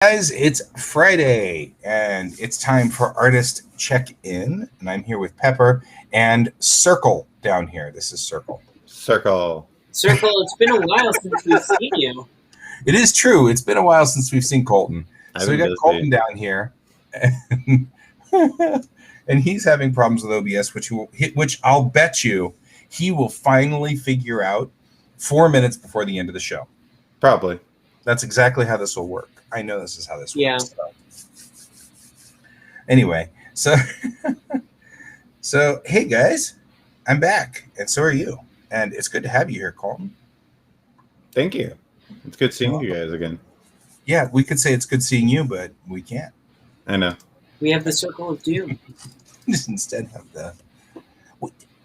Guys, it's Friday and it's time for Artist Check In. And I'm here with Pepper and Circle down here. This is Circle. Circle. Circle, it's been a while since we've seen you. It is true. It's been a while since we've seen Colton. I've So we been got busy. Colton down here. And he's having problems with OBS, which I'll bet you he will finally figure out 4 minutes before the end of the show. Probably. That's exactly how this will work. I know this is how this Yeah. works. Anyway, so hey guys, I'm back, and so are you. And it's good to have you here, Colton. Thank you. It's good seeing you guys again. Yeah, we could say it's good seeing you, but we can't. I know. We have the Circle of Doom. Just instead have the.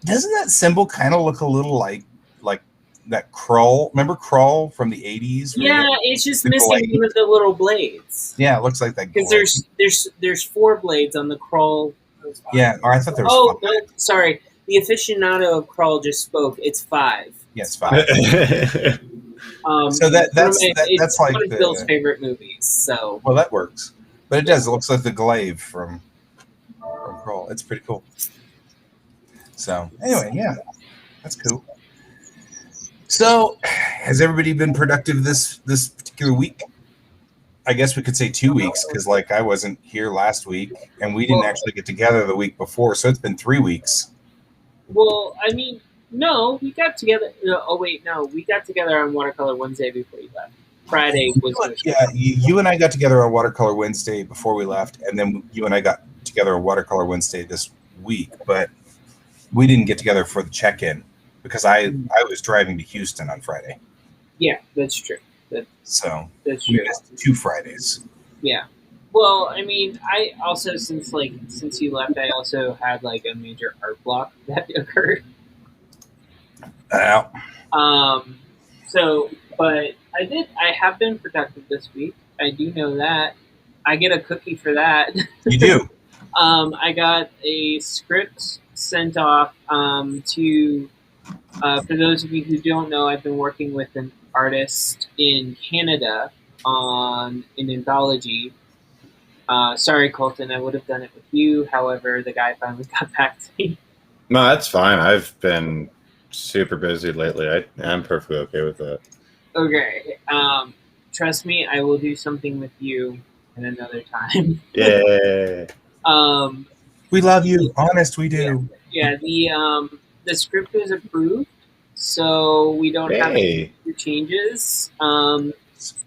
Doesn't that symbol kind of look a little like that Krull? Remember Krull from the 80s? Yeah, it's just the missing blade. one of the little blades. Yeah, it looks like that. Because there's 4 blades on the Krull. Yeah, or I thought there was. Oh, 5. no, sorry. The aficionado of Krull just spoke. It's 5. Yes, 5. So that's like one of Bill's favorite movies. So well, that works. But it does. It looks like the glaive from Krull. It's pretty cool. So anyway, yeah, that's cool. So, has everybody been productive this particular week? I guess we could say 2 weeks because, like, I wasn't here last week, and we didn't actually get together the week before, so it's been 3 weeks. Well, I mean, no, we got together. We got together on Watercolor Wednesday before you left. Friday was yeah. You and I got together on Watercolor Wednesday before we left, and then you and I got together on Watercolor Wednesday this week, but we didn't get together for the check-in because I was driving to Houston on Friday. Yeah, that's true. That's true. We missed 2 Fridays. Yeah. Well, I mean, I also since you left, I also had like a major art block that occurred. But I have been productive this week. I do know that. I get a cookie for that. You do. I got a script sent off to. For those of you who don't know, I've been working with an artist in Canada on an anthology. Sorry, Colton, I would have done it with you. However, the guy finally got back to me. No, that's fine. I've been super busy lately. I'm perfectly okay with that. Okay. Trust me, I will do something with you in another time. Yeah. We love you. Honest, we do. Yeah. The script was approved, so we don't have any changes. The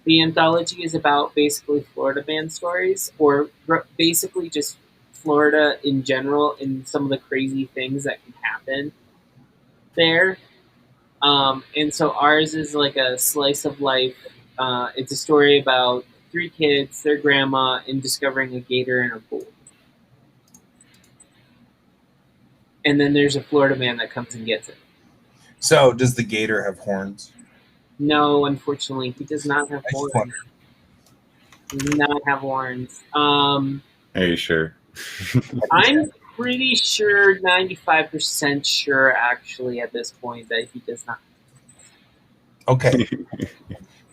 anthology is about basically Florida man stories, or basically just Florida in general and some of the crazy things that can happen there. And so ours is like a slice of life. It's a story about 3 kids, their grandma, and discovering a gator in a pool. And then there's a Florida man that comes and gets it. So, does the gator have horns? No, unfortunately, he does not have horns. He does not have horns. Are you sure? I'm pretty sure, 95% sure, actually, at this point, that he does not. Okay.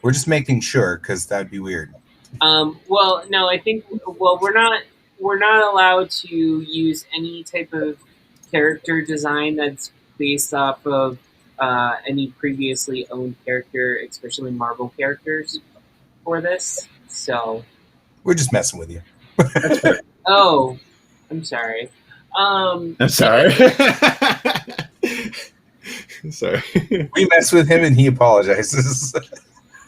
We're just making sure because that'd be weird. Well, no, I think. Well, we're not allowed to use any type of character design that's based off of any previously owned character, especially Marvel characters, for this. So we're just messing with you. Oh, I'm sorry. I'm sorry. Sorry. We mess with him and he apologizes.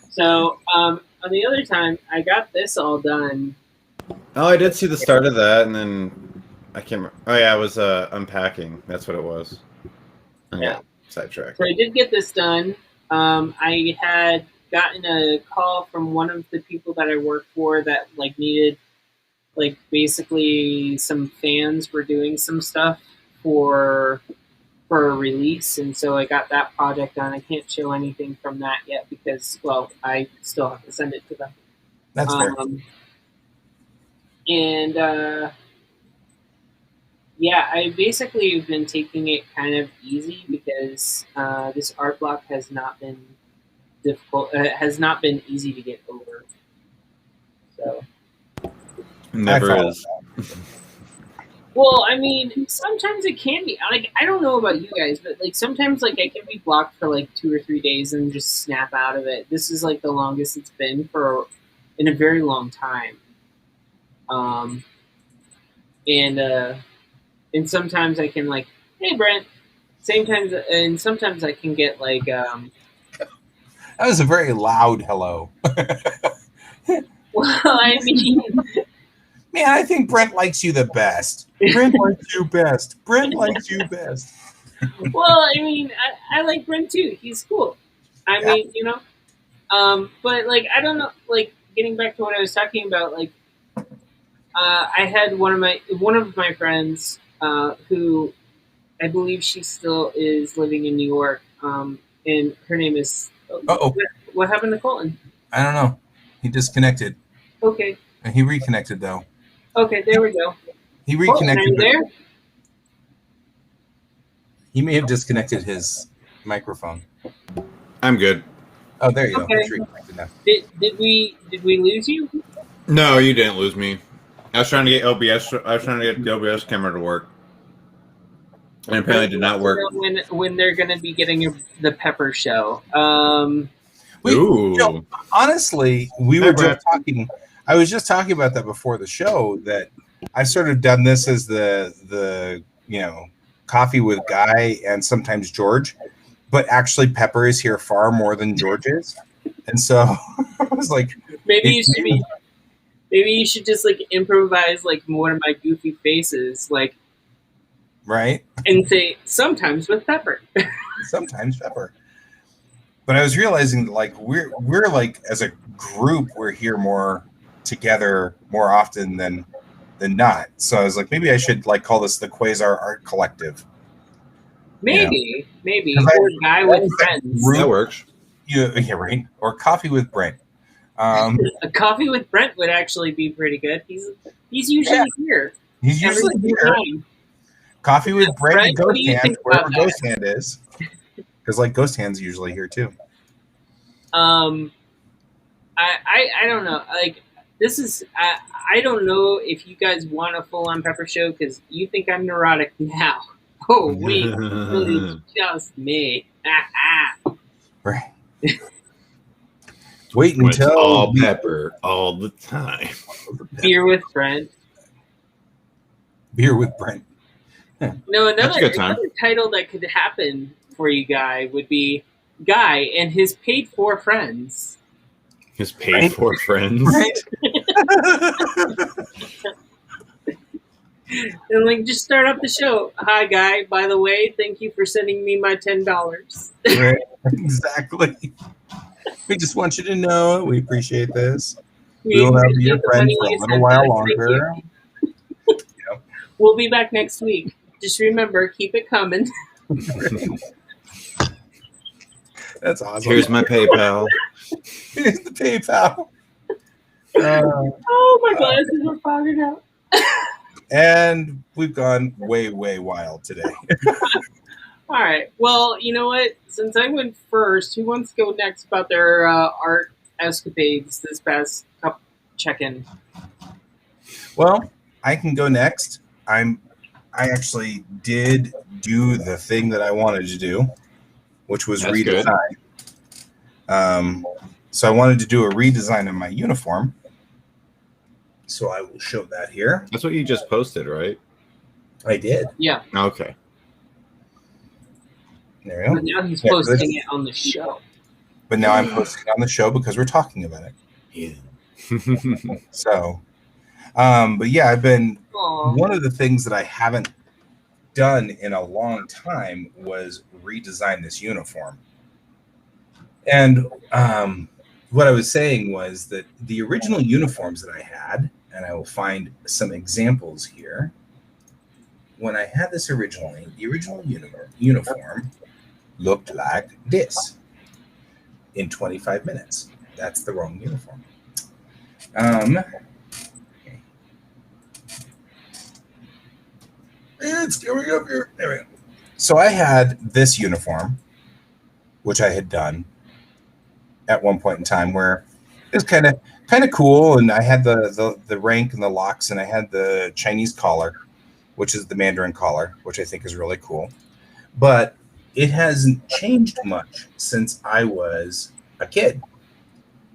So, on the other time, I got this all done. Oh, I did see the start of that, and then I can't remember. Oh, yeah, I was unpacking. That's what it was. Yeah. Sidetracked. So I did get this done. I had gotten a call from one of the people that I work for that needed basically some fans were doing some stuff for a release, and so I got that project done. I can't show anything from that yet because, well, I still have to send it to them. That's fair. And yeah, I basically have been taking it kind of easy because this art block has not been difficult. Has not been easy to get over. So. Never follow is. Well, I mean, sometimes it can be like I don't know about you guys, but like sometimes like I can be blocked for like 2 or 3 days and just snap out of it. This is like the longest it's been for in a very long time. And sometimes I can like, hey Brent. Sometimes I can get like That was a very loud hello. well, I mean, Man, I think Brent likes you the best. Brent likes you best. Brent likes you best. well, I mean, I like Brent too. He's cool. I mean, but like I don't know. Like getting back to what I was talking about, like I had one of my friends who I believe she still is living in New York, and her name is. Uh-oh. What happened to Colton? I don't know. He disconnected. Okay. And he reconnected though. Okay, there we go. He Colton, are reconnected. you there? He may have disconnected his microphone. I'm good. Oh, there you Okay. go. It's reconnected now. Did we lose you? No, you didn't lose me. I was trying to get OBS. I was trying to get the OBS camera to work, and apparently it did not work. When they're going to be getting the Pepper show. Ooh. Honestly, we were just talking. I was just talking about that before the show. That I've sort of done this as the coffee with Guy and sometimes George, but actually Pepper is here far more than George is, and so I was like, Maybe you should just like improvise like one of my goofy faces, like right, and say sometimes with Pepper. sometimes Pepper. But I was realizing that like we're like as a group we're here more together more often than not. So I was like, maybe I should like call this the Quasar Art Collective. Maybe Or Guy with Friends. That works. Yeah, right. Or Coffee with Brent. A coffee with Brent would actually be pretty good. He's usually here. He's usually every here. time. Coffee with Brent Brent, and what Ghost do you Hand, think wherever about Ghost Hand is. Because like Ghost Hand's usually here too. I don't know. Like this is I don't know if you guys want a full on Pepper show because you think I'm neurotic now. Oh wait, really just me. Right. Wait It's until all Pepper all the time. Beer with Brent. Beer with Brent. No, That's a good time. another title that could happen for you, Guy, would be Guy and his paid for friends. His paid for friends. Right. And like just start up the show. Hi, Guy. By the way, thank you for sending me my $10. Right. Exactly. We just want you to know we appreciate this. We will have your friend for a little while longer. We'll be back next week. Just remember, keep it coming. That's awesome. Here's my PayPal. Here's the PayPal. Oh, my glasses are fogging out. And we've gone way, way wild today. All right. Well, you know what? Since I went first, who wants to go next about their art escapades this past check-in? Well, I can go next. I actually did do the thing that I wanted to do, which was That's redesign. So I wanted to do a redesign of my uniform. So I will show that here. That's what you just posted, right? I did. Yeah. Okay. There we go. But now he's Yeah, posting it on the show. But now I'm posting it on the show because we're talking about it. Yeah. So, but yeah, I've been Aw. one of the things that I haven't done in a long time was redesign this uniform. And what I was saying was that the original uniforms that I had, and I will find some examples here. When I had this originally, the original uniform looked like this in 25 minutes. That's the wrong uniform. It's going up here. There we go. So I had this uniform, which I had done at one point in time where was kind of cool, and I had the rank and the locks, and I had the Chinese collar, which is the Mandarin collar, which I think is really cool. But it hasn't changed much since I was a kid,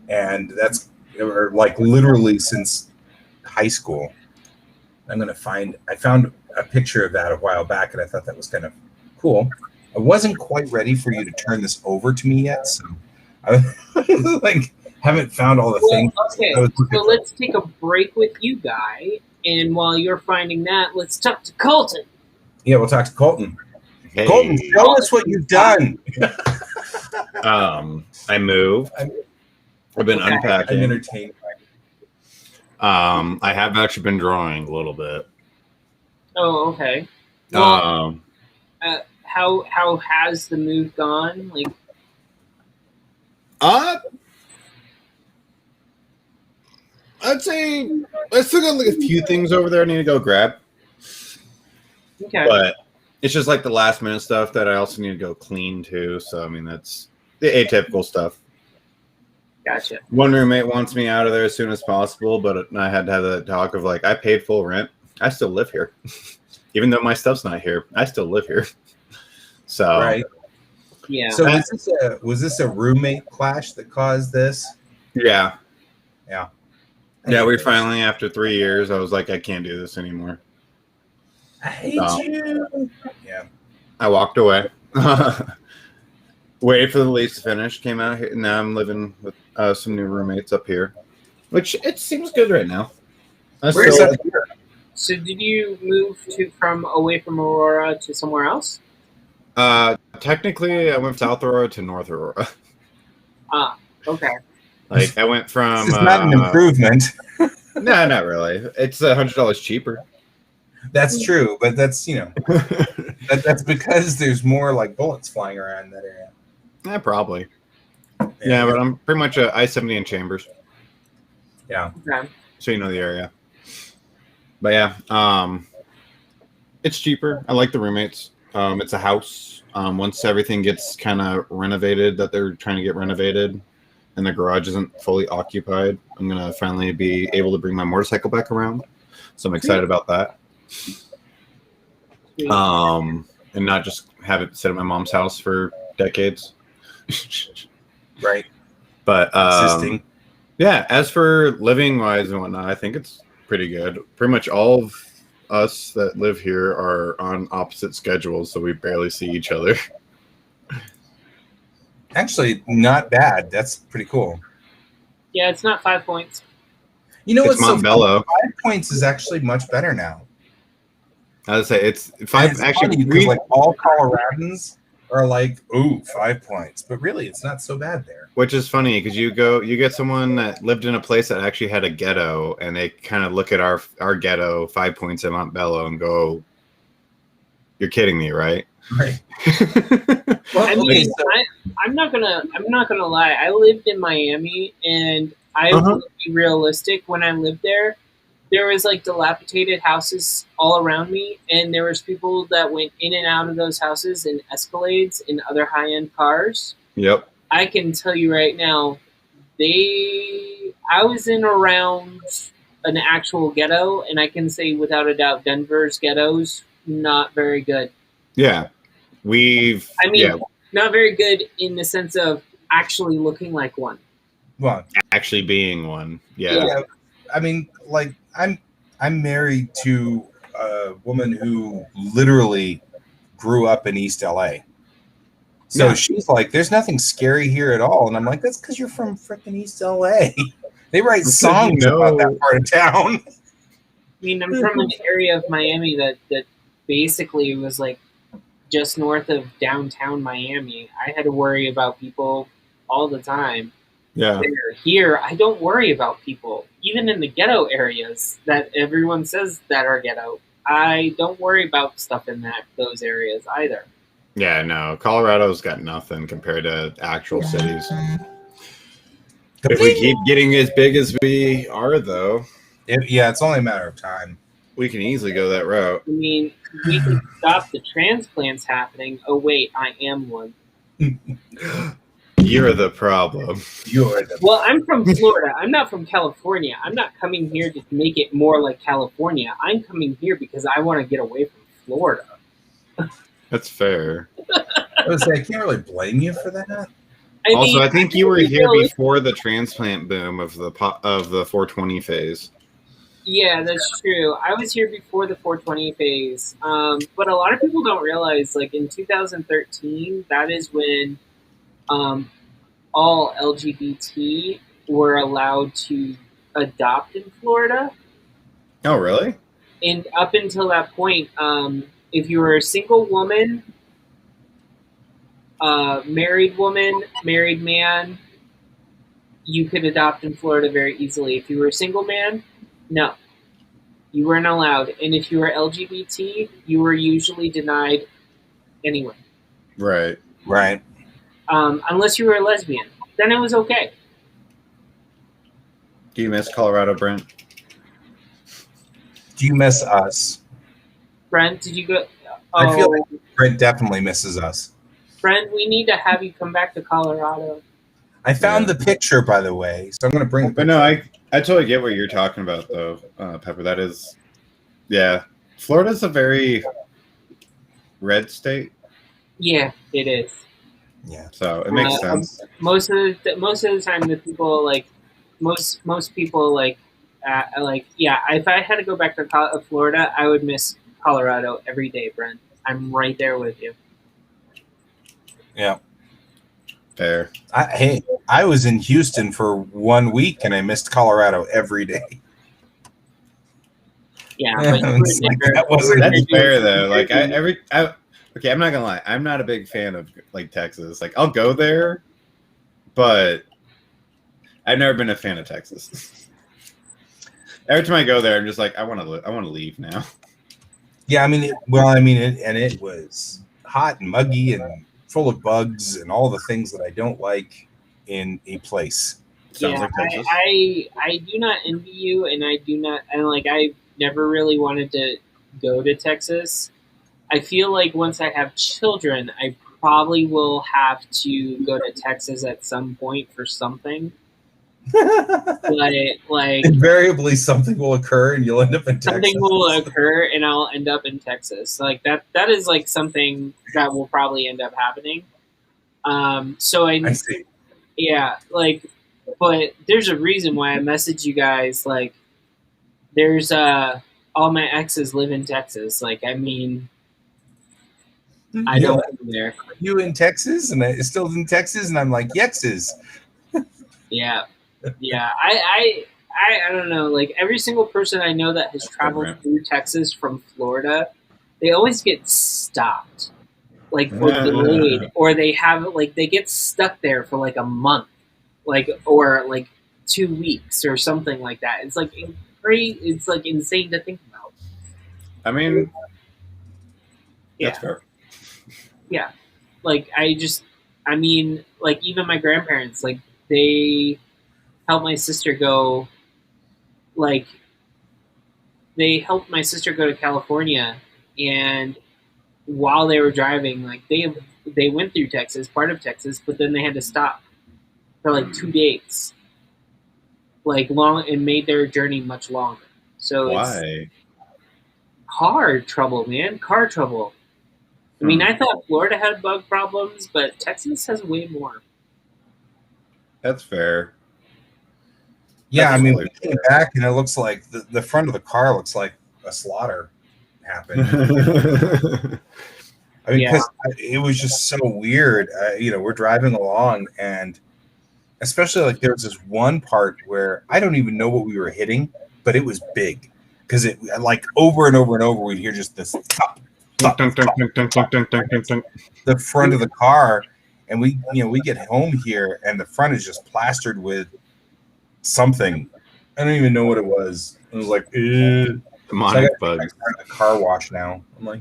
and that's or like literally since high school. I found a picture of that a while back, and I thought that was kind of cool. I wasn't quite ready for you to turn this over to me yet, so I like haven't found all the things. Okay, so let's take a break with you, Guy, and while you're finding that, let's talk to Colton. Yeah, we'll talk to Colton. Hey. Colton, show us what you've done. I moved. I've been unpacking. I'm entertained. I have actually been drawing a little bit. Oh, okay. Well, how has the move gone? Like, I'd say I still got like a few things over there I need to go grab. Okay. But it's just like the last minute stuff that I also need to go clean too. So I mean that's the atypical stuff. Gotcha. One roommate wants me out of there as soon as possible, but I had to have that talk of like I paid full rent. I still live here. Even though my stuff's not here, I still live here. So right. Yeah. So was this a roommate clash that caused this? Yeah. Yeah. Yeah, we finally, after 3 years, I was like, I can't do this anymore. I hate you. Yeah. I walked away. Waited for the lease to finish. Came out here. Now I'm living with some new roommates up here, which it seems good right now. Where's up here? So did you move from away from Aurora to somewhere else? Technically, I went from South Aurora to North Aurora. Ah, okay. Like I went from. It's not an improvement. No, not really. It's $100 cheaper. That's true, but that's that's because there's more like bullets flying around in that area. Yeah, probably. Yeah, but I'm pretty much a I-70 in Chambers. Yeah. Okay. So you know the area. But yeah, it's cheaper. I like the roommates. It's a house. Once everything gets kind of renovated, that they're trying to get renovated, and the garage isn't fully occupied, I'm gonna finally be able to bring my motorcycle back around. So I'm excited about that. And not just have it sit at my mom's house for decades. Right. But Existing. yeah, as for living wise and whatnot, I think it's pretty good. Pretty much all of us that live here are on opposite schedules, so we barely see each other. Actually, not bad. That's pretty cool. Yeah, it's not 5 points. You know It's what's so Montbello. 5 points is actually much better now. I would say it's And 5. it's Actually, funny because like all Coloradans are like, ooh, 5 points, but really, it's not so bad there. which is funny because you get someone that lived in a place that actually had a ghetto, and they kind of look at our ghetto 5 points in Montbello and go, "You're kidding me, right?" Right. I Okay, mean, so- I'm not gonna lie. I lived in Miami, and I Uh-huh. will be realistic. When I lived there, there was like dilapidated houses all around me, and there was people that went in and out of those houses in Escalades and other high-end cars. Yep. I can tell you right now, I was in around an actual ghetto, and I can say without a doubt, Denver's ghettos not very good. Yeah. I mean, yeah, not very good in the sense of actually looking like one. Well, actually being one. Yeah. yeah. I mean, like I'm married to a woman who literally grew up in East LA. So Yeah. she's like, "There's nothing scary here at all," and I'm like, "That's because you're from freaking East LA. They write Because songs you know- about that part of town." I mean, I'm from an area of Miami that basically was like just north of downtown Miami. I had to worry about people all the time. Yeah. Where here, I don't worry about people. Even in the ghetto areas that everyone says that are ghetto, I don't worry about stuff in those areas either. Yeah, no. Colorado's got nothing compared to actual cities. If we keep getting as big as we are, though, Yeah, it's only a matter of time. we can easily go that route. I mean, we can stop the transplants happening. Oh, wait, I am one. You're the problem. You're the Well, I'm from Florida. I'm not from California. I'm not coming here to make it more like California. I'm coming here because I want to get away from Florida. That's fair. I was like, I can't really blame you for that. I think you were here really- before the transplant boom of the 420 phase. Yeah, that's true. I was here before the 420 phase. But a lot of people don't realize, like, in 2013, that is when all LGBT were allowed to adopt in Florida. Oh, really? And up until that point, if you were a single woman, married woman, married man, you could adopt in Florida very easily. If you were a single man, no, you weren't allowed. And if you were LGBT, you were usually denied anyway. Right. Right. Unless you were a lesbian, then it was okay. Do you miss Colorado, Brent? Do you miss us? Brent, did you go? I feel like Brent definitely misses us. Brent, we need to have you come back to Colorado. I found the picture, by the way, so I'm going to bring the But no, I totally get what you're talking about, though, Pepper. That is, yeah. Florida's a very red state. Yeah, it is. Yeah. So it makes sense. Most of the time, the people like most people like yeah. If I had to go back to Florida, I would miss Colorado every day, Brent. I'm right there with you. Yeah. Fair. Hey, I was in Houston for 1 week and I missed Colorado every day. Yeah, Yeah, but you it's were like, there. that wasn't- That's fair though. Like okay, I'm not gonna lie. I'm not a big fan of like Texas. Like I'll go there, but I've never been a fan of Texas. Every time I go there, I'm just like, I want to leave now. Yeah, I mean, it was hot and muggy and full of bugs and all the things that I don't like in a place. Sounds Yeah, like Texas. I do not envy you, and I never really wanted to go to Texas. I feel like once I have children, I probably will have to go to Texas at some point for something. Like Invariably, something will occur and you'll end up in Texas. something will occur, and I'll end up in Texas. Like that is like something that will probably end up happening. So I see. yeah, like, but there's a reason why I message you guys. Like, there's all my exes live in Texas. Like, I mean, I don't live there. You in Texas and I still in Texas, and I'm like, Yexes. Yeah, yeah. I don't know. Like, every single person I know that has traveled through Texas from Florida, they always get stopped, like, or delayed, or they get stuck there for like a month, like, or like 2 weeks or something like that. It's like great. It's like insane to think about. I mean, Yeah. that's fair. Yeah, like I mean, like even my grandparents, like they helped my sister go, like they helped my sister go to California, and while they were driving, like they went through Texas, part of Texas, but then they had to stop for like 2 days, like long, and made their journey much longer. So it's Why? car trouble, man, car trouble. I mean, I thought Florida had bug problems, but Texas has way more. That's fair. Yeah, That's I mean, totally we came back and it looks like the front of the car looks like a slaughter happened. I mean, because it was just so weird. We're driving along, and especially like there was this one part where I don't even know what we were hitting, but it was big because it like over and over and over we'd hear just this thump, thump, thump, the front of the car, and we get home here and the front is just plastered with something. I don't even know what it was. It was like, demonic bug. A car wash now. I'm like,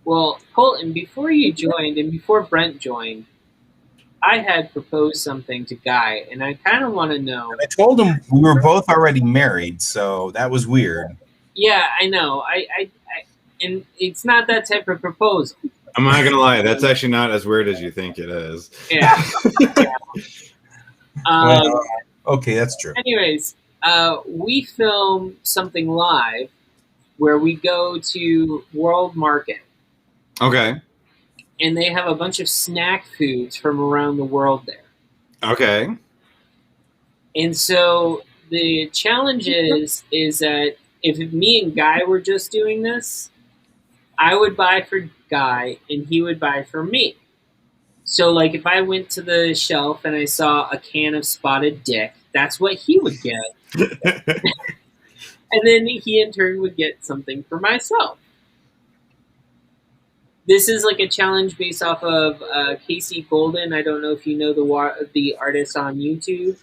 Well, Colton, before you joined and before Brent joined, I had proposed something to Guy, and I kind of want to know. I told him we were both already married, so that was weird. Yeah, I know. And it's not that type of proposal. I'm not gonna lie, that's actually not as weird as you think it is. Yeah. Okay, that's true. Anyways, we film something live where we go to World Market, Okay. and they have a bunch of snack foods from around the world there. Okay. And so the challenge is that if me and Guy were just doing this, I would buy for Guy and he would buy for me. So, like, if I went to the shelf and I saw a can of Spotted Dick, that's what he would get. And then he, in turn, would get something for myself. This is like a challenge based off of Casey Golden. I don't know if you know the artist on YouTube.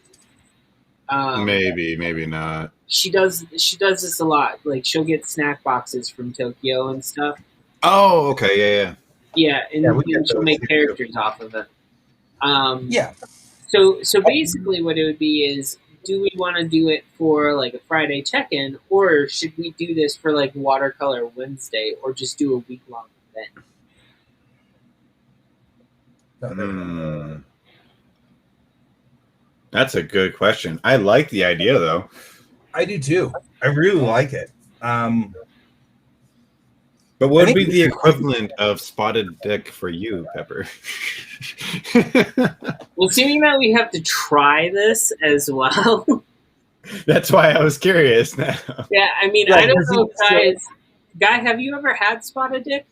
Maybe, maybe not. She does this a lot. Like, she'll get snack boxes from Tokyo and stuff. Oh, okay, yeah. Yeah, and she'll make characters off of it. So basically, what it would be is, do we want to do it for like a Friday check-in, or should we do this for like Watercolor Wednesday, or just do a week-long event? That's a good question. I like the idea, though. I do too. I really like it. But what would be the equivalent of Spotted Dick for you, Pepper? Well, seeing that we have to try this as well. That's why I was curious now. Yeah, I mean, I don't know if Guy, have you ever had Spotted Dick?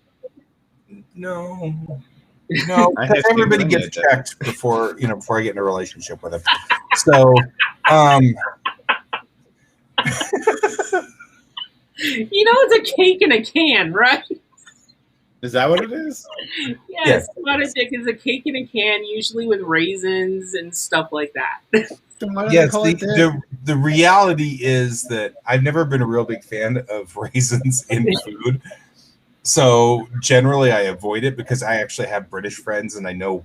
No. No, because everybody gets checked before I get in a relationship with him. So, it's a cake in a can, right? Is that what it is? Yes, Spotted Dick is a cake in a can, usually with raisins and stuff like that. Yes, the reality is that I've never been a real big fan of raisins in food. So generally I avoid it because I actually have British friends and I know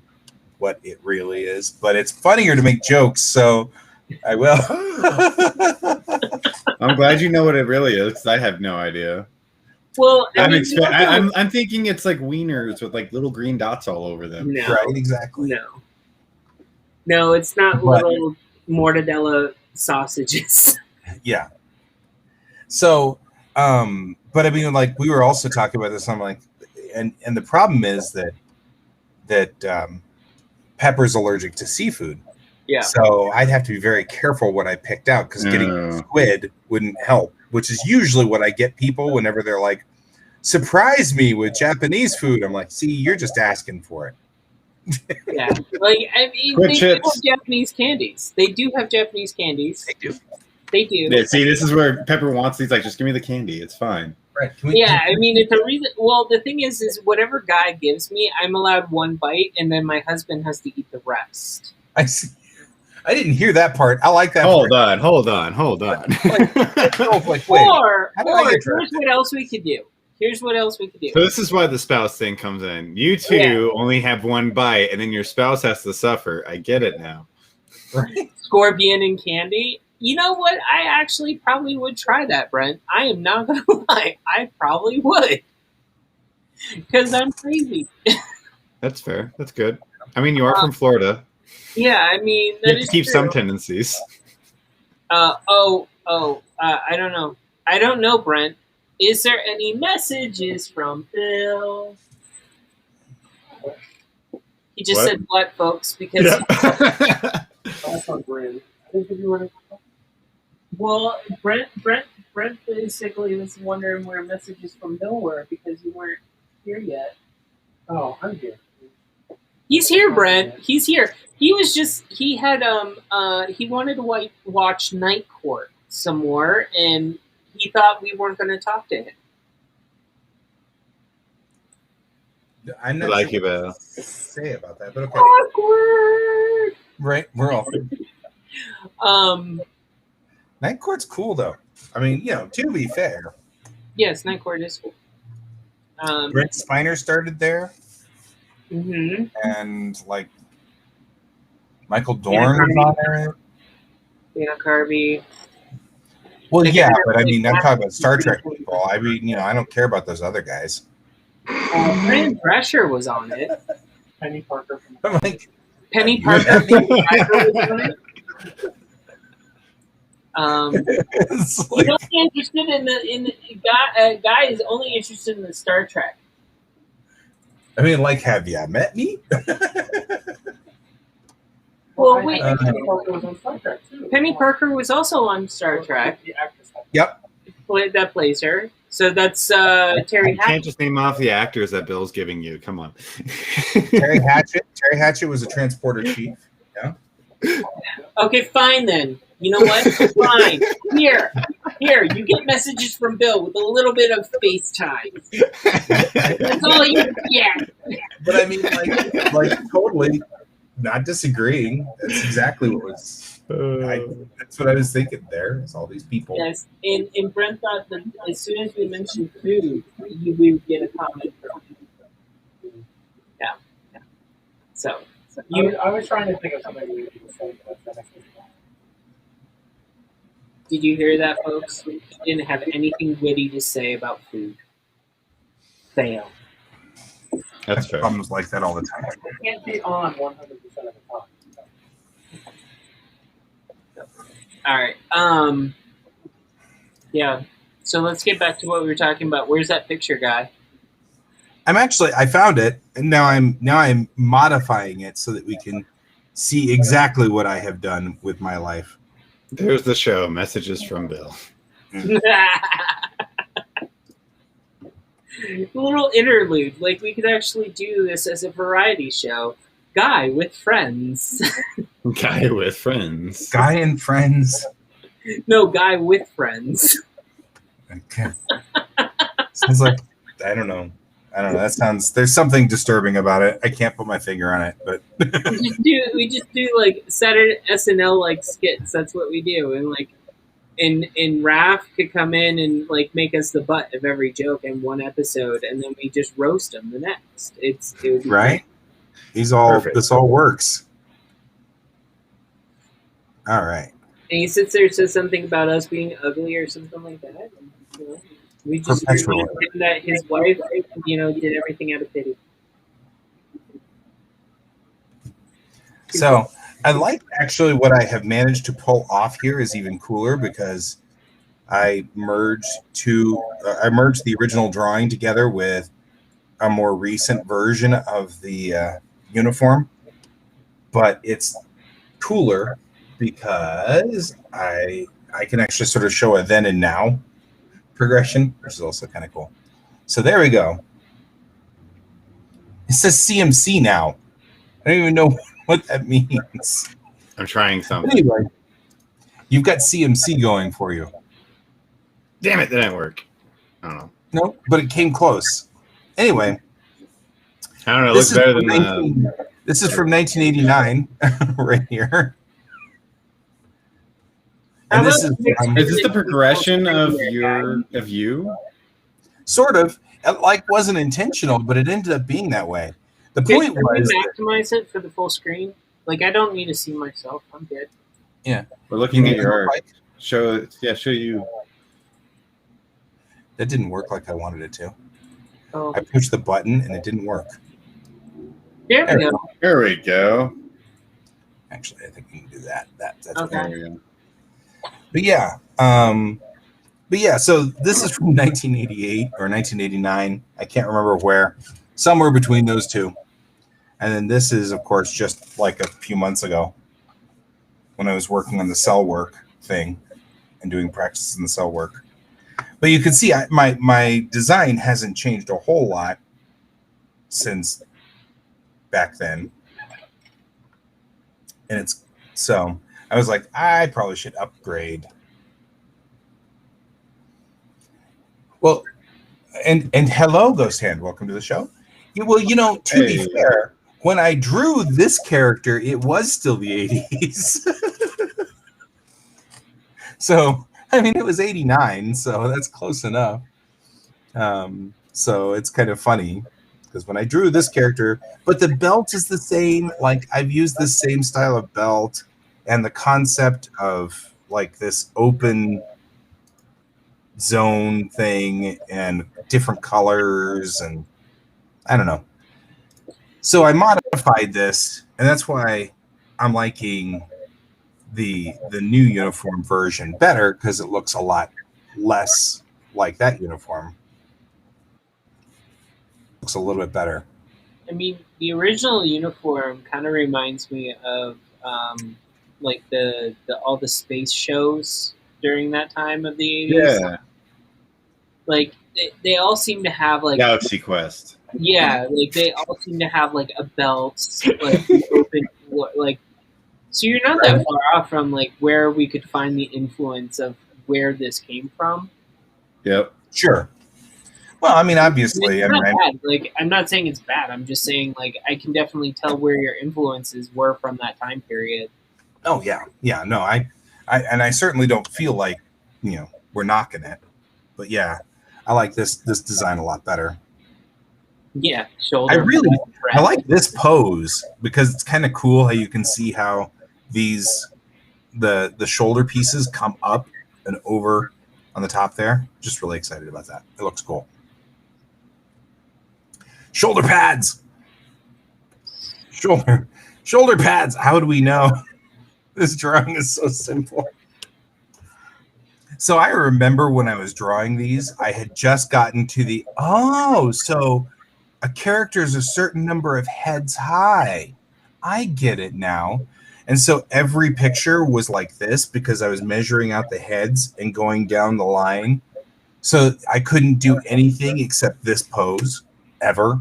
what it really is. But it's funnier to make jokes, so I will. I'm glad you know what it really is because I have no idea. Well, I'm thinking it's like wieners with like little green dots all over them. No, right, exactly. No, it's not little mortadella sausages. Yeah. So, but I mean, like we were also talking about this. I'm like, and the problem is that Pepper's allergic to seafood. Yeah. So I'd have to be very careful what I picked out because getting squid wouldn't help, which is usually what I get people whenever they're like, surprise me with Japanese food. I'm like, see, you're just asking for it. Yeah. Like, I mean, they do have Japanese candies. They do have Japanese candies. They do. Yeah, see, this is where Pepper wants. He's like, just give me the candy. It's fine. Right. I mean, it's a reason. Well, the thing is whatever Guy gives me, I'm allowed one bite, and then my husband has to eat the rest. I see. I didn't hear that part. I like that. Hold on. Like, wait, or here's what else we could do. So this is why the spouse thing comes in. You two only have one bite, and then your spouse has to suffer. I get it now. Right. Scorpion and candy. You know what? I actually probably would try that, Brent. I am not going to lie. I probably would. Because I'm crazy. That's fair. That's good. I mean, you are from Florida. Yeah, I mean, you have to keep some tendencies. I don't know. I don't know, Brent. Is there any messages from Phil? He just said what, folks? Because that's on Brent. Well, Brent basically was wondering where messages from Bill were because you weren't here yet. Oh, I'm here. He's here, Brent. He's here. He wanted to watch Night Court some more, and he thought we weren't going to talk to him. I'm not like sure you, Bill. what to say about that, but okay. Awkward. Right, we're all. Night Court's cool though. I mean, to be fair. Yes, Night Court is cool. Brent Spiner started there. Mm-hmm. And like Michael Dorn was on there. Dana Carvey. Well, yeah, but I mean, I'm talking about Star Trek people. I mean, I don't care about those other guys. Fran Drescher was on it. Penny Parker. I'm like, Penny Parker was on it. it's He's like, only interested in the guy is only interested in the Star Trek. I mean, like, have you met me? Well, wait. Penny Parker was on Star Trek too. Penny Parker was also on Star Trek. The actress. Yep. That plays her. So that's Terry You Hatcher. can't just name off the actors that Bill's giving you. Come on. Terry Hatchett. Terry Hatchett was a transporter chief. Yeah. Okay, fine then. You know what? Fine. Here, you get messages from Bill with a little bit of FaceTime. That's all you get. But I mean, like totally not disagreeing. That's exactly what was. That's what I was thinking. There, is all these people. Yes, and Brent thought that as soon as we mentioned food, we would get a comment from him. Yeah. So I was trying to think of something we could say. did you hear that, folks? We didn't have anything witty to say about food. Fail. That's fair. Problems like that all the time. It can't be on 100% of the time. All right. Yeah. So let's get back to what we were talking about. Where's that picture, guy? I found it, and now I'm modifying it so that we can see exactly what I have done with my life. There's the show. Messages from Bill. A little interlude. Like, we could actually do this as a variety show. Guy with friends. Guy with friends. Guy and friends. No, guy with friends. Okay. Sounds like I don't know. That sounds. There's something disturbing about it. I can't put my finger on it, but we just do like Saturday SNL like skits. That's what we do, and like, and Raph could come in and like make us the butt of every joke in one episode, and then we just roast him the next. It would be right. He's all. Perfect. This all works. All right. And he sits there and says something about us being ugly or something like that. And, you know, we just Perpetually. remind him that his wife, did everything out of pity. So I like actually what I have managed to pull off here is even cooler because I merged the original drawing together with a more recent version of the uniform, but it's cooler because I can actually sort of show a then and now progression, which is also kind of cool. So there we go. It says CMC now. I don't even know what that means. I'm trying something. Anyway, you've got CMC going for you. Damn it, that didn't work. I don't know. No, but it came close. Anyway, I don't know. It looks better than this is from 1989 right here. And this is Is this the progression of you? sort of like wasn't intentional, but it ended up being that way. The point Can we was maximize it for the full screen? Like, I don't need to see myself. I'm good. We're looking at your art. Show you. that didn't work like I wanted it to. Oh, I pushed the button and it didn't work. there we go. There we go. Actually, I think we can do that. That's Okay. There we go. But yeah, so this is from 1988 or 1989. I can't remember where, somewhere between those two. And then this is, of course, just like a few months ago when I was working on the cell work thing and doing practice in the cell work. But you can see my design hasn't changed a whole lot since back then. And it's so I was like, I probably should upgrade. Well, and hello, Ghost Hand. Welcome to the show. Yeah, well, to be fair, when I drew this character, it was still the 80s. So, I mean, it was 89, so that's close enough. So it's kind of funny because when I drew this character, but the belt is the same. Like, I've used the same style of belt and the concept of like this open zone thing and different colors and I don't know. So I modified this, and that's why I'm liking the new uniform version better, because it looks a lot less like that uniform. Looks a little bit better. I mean, the original uniform kind of reminds me of like the all the space shows during that time of the 80s. Yeah. Like they all seem to have like Galaxy Quest. yeah, like they all seem to have like a belt, like open, like. So you're not that far off from like where we could find the influence of where this came from. Yep. Sure. Well, I mean, obviously, It's I not mean, bad. Like I'm not saying it's bad. I'm just saying like I can definitely tell where your influences were from that time period. oh yeah, no, I certainly don't feel like we're knocking it, but yeah, I like this design a lot better. Yeah, shoulder. I like this pose because it's kind of cool how you can see how the shoulder pieces come up and over on the top there. Just really excited about that. It looks cool. Shoulder pads. Shoulder pads. How do we know? This drawing is so simple. So I remember when I was drawing these, I had just gotten to so a character is a certain number of heads high. I get it now. And so every picture was like this because I was measuring out the heads and going down the line. So I couldn't do anything except this pose ever.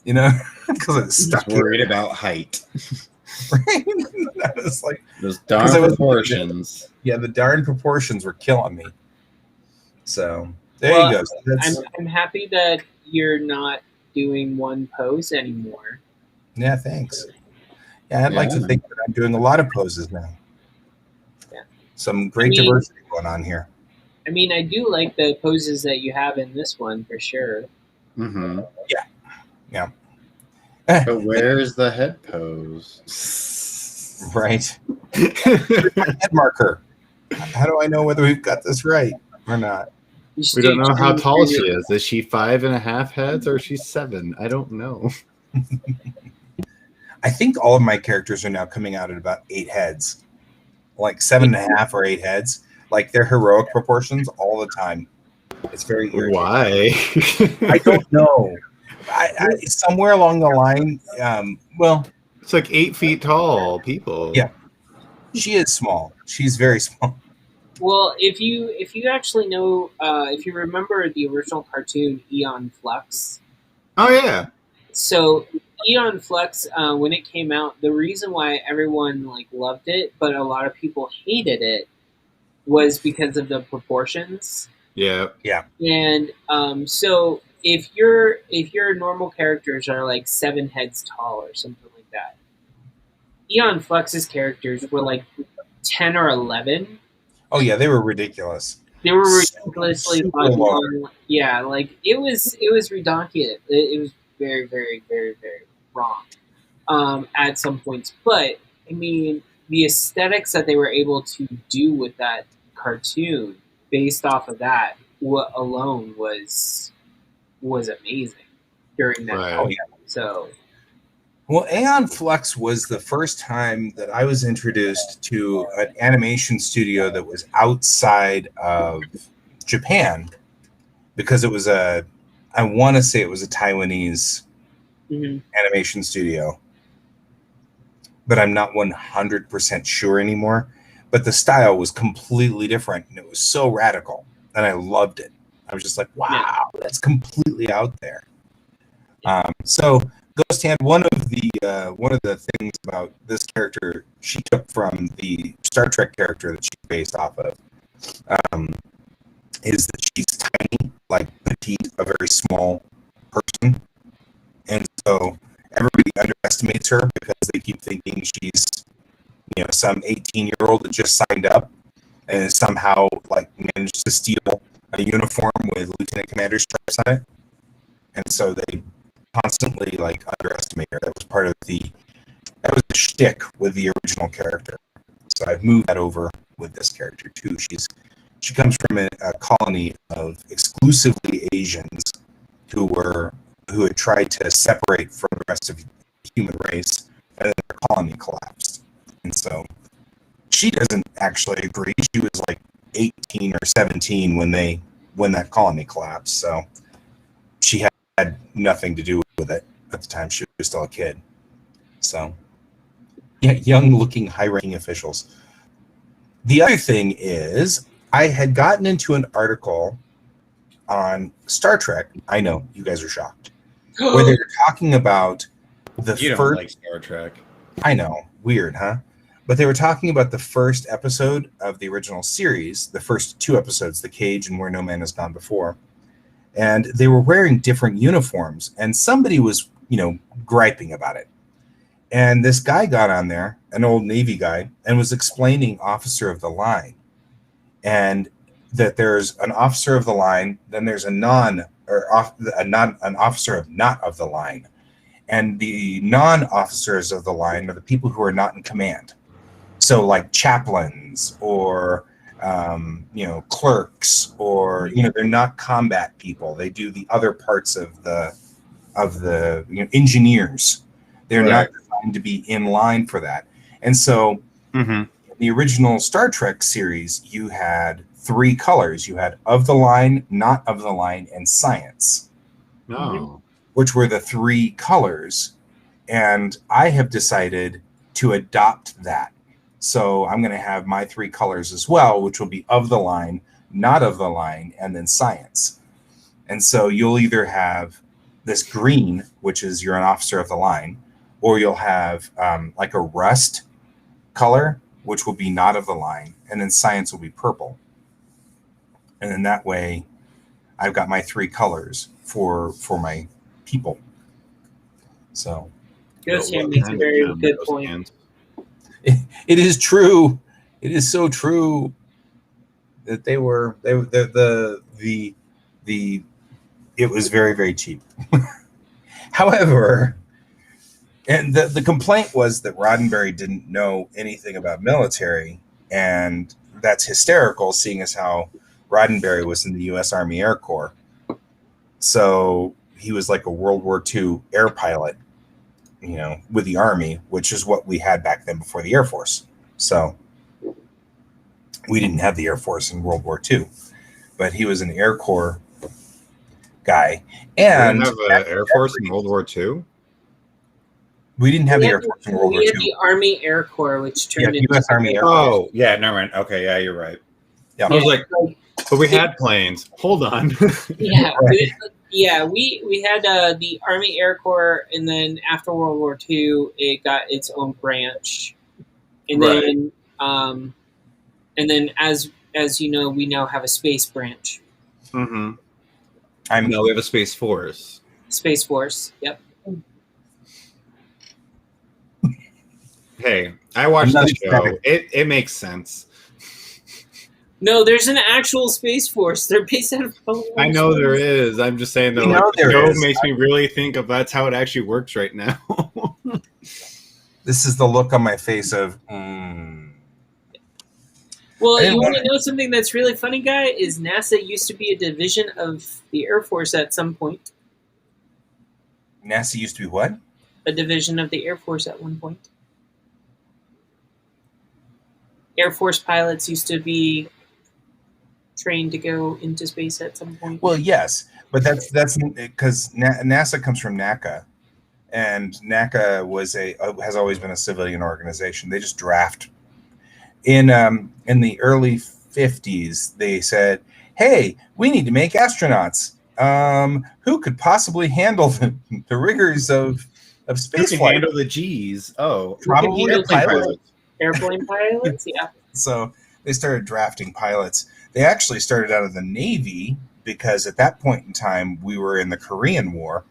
Because I was stuck Just worried about height. Right? I was like, Those darn proportions. Yeah, the darn proportions were killing me. So there you go. I'm happy that you're not doing one pose anymore. Yeah, thanks. Yeah, I'd like to think that I'm doing a lot of poses now. Yeah. Some great diversity going on here. I mean, I do like the poses that you have in this one for sure. Mm-hmm. Yeah. But where's the head pose? Right. Head marker. How do I know whether we've got this right or not? We don't know how tall she is. Is she 5.5 heads or is she 7? I don't know. I think all of my characters are now coming out at about 8 heads, like 7.5 or 8 heads. Like they're heroic proportions all the time. It's very irritating. Why? I don't know. I somewhere along the line, it's like 8 feet tall people. Yeah, she is small. She's very small. Well, if you actually know, if you remember the original cartoon Eon Flux. Oh yeah. So Eon Flux, when it came out, the reason why everyone loved it, but a lot of people hated it, was because of the proportions. Yeah. Yeah. And so if your normal characters are like 7 heads tall or something like that, Eon Flux's characters were like 10 or 11. Oh yeah, they were ridiculous. They were ridiculously Super long. Yeah, it was redonkulous. It was very, very, very, very wrong at some points. But I mean, the aesthetics that they were able to do with that cartoon, based off of that, alone was amazing during that Right. time. Oh, yeah. So. Well, Aeon Flux was the first time that I was introduced to an animation studio that was outside of Japan, because it was I want to say it was a Taiwanese animation studio, but I'm not 100% sure anymore. But the style was completely different, and it was so radical, and I loved it. I was just like, wow, that's completely out there. So Ghost Hand, one of the things about this character she took from the Star Trek character that she's based off of, is that she's tiny, like petite, a very small person, and so everybody underestimates her because they keep thinking she's some 18-year-old that just signed up and somehow managed to steal a uniform with Lieutenant Commander stripes on it, and so they constantly underestimate her. That was part of the shtick with the original character. So I've moved that over with this character too. She comes from a colony of exclusively Asians who were who had tried to separate from the rest of the human race, and then their colony collapsed. And so she doesn't actually agree. She was like 18 or 17 when that colony collapsed. So she had nothing to do with it at the time. She was still a kid. So yeah, young-looking, high-ranking officials. The other thing is, I had gotten into an article on Star Trek. I know you guys are shocked. Where they were talking about the You don't first. like Star Trek. I know, weird, huh? But they were talking about the first episode of the original series, the first 2 episodes, The Cage and Where No Man Has Gone Before. And they were wearing different uniforms, and somebody was, griping about it. And this guy got on there, an old Navy guy, and was explaining officer of the line. And that there's an officer of the line, then there's an officer of not of the line. And the non-officers of the line are the people who are not in command. So like chaplains or, clerks or, they're not combat people. They do the other parts of the engineers. They're not designed to be in line for that. And so in the original Star Trek series, you had 3 colors. You had of the line, not of the line, and science. No. Which were the 3 colors. And I have decided to adopt that. So I'm going to have my 3 colors as well, which will be of the line, not of the line, and then science. And so you'll either have this green, which is you're an officer of the line, or you'll have like a rust color, which will be not of the line, and then science will be purple. And then that way I've got my 3 colors for my people. So Ghost Hand makes a very good point. It is true. It is so true that it was very, very cheap. However, and the complaint was that Roddenberry didn't know anything about military, and that's hysterical, seeing as how Roddenberry was in the U.S. Army Air Corps. So he was like a World War II air pilot, with the Army, which is what we had back then before the Air Force. So we didn't have the Air Force in World War II, but he was an Air Corps guy. And we didn't have an Air Force in World War II? We didn't have the Air Force in World War II. We had the Army Air Corps, which turned into U.S. Army Air Corps. Oh, yeah, never mind. Okay, yeah, you're right. Yeah. I was like, but we had planes. Hold on. Yeah. We had the Army Air Corps, and then after World War II, it got its own branch, and then as you know, we now have a space branch. Mm-hmm. No, we have a Space Force. Space Force. Yep. Hey, I watched the show. It makes sense. No, there's an actual Space Force. They're based out of I know there is. I'm just saying that the show makes me really think of that's how it actually works right now. This is the look on my face of, Well, you want to know something that's really funny, guy? Is NASA used to be a division of the Air Force at some point. NASA used to be what? A division of the Air Force at one point. Air Force pilots used to be trained to go into space at some point. Well, yes, but that's because NASA comes from NACA, and NACA has always been a civilian organization. They just draft. In the early 50s, they said, "Hey, we need to make astronauts. Who could possibly handle the rigors of space flight? Handle the G's? Oh, probably airplane pilots. Yeah." So they started drafting pilots. They actually started out of the Navy because at that point in time we were in the Korean War,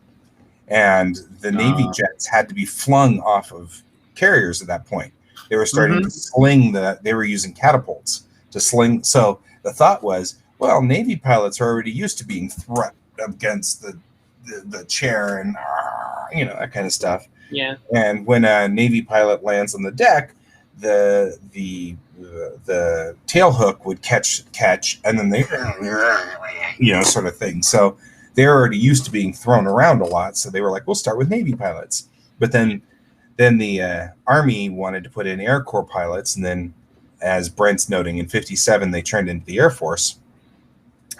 and the Navy jets had to be flung off of carriers at that point. They were starting to sling they were using catapults to sling. So the thought was, well, Navy pilots are already used to being threat against the chair and that kind of stuff. Yeah. And when a Navy pilot lands on the deck, the tail hook would catch, and then they, sort of thing. So they're already used to being thrown around a lot, so they were like, we'll start with Navy pilots. But then the Army wanted to put in Air Corps pilots, and then, as Brent's noting, in '57 they turned into the Air Force.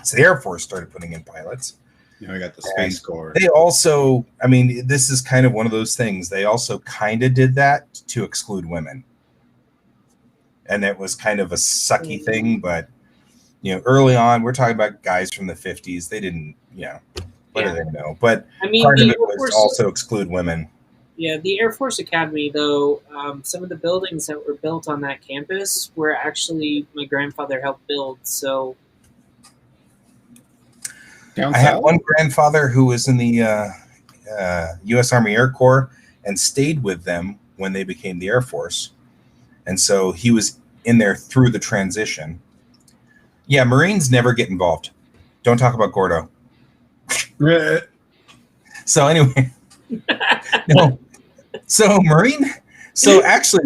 So the Air Force started putting in pilots. You know, we got the Space Corps. They also, I mean, this is kind of one of those things. They also kind of did that to exclude women. And it was kind of a sucky thing, but, you know, early on, we're talking about guys from the 50s. They didn't, you know, what do they know? But I mean, part of the it Air was Force, also exclude women. yeah, the Air Force Academy, though, some of the buildings that were built on that campus were actually my grandfather helped build. So Down I have south? one grandfather who was in the U.S. Army Air Corps and stayed with them when they became the Air Force. And so he was in there through the transition. Yeah, Marines never get involved. Don't talk about Gordo. So anyway, no. So Marine. So actually,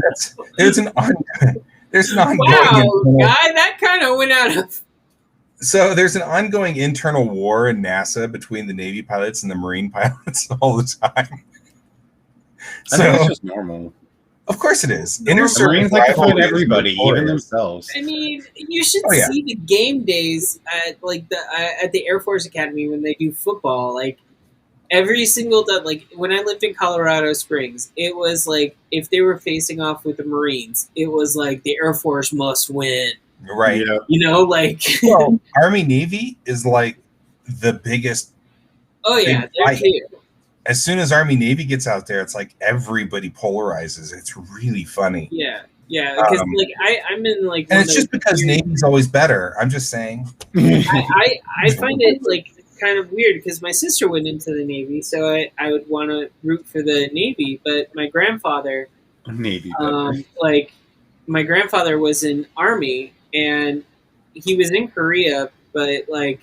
there's an ongoing. wow, guy, that kind of went out of. So there's an ongoing internal war in NASA between the Navy pilots and the Marine pilots all the time. I think it's just normal. Of course it is. The Marines like to fight everybody, even themselves. I mean, you should Oh, yeah. see the game days at at the Air Force Academy when they do football. Like every single time, like when I lived in Colorado Springs, it was like if they were facing off with the Marines, it was like the Air Force must win. Right. Yeah. You know, like Well, Army Navy is like the biggest. oh yeah, they're fight. here. As soon as Army Navy gets out there, it's like everybody polarizes. It's really funny. Yeah, yeah. Because like I'm in like, And one it's of just those because weird- Navy's always better. I'm just saying. I find it like kind of weird because my sister went into the Navy, so I would want to root for the Navy, but my grandfather, Navy. like my grandfather was in Army and he was in Korea, but like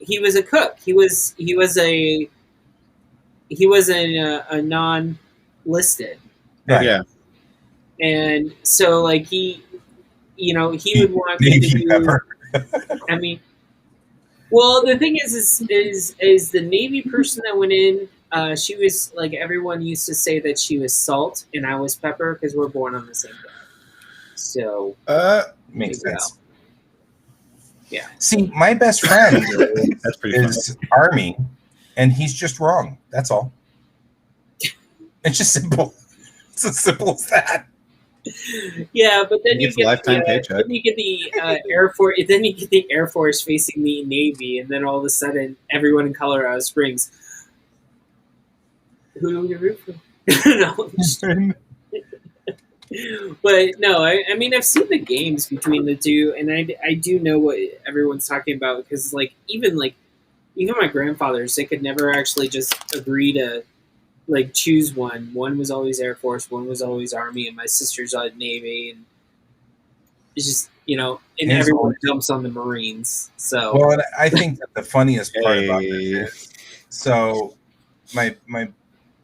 he was a cook. He was a non-listed, Right. Yeah. and so like he would want me to Navy do. pepper. I mean, well, the thing is the Navy person that went in. She was like everyone used to say that she was salt and I was pepper because we're born on the same day. So Makes figure sense. Yeah. See, my best friend That's pretty funny. is Army, and he's just wrong. That's all. It's just simple. It's as simple as that. yeah, but then He you gets a get lifetime the, paycheck. then you get the Air Force. Then you get the Air Force facing the Navy, and then all of a sudden, everyone in Colorado Springs. Who do we root for? No. But no, I mean I've seen the games between the two, and I do know what everyone's talking about because even my grandfathers, they could never actually just agree to like choose one. One was always Air Force, one was always Army, and my sister's on Navy, and it's just and Here's everyone one. jumps on the Marines. So Well, and I think that the funniest part about this Hey. is, so my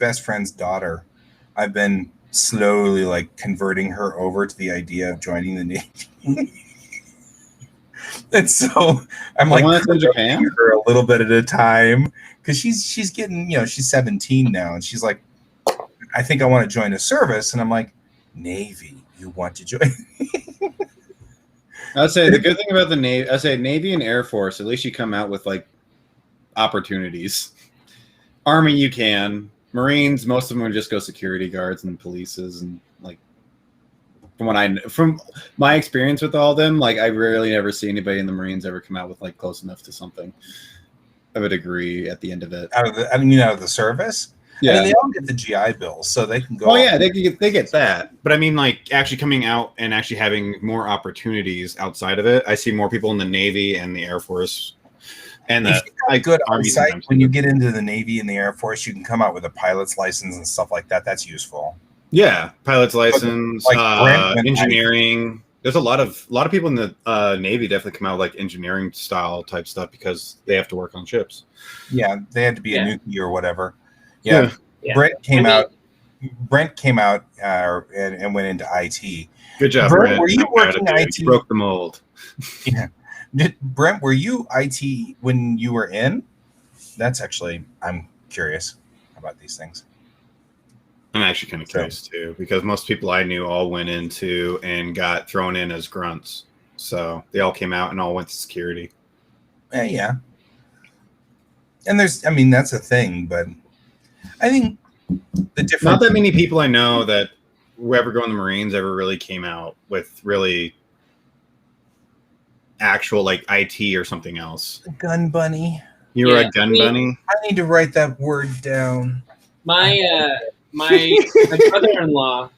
best friend's daughter, I've been slowly like converting her over to the idea of joining the Navy. And so I'm The like one that's in Japan? her a little bit at a time because she's getting, she's 17 now, and she's like, I think I want to join a service, and I'm like, Navy, you want to join? I'd say the good thing about the Navy, I'd say Navy and Air Force, at least you come out with like opportunities. Army, you can. Marines, most of them would just go security guards and polices, and like from my experience with all of them, like I rarely ever see anybody in the Marines ever come out with like close enough to something of a degree at the end of it. out of the service. Yeah. I mean, they all get the GI Bill, so they can go. Oh yeah, they get that. But I mean, like actually coming out and actually having more opportunities outside of it. I see more people in the Navy and the Air Force, and If the you got good Army eyesight, sometimes when too. you get into the Navy and the Air Force, you can come out with a pilot's license and stuff like that. That's useful. yeah, pilot's license, like Brent went- engineering. There's a lot of people in the Navy definitely come out with like engineering style type stuff because they have to work on ships. Yeah, they had to be Yeah. a nuclear or whatever. Yeah, Yeah. Brent came I mean- out. Brent came out and went into IT. Good job, Brent, Brent. were you I'm proud working of you. IT? You broke the mold. Brent, were you IT when you were in that's actually, I'm curious about these things. I'm actually kind of curious too, because most people I knew all went into and got thrown in as grunts. So they all came out and all went to security. Yeah. And that's a thing, but I think the difference. Not that many people I know that whoever go in the Marines ever really came out with really actual like IT or something else. Gun bunny. You were a gun bunny? I need to write that word down. My brother-in-law,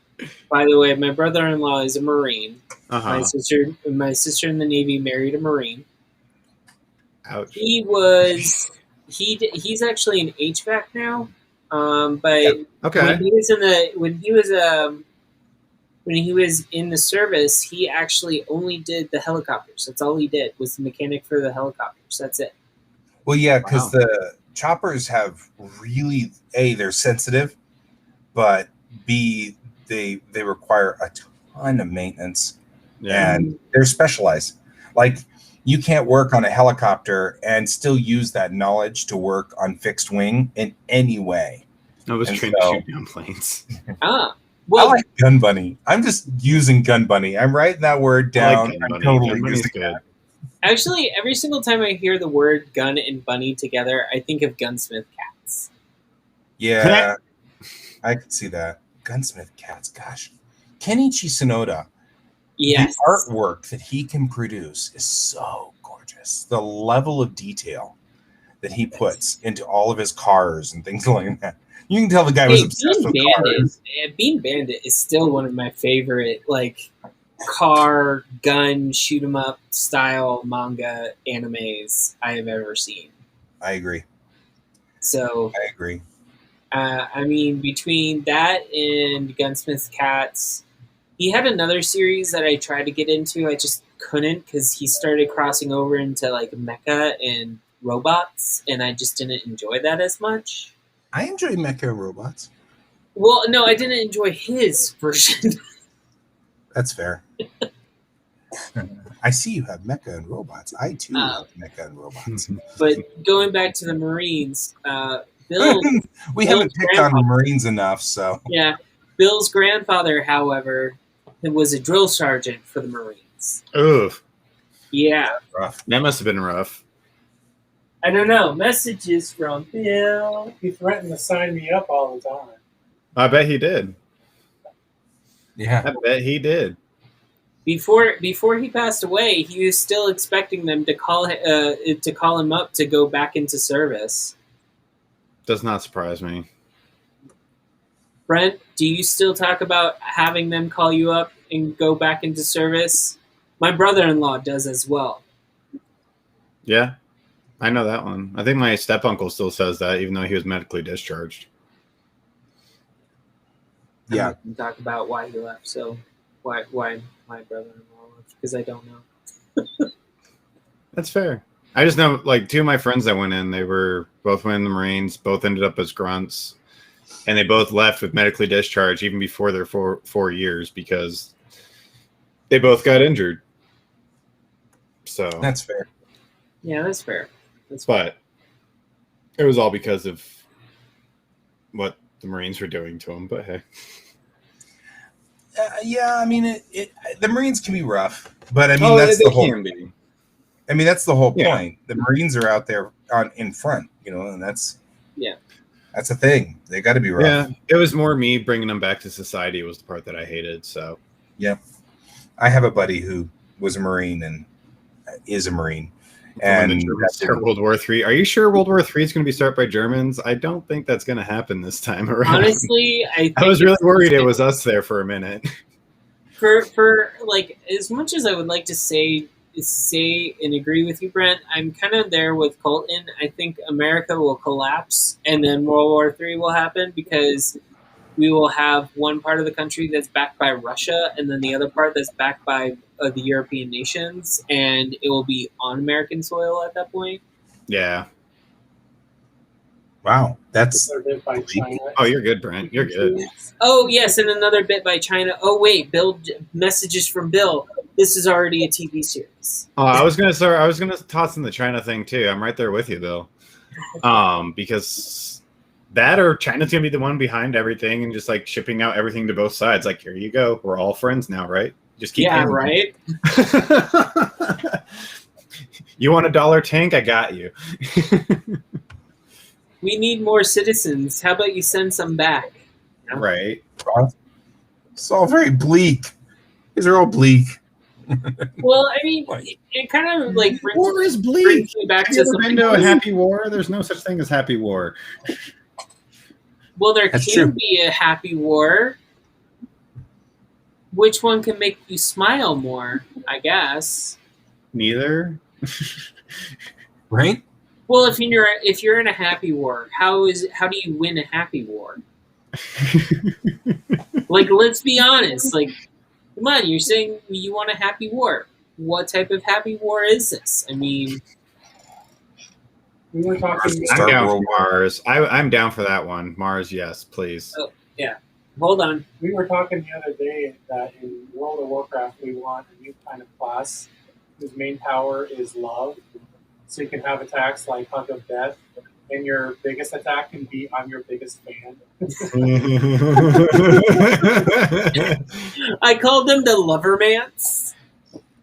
by the way, my brother-in-law is a Marine. Uh-huh. My sister in the Navy married a Marine. Ouch. He's actually in HVAC now. But okay. when he was in the service, he actually only did the helicopters. That's all he did, was the mechanic for the helicopters. That's it. Well, yeah, because the choppers have really, A, they're sensitive, but B, they require a ton of maintenance, and they're specialized. Like, you can't work on a helicopter and still use that knowledge to work on fixed wing in any way. I was trained to shoot down planes. Well, I like Gun Bunny. I'm just using Gun Bunny. I'm writing that word down. I like I'm totally using good. that. Actually, every single time I hear the word gun and bunny together, I think of Gunsmith Cats. Yeah, I could see that. Gunsmith Cats, gosh. Kenichi Sonoda, Yes. the artwork that he can produce is so gorgeous. The level of detail that he puts into all of his cars and things like that. You can tell the guy was obsessed with cars. Bean Bandit is still one of my favorite, like, car, gun, shoot 'em up style manga animes I have ever seen. I agree. So I agree. I mean, between that and Gunsmith Cats, he had another series that I tried to get into. I just couldn't because he started crossing over into like mecha and robots, and I just didn't enjoy that as much. I enjoy mecha and robots. Well, no, I didn't enjoy his version. That's fair. I see you have mecha and robots. I too have mecha and robots. But going back to the Marines, Bill. We haven't picked on the Marines enough, so. Yeah. Bill's grandfather, however, was a drill sergeant for the Marines. Oof. Yeah. Rough. That must have been rough. I don't know. Messages from Bill. He threatened to sign me up all the time. I bet he did. Yeah. I bet he did. Before he passed away, he was still expecting them to call him up to go back into service. Does not surprise me. Brent, do you still talk about having them call you up and go back into service? My brother-in-law does as well. Yeah, I know that one. I think my step-uncle still says that, even though he was medically discharged. Yeah. I can talk about why he left. So why my brother-in-law left? Because I don't know. That's fair. I just know, like, two of my friends that went in, they were both went in the Marines, both ended up as grunts, and they both left with medically discharged even before their four years because they both got injured. So That's fair. Yeah, that's fair. But it was all because of what the Marines were doing to them. But hey. Yeah, I mean, the Marines can be rough, but I mean, that's the whole. Can be. I mean, that's the whole Yeah. point. The Marines are out there in front, and that's a thing. They got to be rough. Yeah, it was more me bringing them back to society was the part that I hated. So Yeah, I have a buddy who was a Marine and is a Marine, when the and Germans start World War III. Are you sure World War III is going to be started by Germans? I don't think that's going to happen this time around. Honestly, I was really worried it was us there for a minute. For like, as much as I would like to say and agree with you, Brent, I'm kind of there with Colton. I think America will collapse and then World War III will happen because we will have one part of the country that's backed by Russia and then the other part that's backed by the European nations, and it will be on American soil at that point. Yeah. wow, that's They're bit by China. Oh, you're good, Brent. You're good. Oh, yes, and another bit by China. Oh, wait, Bill, messages from Bill. This is already a TV series. Oh, I was gonna toss in the China thing too. I'm right there with you, Bill. Because that or China's gonna be the one behind everything and just like shipping out everything to both sides. Like, here you go, we're all friends now, right? Just keep Yeah, paying. right. You want a dollar tank? I got you. We need more citizens. How about you send some back? Right. It's all very bleak. These are all bleak. Well, I mean, it kind of like War is bleak. brings me back Have to you ever something. been to a happy war? There's no such thing as happy war. Well, there That's can true. be a happy war. Which one can make you smile more? I guess. Neither. Right? Well, if you're in a happy war, how do you win a happy war? Like, let's be honest. Like, come on, you're saying you want a happy war. What type of happy war is this? I mean, We were talking. Start I'm down World for Mars. I'm down for that one. Mars, yes, please. Oh. hold on. We were talking the other day that in World of Warcraft we want a new kind of class whose main power is love. So you can have attacks like Hug of Death, and your biggest attack can be I'm your biggest fan. I called them the Lovermance.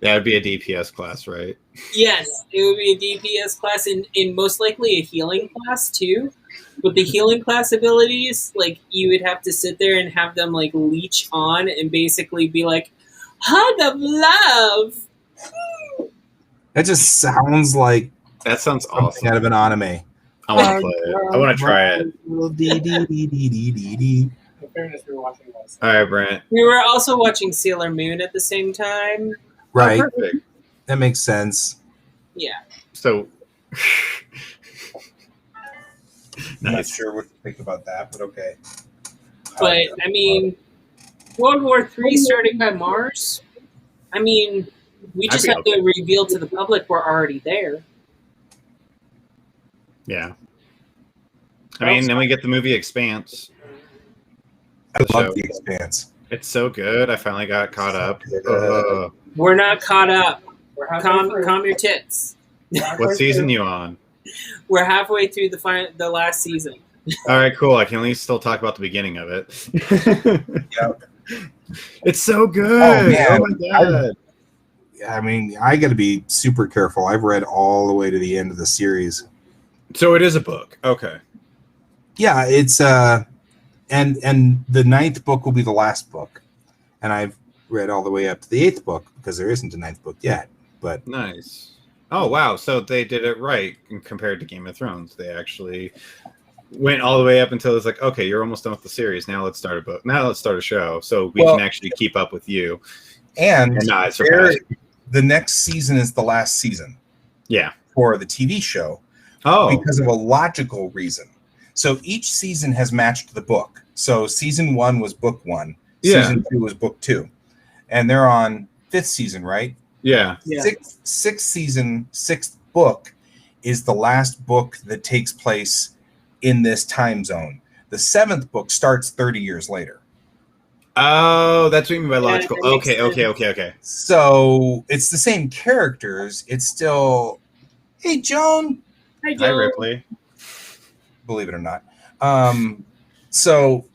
That would be a DPS class, right? Yes, it would be a DPS class and most likely a healing class too. With the healing class abilities, like you would have to sit there and have them like leech on and basically be like, hug of love. That just sounds like That sounds something awesome. out of an anime. I want to play it. I want to try it. Dee-dee-dee-dee-dee-dee. In fairness, we were watching this. All right, Brent. We were also watching Sailor Moon at the same time. Right. Oh, perfect. That makes sense. Yeah. So, I'm not nice. sure what to think about that, but okay. But I mean, World War III starting by Mars. I mean, we I'd just be have to reveal to the public we're already there. Yeah. I mean, then we get the movie Expanse. I love The Expanse. It's so good. I finally got caught up. We're not caught up. We're halfway through. Calm your tits. We're halfway What season through. you on? We're halfway through the last season. All right, cool. I can at least still talk about the beginning of it. Yep. It's so good. Oh, man. my god. I mean, I got to be super careful. I've read all the way to the end of the series. So it is a book. Okay. Yeah, it's and the 9th book will be the last book, and I've read all the way up to the 8th book because there isn't a 9th book yet. But Nice. Oh wow! So they did it right compared to Game of Thrones. They actually went all the way up until it's like, okay, you're almost done with the series. Now let's start a book. Now let's start a show, so we can actually keep up with you. and And not surpass. the next season is the last season Yeah. for the TV show Oh. because of a logical reason. So each season has matched the book. So season 1 was book 1. Yeah. Season 2 was book 2, and they're on 5th season, right? Yeah. Yeah. Sixth season, 6th book is the last book that takes place in this time zone. The 7th book starts 30 years later. Oh, that's what you mean by Yeah, logical. that makes Okay. So it's the same characters. It's still, hey, Joan, Hi, Hi, Joe. Ripley. believe it or not. So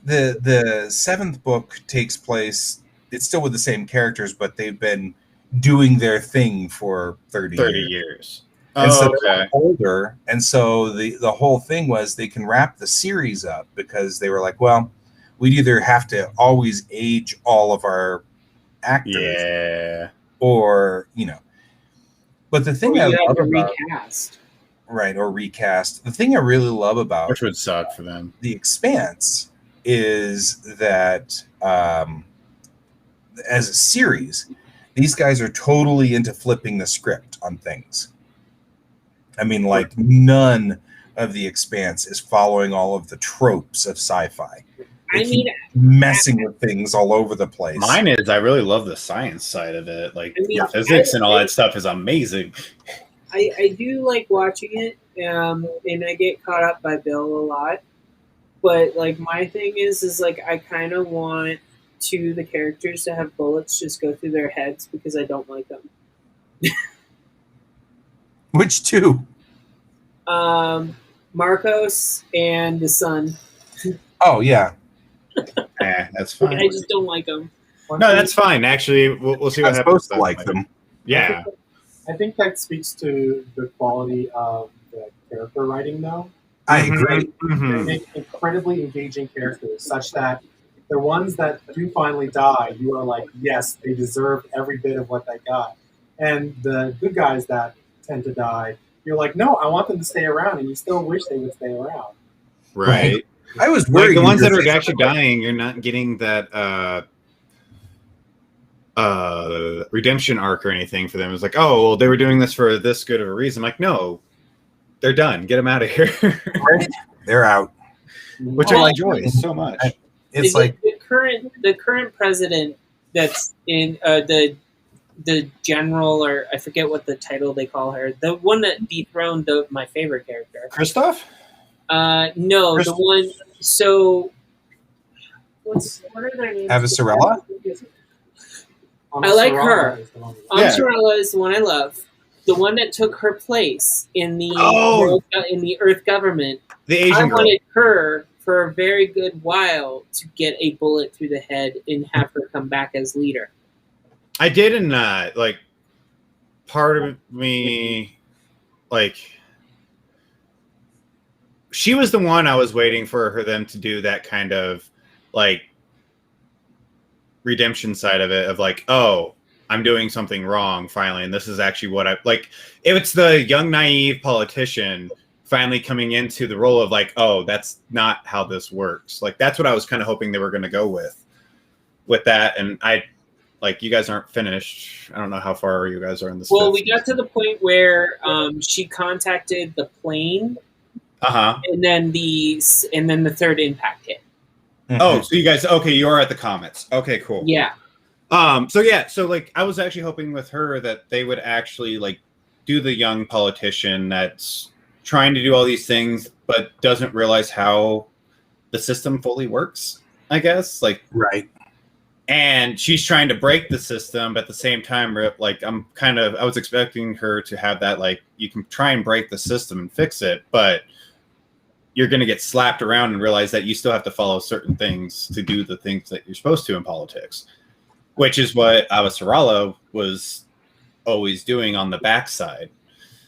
the 7th book takes place, it's still with the same characters, but they've been doing their thing for 30 years. And so Oh, they're okay. older, and so the whole thing was they can wrap the series up because they were like, well, we'd either have to always age all of our actors, Yeah. or But the thing Or I you love have to about recast. or recast. The thing I really love about Which would suck for them. The Expanse is that as a series, these guys are totally into flipping the script on things. I mean, like none of The Expanse is following all of the tropes of sci-fi. They I keep mean, messing with things all over the place. Mine is I really love the science side of it. Like I mean, the physics and all that stuff is amazing. I do like watching it, and I get caught up by Bill a lot. But like my thing is like I kind of want the characters to have bullets just go through their heads because I don't like them. Which two? Marcos and the son. Oh yeah, That's fine. I just don't like him. One No, thing- that's fine. Actually, we'll see I'm what happens. supposed to like them. Yeah. I think that speaks to the quality of the character writing, though. I Mhm, agree. They mhm. make incredibly engaging characters, such that the ones that do finally die, you are like, yes, they deserved every bit of what they got. And the good guys that tend to die, you're like, no, I want them to stay around, and you still wish they would stay around. Right. I was Like worried. the you ones were that are gonna say actually something like- dying, you're not getting that redemption arc or anything for them. It's like, oh, well, they were doing this for this good of a reason. I'm like, no, they're done. Get them out of here. Right? They're out. Which Oh, I enjoy so much. It's like the current president that's in the general, or I forget what the title they call her, the one that dethroned my favorite character. Christoph? No, Chris- the one. So what are their names? Avasarala? I like her. Is the one- Yeah. Amsarella is the one I love. The one that took her place in the Oh! in the Earth government. The I Asian girl. wanted her for a very good while to get a bullet through the head and have her come back as leader. I did, and like part of me, like she was the one I was waiting for them to do that kind of like redemption side of it, of like, oh, I'm doing something wrong finally, and this is actually what I like. It's the young naive politician finally coming into the role of like, oh, that's not how this works. Like that's what I was kind of hoping they were going to go with that, and I. Like, you guys aren't finished. I don't know how far you guys are in this. Well, we got to the point where she contacted the plane, Uh-huh. and then the third impact hit. Oh, so you guys, okay, you are at the comments. Okay, cool. Yeah, So like, I was actually hoping with her that they would actually, like, do the young politician that's trying to do all these things, but doesn't realize how the system fully works, I guess. Like, right. and she's trying to break the system, but at the same time, like I was expecting her to have that, like, you can try and break the system and fix it, but you're going to get slapped around and realize that you still have to follow certain things to do the things that you're supposed to in politics, which is what Avasarala was always doing on the backside.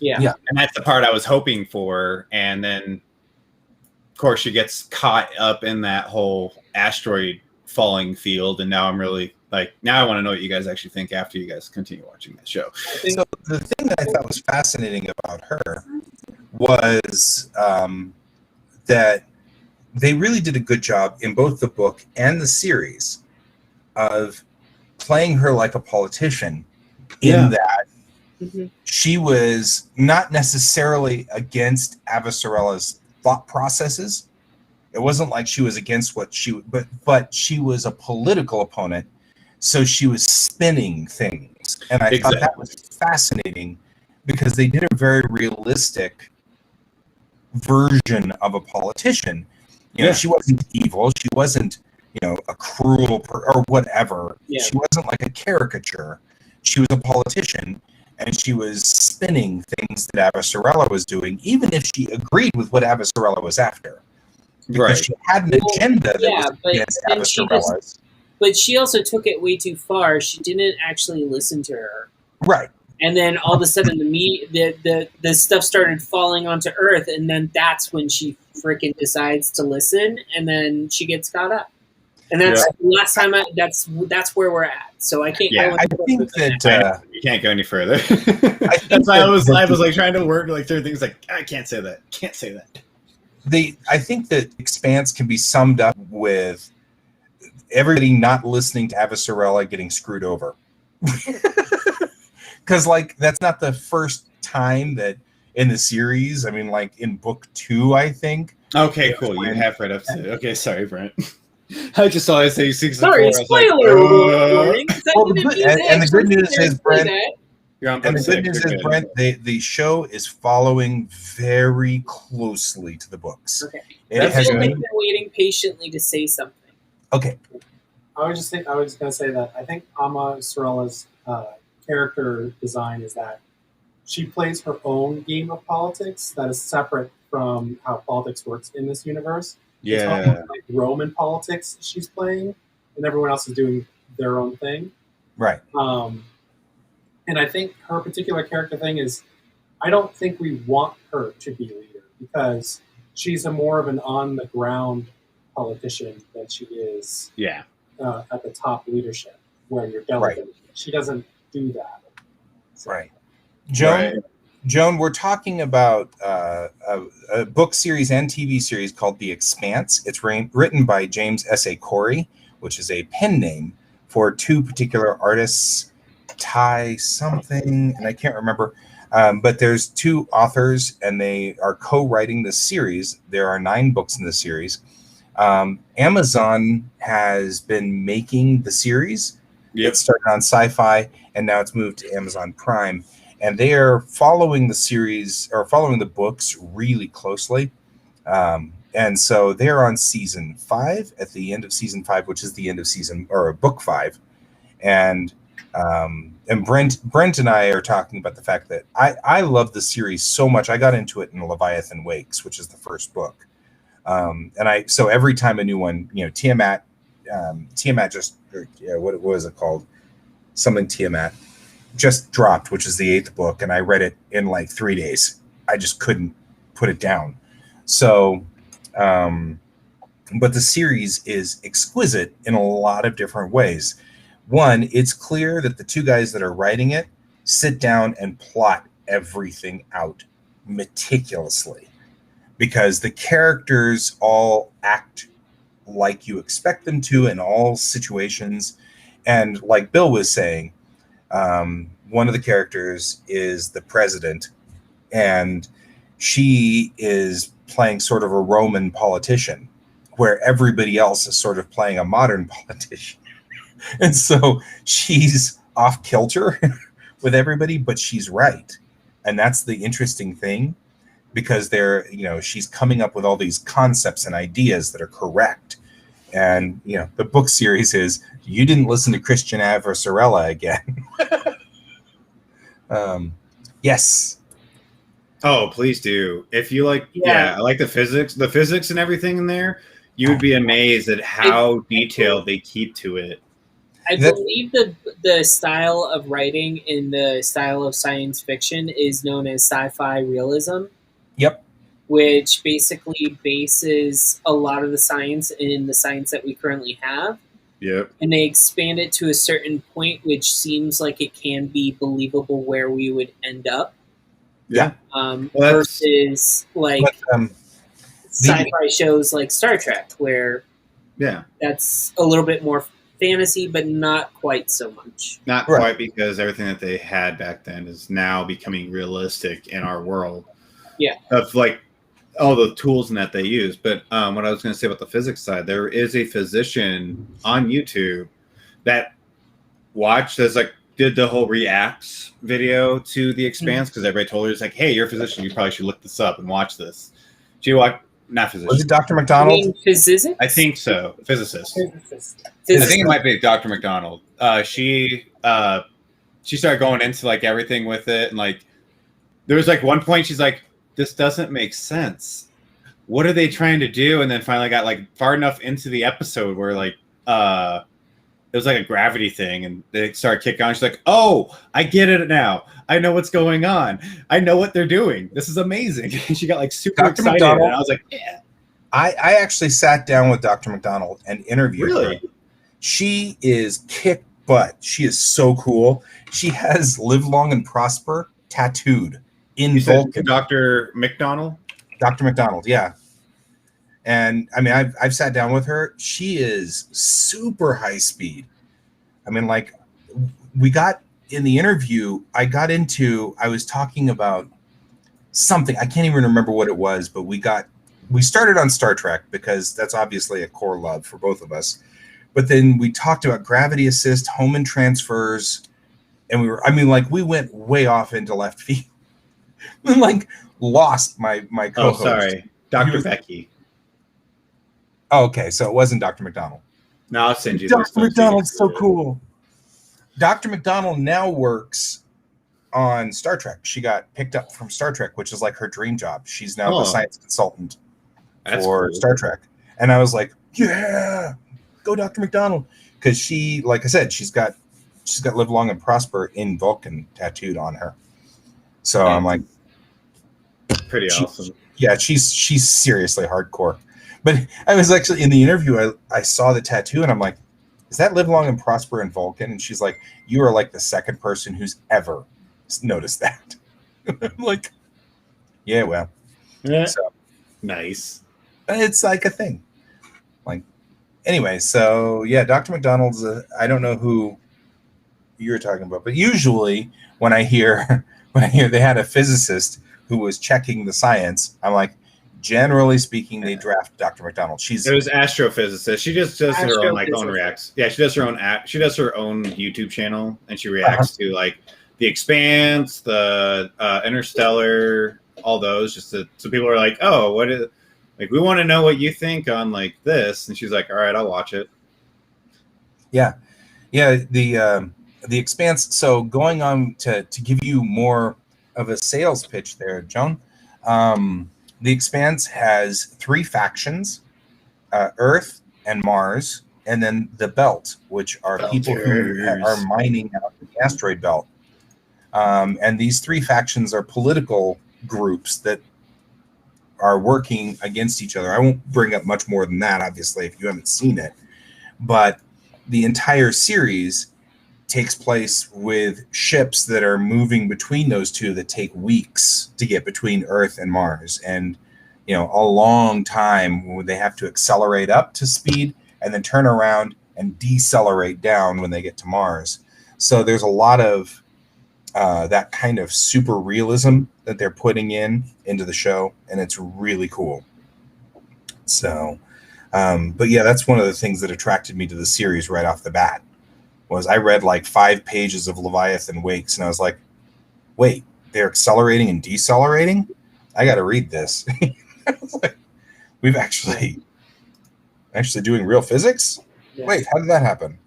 yeah. Yeah. And that's the part I was hoping for. And then, of course, she gets caught up in that whole asteroid falling field, and now I'm really like, now I want to know what you guys actually think after you guys continue watching that show. So the thing that I thought was fascinating about her was that they really did a good job in both the book and the series of playing her like a politician, in Yeah. that Mhm. she was not necessarily against Avasarala's thought processes. It wasn't like she was against what but she was a political opponent, so she was spinning things, and I thought that was fascinating because they did a very realistic version of a politician. You know, Yeah. she wasn't evil, she wasn't, a cruel or whatever. Yeah. She wasn't like a caricature. She was a politician, and she was spinning things that Avasarala was doing, even if she agreed with what Avasarala was after. Because she had an agenda that yeah, was but against then she Avasarala's. But she also took it way too far. She didn't actually listen to her. Right. And then all of a sudden, the stuff started falling onto Earth, and then that's when she freaking decides to listen, and then she gets caught up. And that's last time. That's where we're at. So I can't. Yeah, go I into think that You can't go any further. think That's why I was that- like trying to work like certain things, like, I can't say that. Can't say that. I think that Expanse can be summed up with everybody not listening to Avasarala getting screwed over. Because, like, that's not the first time that in the series. I mean, like, in book 2, I think. Okay, cool. You have right up to. Okay, sorry, Brent. I just saw it say 6 Sorry, spoiler warning. Well, and the good news is, Brent, You're on and the book good 6, news you're is, good. Brent, the show is following very closely to the books. Okay. It I has feel like been, they're waiting patiently to say something. okay. I was going to say that I think Ama Sorela's character design is that she plays her own game of politics that is separate from how politics works in this universe. It's Yeah. almost like Roman politics she's playing, and everyone else is doing their own thing. Right. And I think her particular character thing is, I don't think we want her to be leader because she's a more of an on the ground politician than she is Yeah. at the top leadership where you're delegating. Right. She doesn't do that. So. Right. Joan, we're talking about a book series and TV series called The Expanse. It's written by James S.A. Corey, which is a pen name for two particular artists, Ty something, and I can't remember. But there's two authors, and they are co-writing this series. There are 9 books in the series. Amazon has been making the series. Yep. It started on Sci-Fi, and now it's moved to Amazon Prime. And they are following the series or following the books really closely. And so they're on season 5 at the end of season 5, which is the end of season or book 5. And Brent and I are talking about the fact that I love the series so much. I got into it in Leviathan Wakes, which is the first book. So every time a new one, Tiamat just, what was it called? Something Tiamat just dropped, which is the 8th book, and I read it in like 3 days. I just couldn't put it down. So, but the series is exquisite in a lot of different ways. One, it's clear that the two guys that are writing it sit down and plot everything out meticulously, because the characters all act like you expect them to in all situations. And like Bill was saying, one of the characters is the president, and she is playing sort of a Roman politician, where everybody else is sort of playing a modern politician. And so she's off kilter with everybody, but she's right. And that's the interesting thing, because she's coming up with all these concepts and ideas that are correct. And, the book series is, you didn't listen to Christian Aversorella again. Yes. Oh, please do. If you like, I like the physics and everything in there, you would be amazed at how detailed they keep to it. I believe the style of writing in the style of science fiction is known as sci-fi realism. Yep. Which basically bases a lot of the science in the science that we currently have. Yep. And they expand it to a certain point, which seems like it can be believable where we would end up. Yeah. Versus sci-fi shows like Star Trek, where that's a little bit more fantasy, but not quite so much. Not quite, because everything that they had back then is now becoming realistic in our world. Yeah. Of like all the tools and that they use. But what I was going to say about the physics side, there is a physician on YouTube that did the whole reacts video to The Expanse, because everybody told her, it's like, hey, you're a physician, you probably should look this up and watch this. She watched, not physician. Was it Dr. McDonald? You mean physicist? I think so. Physicist. Physicist. I think it might be Dr. McDonald. She started going into like everything with it, and like there was like one point she's like, this doesn't make sense. What are they trying to do? And then finally got like far enough into the episode where like it was like a gravity thing, and they started kicking on. She's like, oh, I get it now. I know what's going on. I know what they're doing. This is amazing. And she got like super excited. McDonald, and I was like, yeah. I actually sat down with Dr. McDonald and interviewed her. She is kick butt. She is so cool. She has "Live Long and Prosper" tattooed in Vulcan. Dr. McDonald? Dr. McDonald, yeah. And I mean, I've sat down with her. She is super high speed. I mean, like, we got in the interview, I was talking about something. I can't even remember what it was, but we started on Star Trek because that's obviously a core love for both of us. But then we talked about gravity assist, Hohmann transfers, and we went way off into left field. We like lost my co-host. Oh, sorry. Dr. Becky. Oh, okay. So it wasn't Dr. McDonald. No, I'll send you. Dr. McDonald's so cool. Dr. McDonald now works on Star Trek. She got picked up from Star Trek, which is like her dream job. She's now the Oh. science consultant That's for cool. Star Trek. And I was like, yeah, go Dr. McDonald. Because she, like I said, she's got live long and prosper in Vulcan tattooed on her. So I'm like, Pretty awesome. yeah, she's seriously hardcore. But I was actually in the interview, I saw the tattoo and I'm like, is that live long and prosper in Vulcan? And she's like, you are like the second person who's ever noticed that. I'm like, yeah, well, Yeah. so Nice. it's like a thing. Like, anyway, so yeah, Dr. McDonald's, I don't know who you're talking about, but usually when I hear they had a physicist who was checking the science, I'm like, generally speaking, they draft Dr. McDonald. It was astrophysicist. She just does her own like own Astrophysicist. reacts. Yeah, she does her own app. She does her own YouTube channel, and she reacts to like The Expanse, the Interstellar, all those. Just so people are like, oh, what is like? We want to know what you think on like this, and she's like, all right, I'll watch it. Yeah, the Expanse. So going on to give you more of a sales pitch there, Joan. The Expanse has 3 factions: Earth and Mars, and then the Belt, which are people who Belters. are mining out the asteroid belt. And these 3 factions are political groups that are working against each other. I won't bring up much more than that, obviously, if you haven't seen it. But the entire series takes place with ships that are moving between those two that take weeks to get between Earth and Mars. And, you know, a long time when they have to accelerate up to speed and then turn around and decelerate down when they get to Mars. So there's a lot of that kind of super realism that they're putting into the show, and it's really cool. So, but yeah, that's one of the things that attracted me to the series right off the bat. Was I read like 5 pages of Leviathan Wakes, and I was like, wait, they're accelerating and decelerating? I got to read this. I was like, we've actually doing real physics? Yeah. Wait, how did that happen?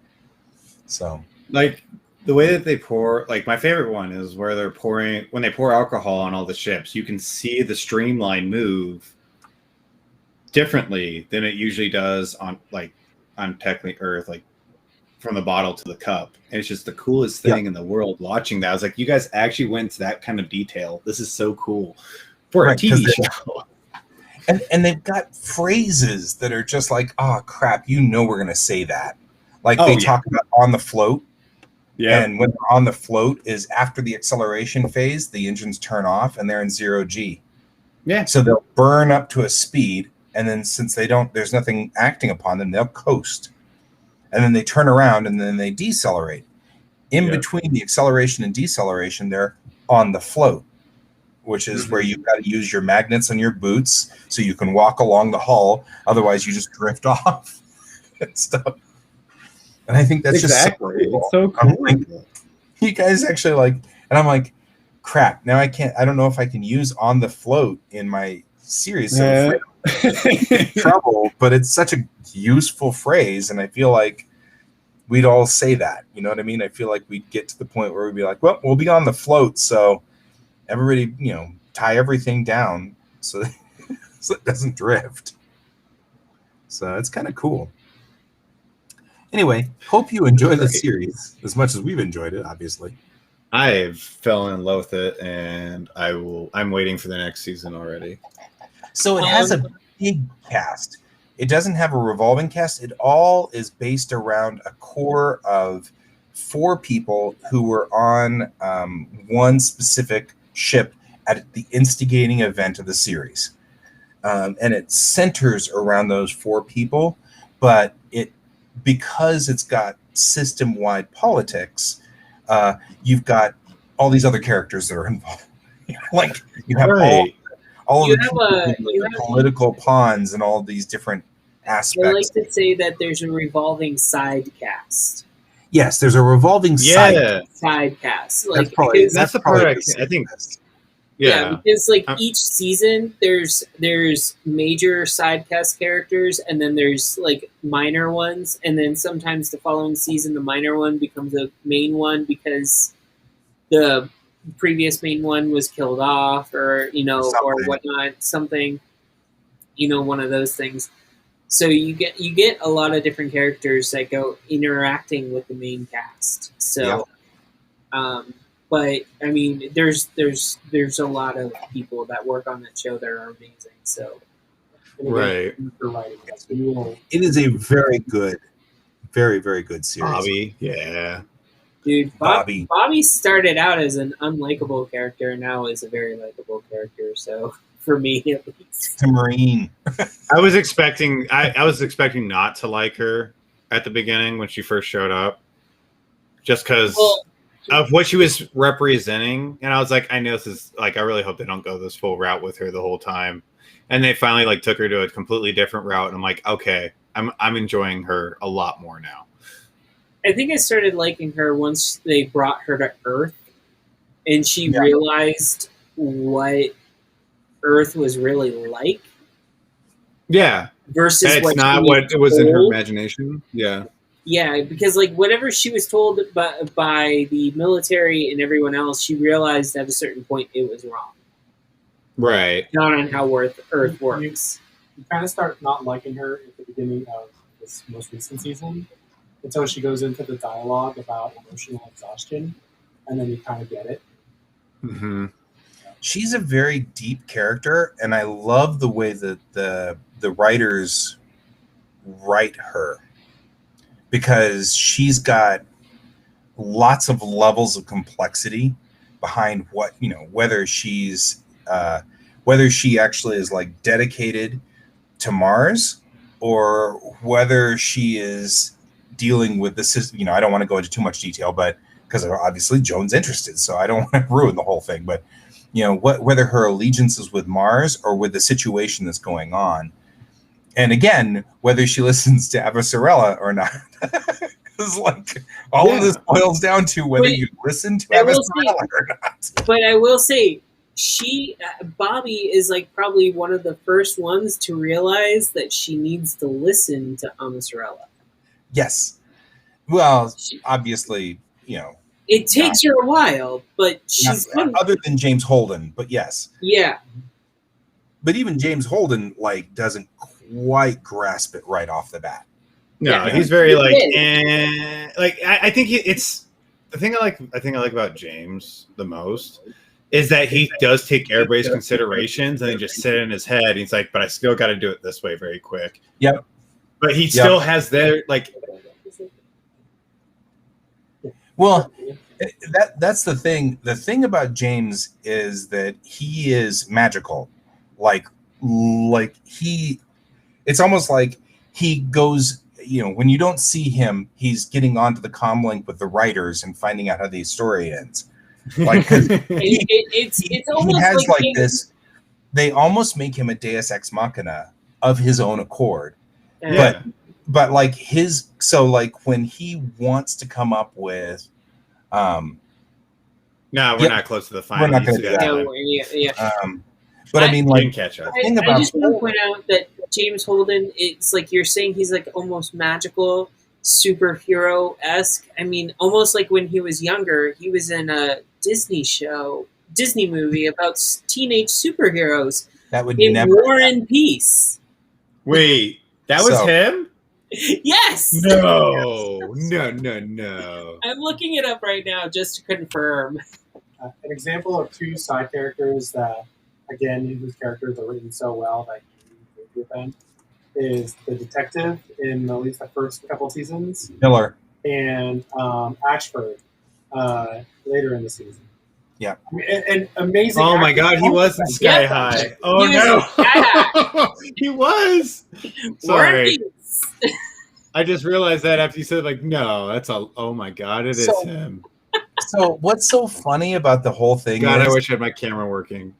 So, Like the way that they pour, like my favorite one is where they're pouring when they pour alcohol on all the ships. You can see the streamline move differently than it usually does on technically Earth, like from the bottle to the cup. And it's just the coolest thing in the world watching that. I was like, you guys actually went to that kind of detail. This is so cool for a TV show. And they've got phrases that are just like, oh crap, we're gonna say that. Like Oh, they yeah. talk about on the float. Yeah. And when they're on the float is after the acceleration phase, the engines turn off and they're in 0G. Yeah. So they'll burn up to a speed, and then since there's nothing acting upon them, they'll coast. And then they turn around and then they decelerate. In between the acceleration and deceleration, they're on the float, which is where you've got to use your magnets on your boots so you can walk along the hull. Otherwise, you just drift off and stuff. And I think that's Exactly. just so cool. It's so I'm cool. like, you guys actually like, and I'm like, crap, now I don't know if I can use on the float in my series. So I'm afraid I'm in trouble, but it's such a useful phrase, and I feel like we'd all say that. You know what I mean? I feel like we'd get to the point where we'd be like, well, we'll be on the float, so everybody, tie everything down so it doesn't drift. So it's kind of cool. Anyway, hope you enjoy the series as much as we've enjoyed it, obviously. I've fallen in love with it, and I'm waiting for the next season already. So it has a big cast. It doesn't have a revolving cast. It all is based around a core of 4 people who were on one specific ship at the instigating event of the series. And it centers around those 4 people, but because it's got system-wide politics, you've got all these other characters that are involved. Like you have all of the people in the political pawns and all these different aspects. I like to say that there's a revolving side cast. Yes, there's a revolving side cast. That's probably that's the part I think. Yeah, because each season there's major side cast characters, and then there's like minor ones, and then sometimes the following season the minor one becomes a main one because the previous main one was killed off, or or Something. whatnot, something, one of those things. So you get a lot of different characters that go interacting with the main cast. So, but I mean, there's a lot of people that work on that show that are amazing. So, Right. For writing, yes, we will. It is a very good, very, very good series. Bobby, yeah. dude, Bobby. Bobby started out as an unlikable character, and now is a very likable character. So, for me at least, To Marine. I was expecting not to like her at the beginning when she first showed up, just because of what she was representing, and I was like, I know this is like, I really hope they don't go this full route with her the whole time, and they finally like took her to a completely different route, and I'm like, okay, I'm enjoying her a lot more now. I think I started liking her once they brought her to Earth, and she realized what Earth was really like. Yeah, Versus and it's what not she what it was in her told. imagination. Yeah, Yeah, because like whatever she was told by the military and everyone else, she realized at a certain point it was wrong. right. Not on how Earth works. You kind of start not liking her at the beginning of this most recent season until she goes into the dialogue about emotional exhaustion, and then you kind of get it. Mm-hmm. She's a very deep character, and I love the way that the writers write her, because she's got lots of levels of complexity behind what, whether she actually is like dedicated to Mars, or whether she is dealing with the system. I don't want to go into too much detail, but because obviously Joan's interested, so I don't want to ruin the whole thing. But whether her allegiance is with Mars or with the situation that's going on, and again, whether she listens to Avasarala or not. Because like all of this boils down to whether you listen to Avasarala or not. But I will say, Bobby is like probably one of the first ones to realize that she needs to listen to Amasarella. Yes. Well, obviously, it takes her a while, but she's other than James Holden, but yes. Yeah. But even James Holden like doesn't quite grasp it right off the bat. No, he's very like, I think it's the thing I like about James the most is that he does take everybody's considerations and he just sit in his head. He's like, but I still got to do it this way very quick. Yep. But he still has their like. Well, that's the thing. The thing about James is that he is magical. Like he, it's almost like he goes, when you don't see him, he's getting onto the comm link with the writers and finding out how the story ends. Like, it's almost he has like James, this. They almost make him a Deus Ex Machina of his own accord. But like when he wants to come up with, no, we're not close to the final. We're not going to do that. But I mean, like, catch up. I just want to point out that James Holden, it's like you're saying he's like almost magical, superhero-esque. I mean, almost like when he was younger, he was in a Disney movie about teenage superheroes. That would in never War and Peace. Wait, that was him? Yes. No. I'm looking it up right now just to confirm. An example of two side characters that, again, whose characters are written so well that you agree with them, is the detective in at least the first couple seasons, Miller, and Ashford later in the season. Yeah, and amazing. Oh my God, he was in Sky High. Oh no, he was. Sorry. I just realized that after you said, like, no, that's a. Oh my God, it is him. So what's so funny about the whole thing? God, I wish I had my camera working.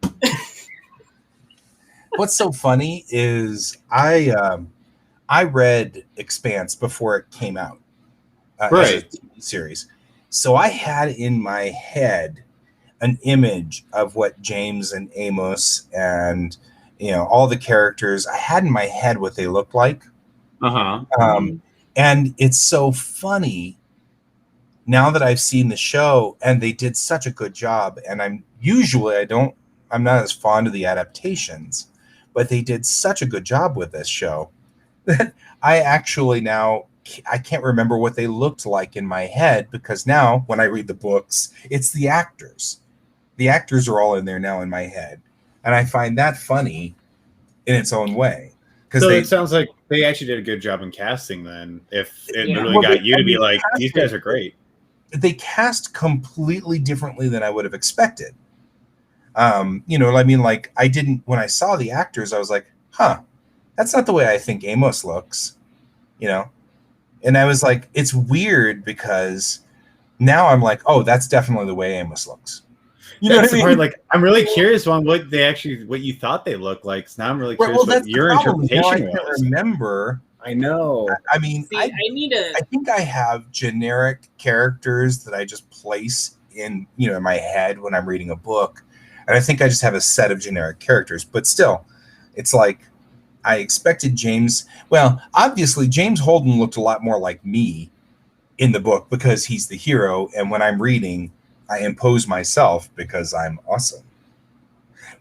What's so funny is I read Expanse before it came out, right? As a TV series. So I had in my head an image of what James and Amos and all the characters. I had in my head what they looked like. Uh-huh. And it's so funny now that I've seen the show, and they did such a good job, and I'm not as fond of the adaptations, but they did such a good job with this show that I actually now I can't remember what they looked like in my head, because now when I read the books, it's the actors. The actors are all in there now in my head, and I find that funny in its own way. So it sounds like they actually did a good job in casting then, if it literally got you to be like, these guys are great. They cast completely differently than I would have expected. You know what I mean? Like, when I saw the actors, I was like, huh, that's not the way I think Amos looks, you know? And I was like, it's weird, because now I'm like, oh, that's definitely the way Amos looks. You know what I mean? Like, I'm really curious on what you thought they looked like. So now I'm really curious what your interpretation was. I can't remember. I know. I mean, See, I think I have generic characters that I just place in my head when I'm reading a book. And I think I just have a set of generic characters. But still, it's like I expected James. Well, obviously, James Holden looked a lot more like me in the book because he's the hero. And when I'm reading, I impose myself because I'm awesome.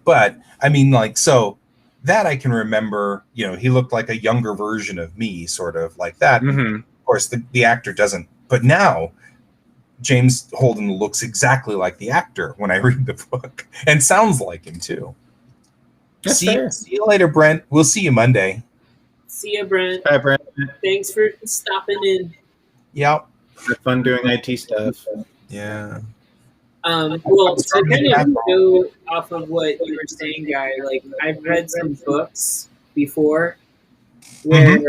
But I mean, like, so that I can remember, he looked like a younger version of me, sort of like that. Mm-hmm. Of course, the actor doesn't. But now James Holden looks exactly like the actor when I read the book, and sounds like him too. See you later, Brent. We'll see you Monday. See you, Brent. Bye, Brent. Thanks for stopping in. Yep. Have fun doing IT stuff. Yeah. Well, to kind of go off of what you were saying, Guy, like, I've read some books before where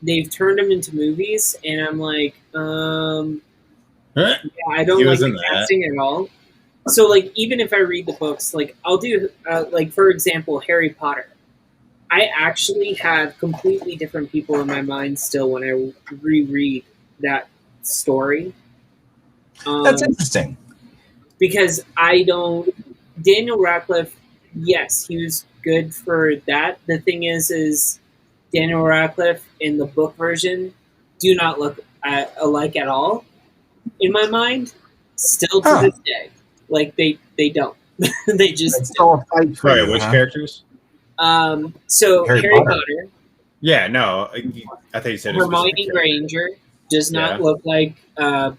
they've turned them into movies, and I'm like, yeah, I don't like the casting at all. So, like, even if I read the books, like, I'll do, like, for example, Harry Potter. I actually have completely different people in my mind still when I reread that story. That's interesting. Because Daniel Radcliffe, yes, he was good for that. The thing is Daniel Radcliffe in the book version do not look alike at all in my mind, still to this day. Like, they don't. They just don't. Sorry, which characters? So Harry Potter. Yeah, no, I thought you said Hermione Granger does not look like the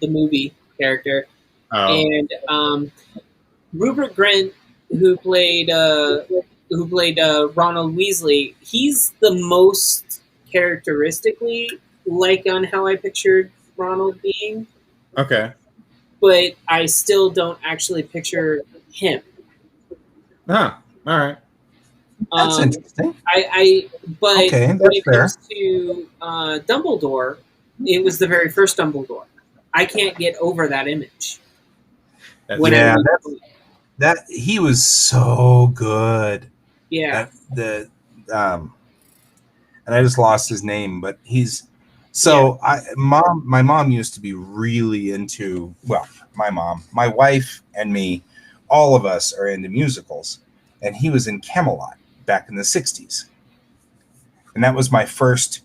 movie character. And Rupert Grint, who played Ronald Weasley, he's the most characteristically like on how I pictured Ronald being. Okay. But I still don't actually picture him. All right. That's interesting. But okay, when it comes to Dumbledore, it was the very first Dumbledore. I can't get over that image. That he was so good. Yeah. And I just lost his name, but he's so. My mom used to be really into. Well, my wife, and me, all of us are into musicals, and he was in Camelot back in the '60s, and that was my first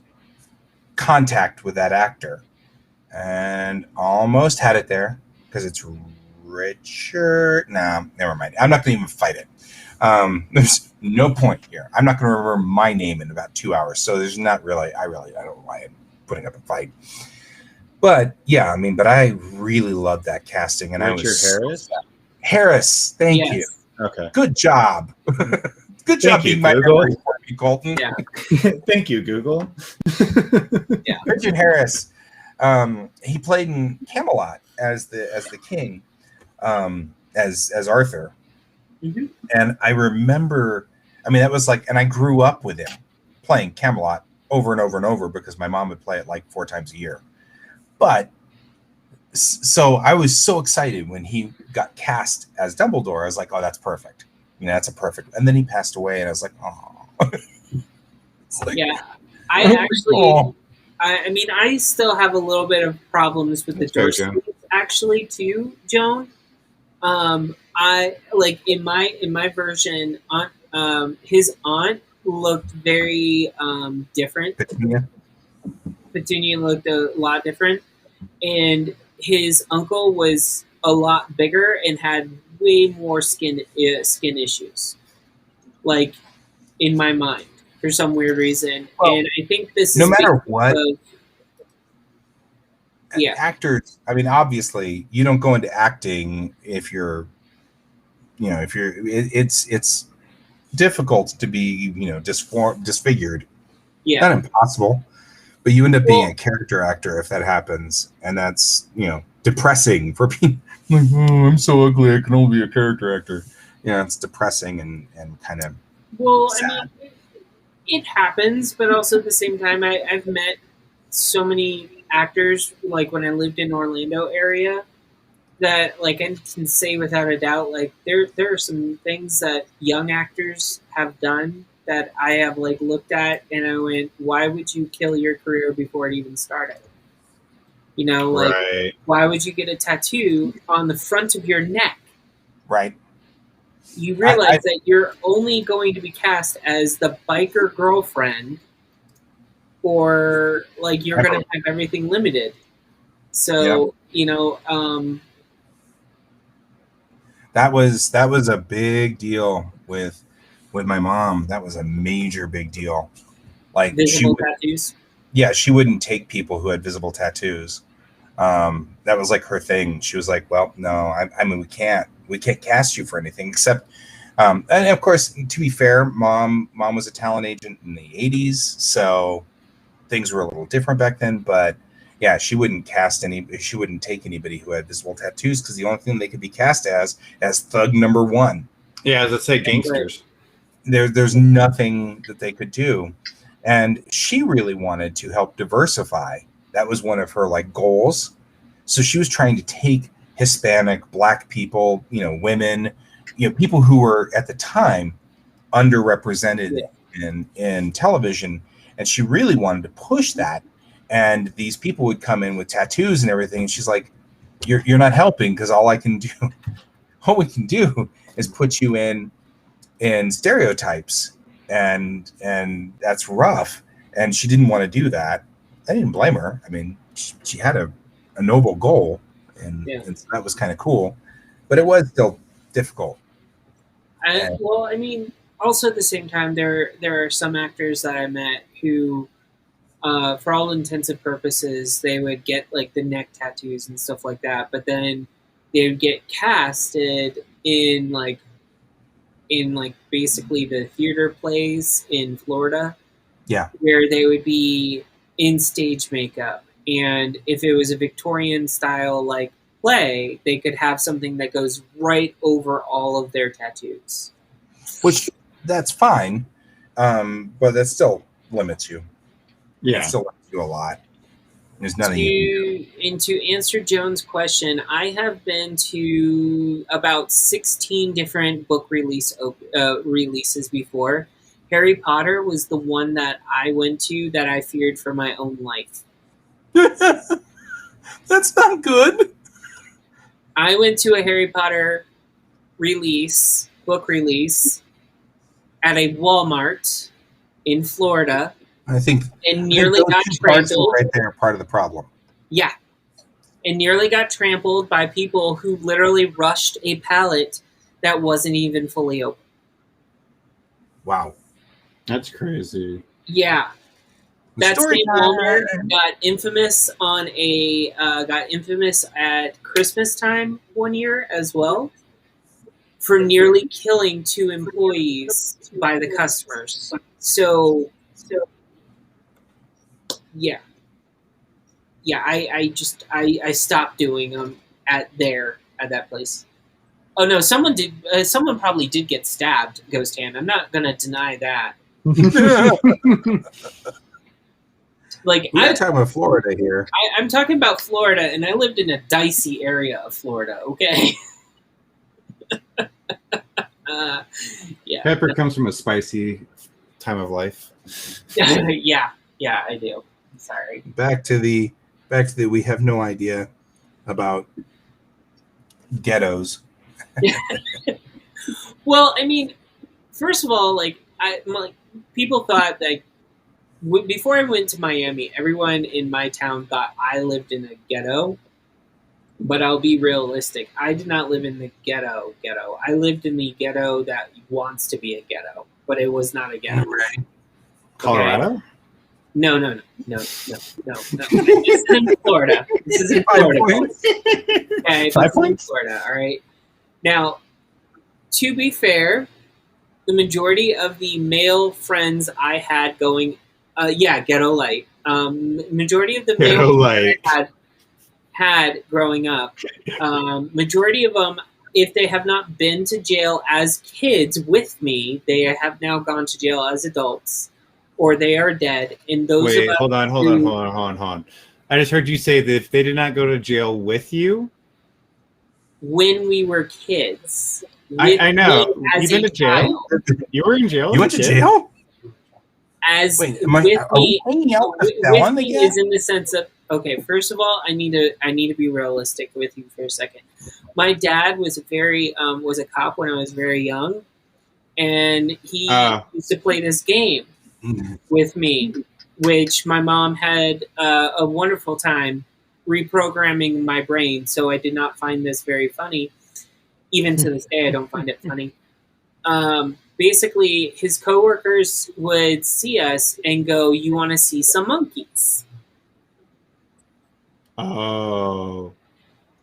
contact with that actor. And almost had it there because it's Richard. No, never mind. I'm not going to even fight it. There's no point here. I'm not going to remember my name in about 2 hours. So there's not really. I don't know why I'm putting up a fight. But yeah, I mean, but I really loved that casting, and Richard Harris. Harris, thank you. Okay. Good job. Good job being my memory for me, Colton. Yeah. Thank you, Google. Yeah. Richard Harris. He played in Camelot as the king, as Arthur. Mm-hmm. And I remember, I mean, that was like, and I grew up with him playing Camelot over and over and over because my mom would play it like 4 times a year. But so I was so excited when he got cast as Dumbledore. I was like, oh, that's perfect. That's a perfect. And then he passed away, and I was like, oh. Like, yeah, I actually. I mean, I still have a little bit of problems with the Dursleys, actually, too, Joan. I like in my version, his aunt looked very different. Petunia looked a lot different, and his uncle was a lot bigger and had way more skin issues. Like in my mind, for some weird reason, Well, and I think this no is matter because what, of- yeah. actors, I mean, obviously you don't go into acting if you're, it's difficult to be, disfigured. Yeah. Not impossible, but you end up being Well- a character actor if that happens, and that's, depressing for people. Like, oh, I'm so ugly, I can only be a character actor. It's depressing and kind of Well, sad. I mean, it happens, but also at the same time, I've met so many actors, like when I lived in Orlando area, that like I can say without a doubt, like there are some things that young actors have done that I have like looked at and I went, why would you kill your career before it even started? Like Right. why would you get a tattoo on the front of your neck? Right. You realize that you're only going to be cast as the biker girlfriend, or like you're going to have everything limited. So that was a big deal with my mom. That was a major big deal. Like visible tattoos. Yeah, she wouldn't take people who had visible tattoos. That was like her thing. She was like, well, no, I mean, we can't cast you for anything except, and of course, to be fair, mom was a talent agent in the 80s. So things were a little different back then, but yeah, she wouldn't take anybody who had visible tattoos, because the only thing they could be cast as thug number one. Yeah, as I say, gangsters. There's nothing that they could do. And she really wanted to help diversify. That was one of her like goals. So she was trying to take Hispanic, Black people, women, people who were at the time underrepresented in television. And she really wanted to push that. And these people would come in with tattoos and everything. And she's like, you're not helping, because all we can do is put you in stereotypes. And that's rough. And she didn't want to do that. I didn't blame her. I mean, she had a noble goal, and so that was kind of cool, but it was still difficult. Well, I mean, also at the same time, there are some actors that I met who, for all intents and purposes, they would get like the neck tattoos and stuff like that, but then they would get casted in basically the theater plays in Florida. Yeah. Where they would be in stage makeup. And if it was a Victorian style like play, they could have something that goes right over all of their tattoos. Which, that's fine. But that still limits you. Yeah. It still limits you a lot. There's nothing you can do. And to answer Joan's question, I have been to about 16 different book releases before. Harry Potter was the one that I went to that I feared for my own life. That's not good. I went to a Harry Potter book release, at a Walmart in Florida. I think and nearly got trampled. Right there, part of the problem. Yeah, and nearly got trampled by people who literally rushed a pallet that wasn't even fully open. Wow, that's crazy. Yeah, that same Walmart got infamous at Christmas time one year as well, for nearly killing 2 employees by the customers. So yeah, I stopped doing them at that place. Oh no, someone probably did get stabbed, Ghost Hand. I'm not gonna deny that. Like, we're talking about Florida here. I'm talking about Florida, and I lived in a dicey area of Florida. Okay. Yeah. Pepper comes from a spicy time of life. Yeah, I do. I'm sorry. Back to the we have no idea about ghettos. Well, I mean, first of all, people thought before I went to Miami, everyone in my town thought I lived in a ghetto. But I'll be realistic. I did not live in the ghetto. I lived in the ghetto that wants to be a ghetto, but it was not a ghetto. Right. Colorado? No. This is in Florida. This is in 5 Florida. points. Okay, 5 this is in points? Florida. All right. Now, to be fair, the majority of the male friends I had going, ghetto light. Majority of the male Ghetto friends light. I had growing up, majority of them, if they have not been to jail as kids with me, they have now gone to jail as adults, or they are dead. And those Wait, of us hold on. I just heard you say that if they did not go to jail with you. when we were kids. I know. me as You've been a to jail? child, You were in jail? You went as to a kid? jail? as Wait, with me, are we hanging out with with Felon me again? is in the sense of, okay, first of all, I need to be realistic with you for a second. My dad was was a cop when I was very young, and he used to play this game with me, which my mom had a wonderful time reprogramming my brain, so I did not find this very funny. Even to this day, I don't find it funny. Basically, his coworkers would see us and go, "You want to see some monkeys?" Oh.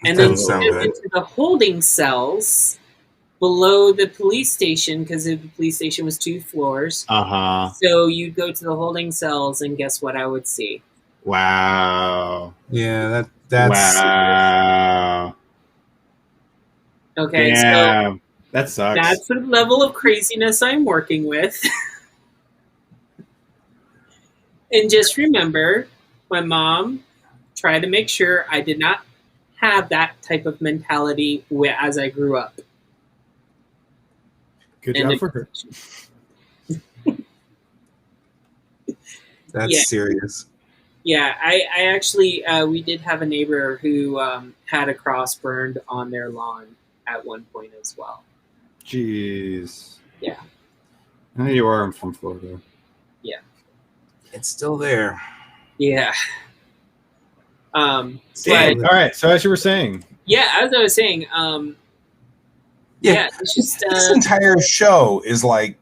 And then Doesn't sound sent good. into the holding cells below the police station, because the police station was 2 floors. Uh-huh. So you'd go to the holding cells, and guess what I would see? Wow. Yeah, that's Wow. Okay, so Damn. That sucks. that's the level of craziness I'm working with. And just remember, my mom tried to make sure I did not have that type of mentality as I grew up. Good And job for her. that's Yeah. serious. Yeah, I actually, we did have a neighbor who had a cross burned on their lawn at one point as well. Jeez. Yeah. I know you are from Florida. It's still there. Yeah. Damn. But All right. So as you were saying, yeah, as I was saying, Yeah. it's just, This entire show is like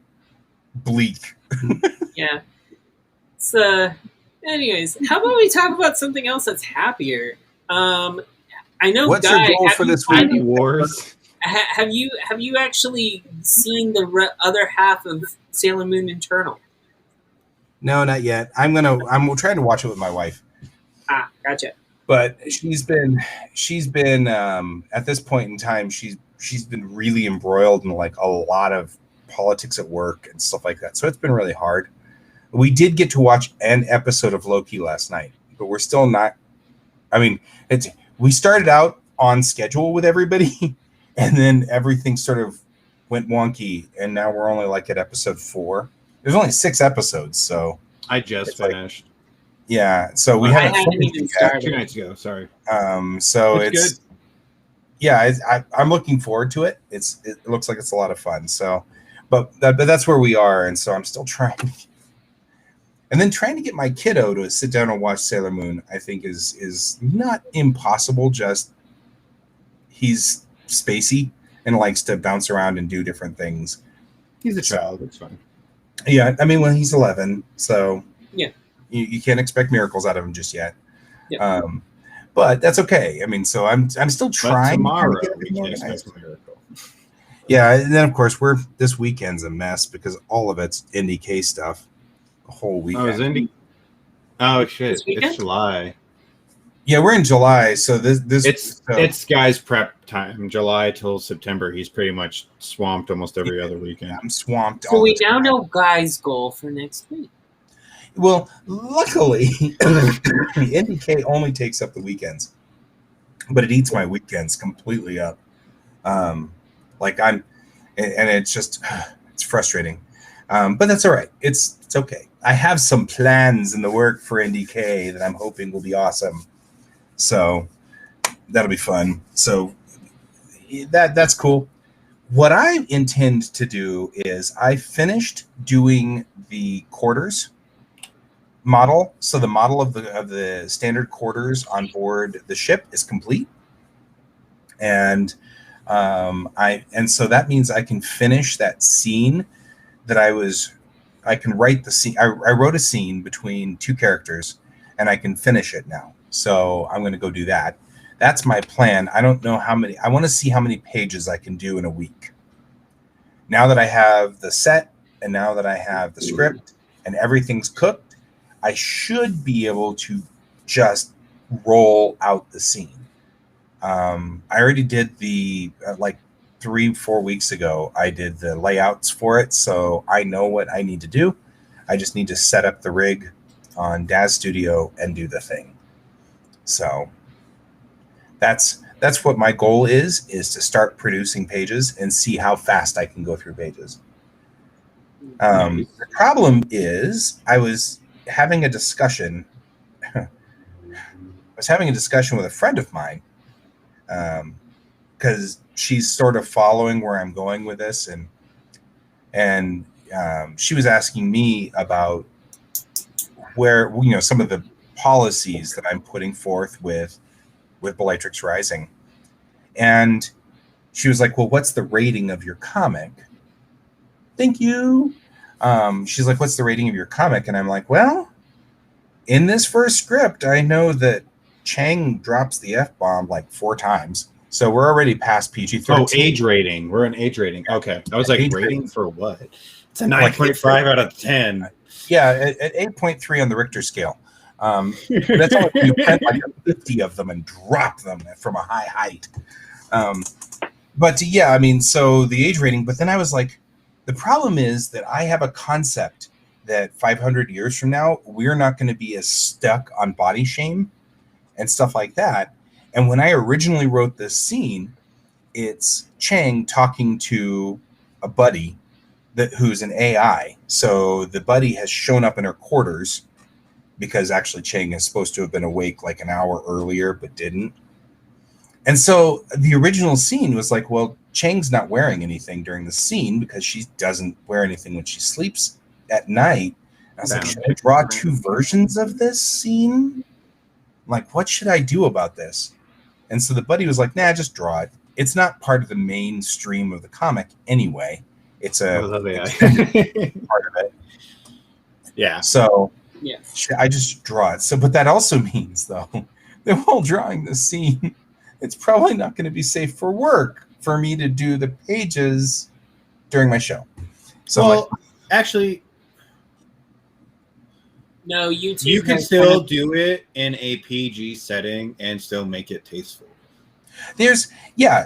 bleak. yeah. It's, anyways, how about we talk about something else that's happier? I know, What's Guy, your goal have for you- this week? Tiny Wars. Have you actually seen the other half of Sailor Moon Eternal? No, not yet. I'm trying to watch it with my wife. Ah, gotcha. But she's been at this point in time, she's been really embroiled in like a lot of politics at work and stuff like that. So it's been really hard. We did get to watch an episode of Loki last night, but we're still not. I mean, we started out on schedule with everybody, and then everything sort of went wonky, and now we're only like at episode 4. There's only 6 episodes, so I just It's like- finished. yeah. So we I haven't haven't finished even it yet. started. 2 nights ago. Sorry. So It's it's yeah, I'm looking forward to it. It looks like it's a lot of fun. So, but that's where we are, and so I'm still trying. And then trying to get my kiddo to sit down and watch Sailor Moon, I think is not impossible. Just he's spacey and likes to bounce around and do different things. He's a child. It's fine. Yeah, I mean, when he's 11, so Yeah. you can't expect miracles out of him just yet. Yeah. But that's okay. I mean, so I'm still But trying. tomorrow to get we everything can organized. expect a miracle. Yeah, and then of course this weekend's a mess because all of it's NDK stuff. The whole weekend. Oh, is Indy? Oh shit! This weekend? It's July. Yeah, we're in July, so this It's guys prep time. July till September. He's pretty much swamped almost every other weekend. I'm swamped. So all we the now time. know Guy's goal for next week. Well, luckily, the NDK only takes up the weekends, but it eats my weekends completely up. And it's just it's frustrating, but that's all right. It's okay. I have some plans in the work for NDK that I'm hoping will be awesome. So that'll be fun. So that's cool. What I intend to do is I finished doing the quarters model. So the model of the standard quarters on board the ship is complete, and so that means I can finish that scene that I can write the scene. I wrote a scene between two characters, and I can finish it now. So I'm going to go do that. That's my plan. I don't know how many. I want to see how many pages I can do in a week. Now that I have the set, and now that I have the script, and everything's cooked, I should be able to just roll out the scene. I already did the like 3-4 weeks ago. I did the layouts for it, so I know what I need to do. I just need to set up the rig on Daz Studio and do the thing. So that's what my goal is to start producing pages and see how fast I can go through pages. The problem is I was having a discussion. I was having a discussion with a friend of mine because she's sort of following where I'm going with this, and she was asking me about where some of the policies that I'm putting forth with Bellatrix Rising, and she was like, "Well, what's the rating of your comic?" Thank you. She's like, "What's the rating of your comic?" And I'm like, "Well, in this first script, I know that Chang drops the F-bomb like 4 times. So we're already past PG-13. Oh, age rating. We're an age rating. Okay. I was like, Age rating rating. for what? It's a 9.5 out of 10. Yeah, at 8.3 on the Richter scale. That's only if you print like 50 of them and drop them from a high height. But yeah, I mean, so the age rating. But then I was like, the problem is that I have a concept that 500 years from now, we're not going to be as stuck on body shame and stuff like that. And when I originally wrote this scene, it's Chang talking to a buddy who's an AI. So the buddy has shown up in her quarters because actually Chang is supposed to have been awake like an hour earlier, but didn't. And so the original scene was like, well, Chang's not wearing anything during the scene because she doesn't wear anything when she sleeps at night. I was like, should I draw 2 versions of this scene? Like, what should I do about this? And so the buddy was like, nah, just draw it. It's not part of the mainstream of the comic anyway. It's a part of it. Yeah. So Yeah. I just draw it. So, but that also means, though, that while drawing the scene, it's probably not going to be safe for work for me to do the pages during my show. So, well, actually, No, YouTube. you can has still kind of- do it in a PG setting and still make it tasteful.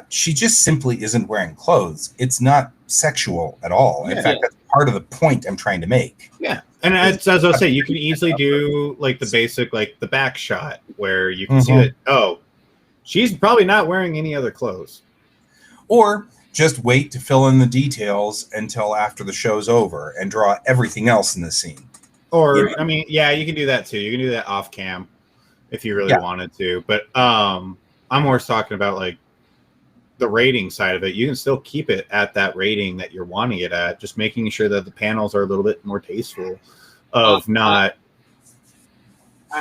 she just simply isn't wearing clothes. It's not sexual at all. In Yeah. fact, that's part of the point I'm trying to make. Yeah. And as I was saying, you can easily do like the basic, like the back shot where you can see that, oh, she's probably not wearing any other clothes. Or just wait to fill in the details until after the show's over and draw everything else in the scene. Or, Yeah. I mean, yeah, you can do that too. You can do that off cam if you really Yeah. wanted to. But I'm more talking about like the rating side of it. You can still keep it at that rating that you're wanting it at, just making sure that the panels are a little bit more tasteful of not.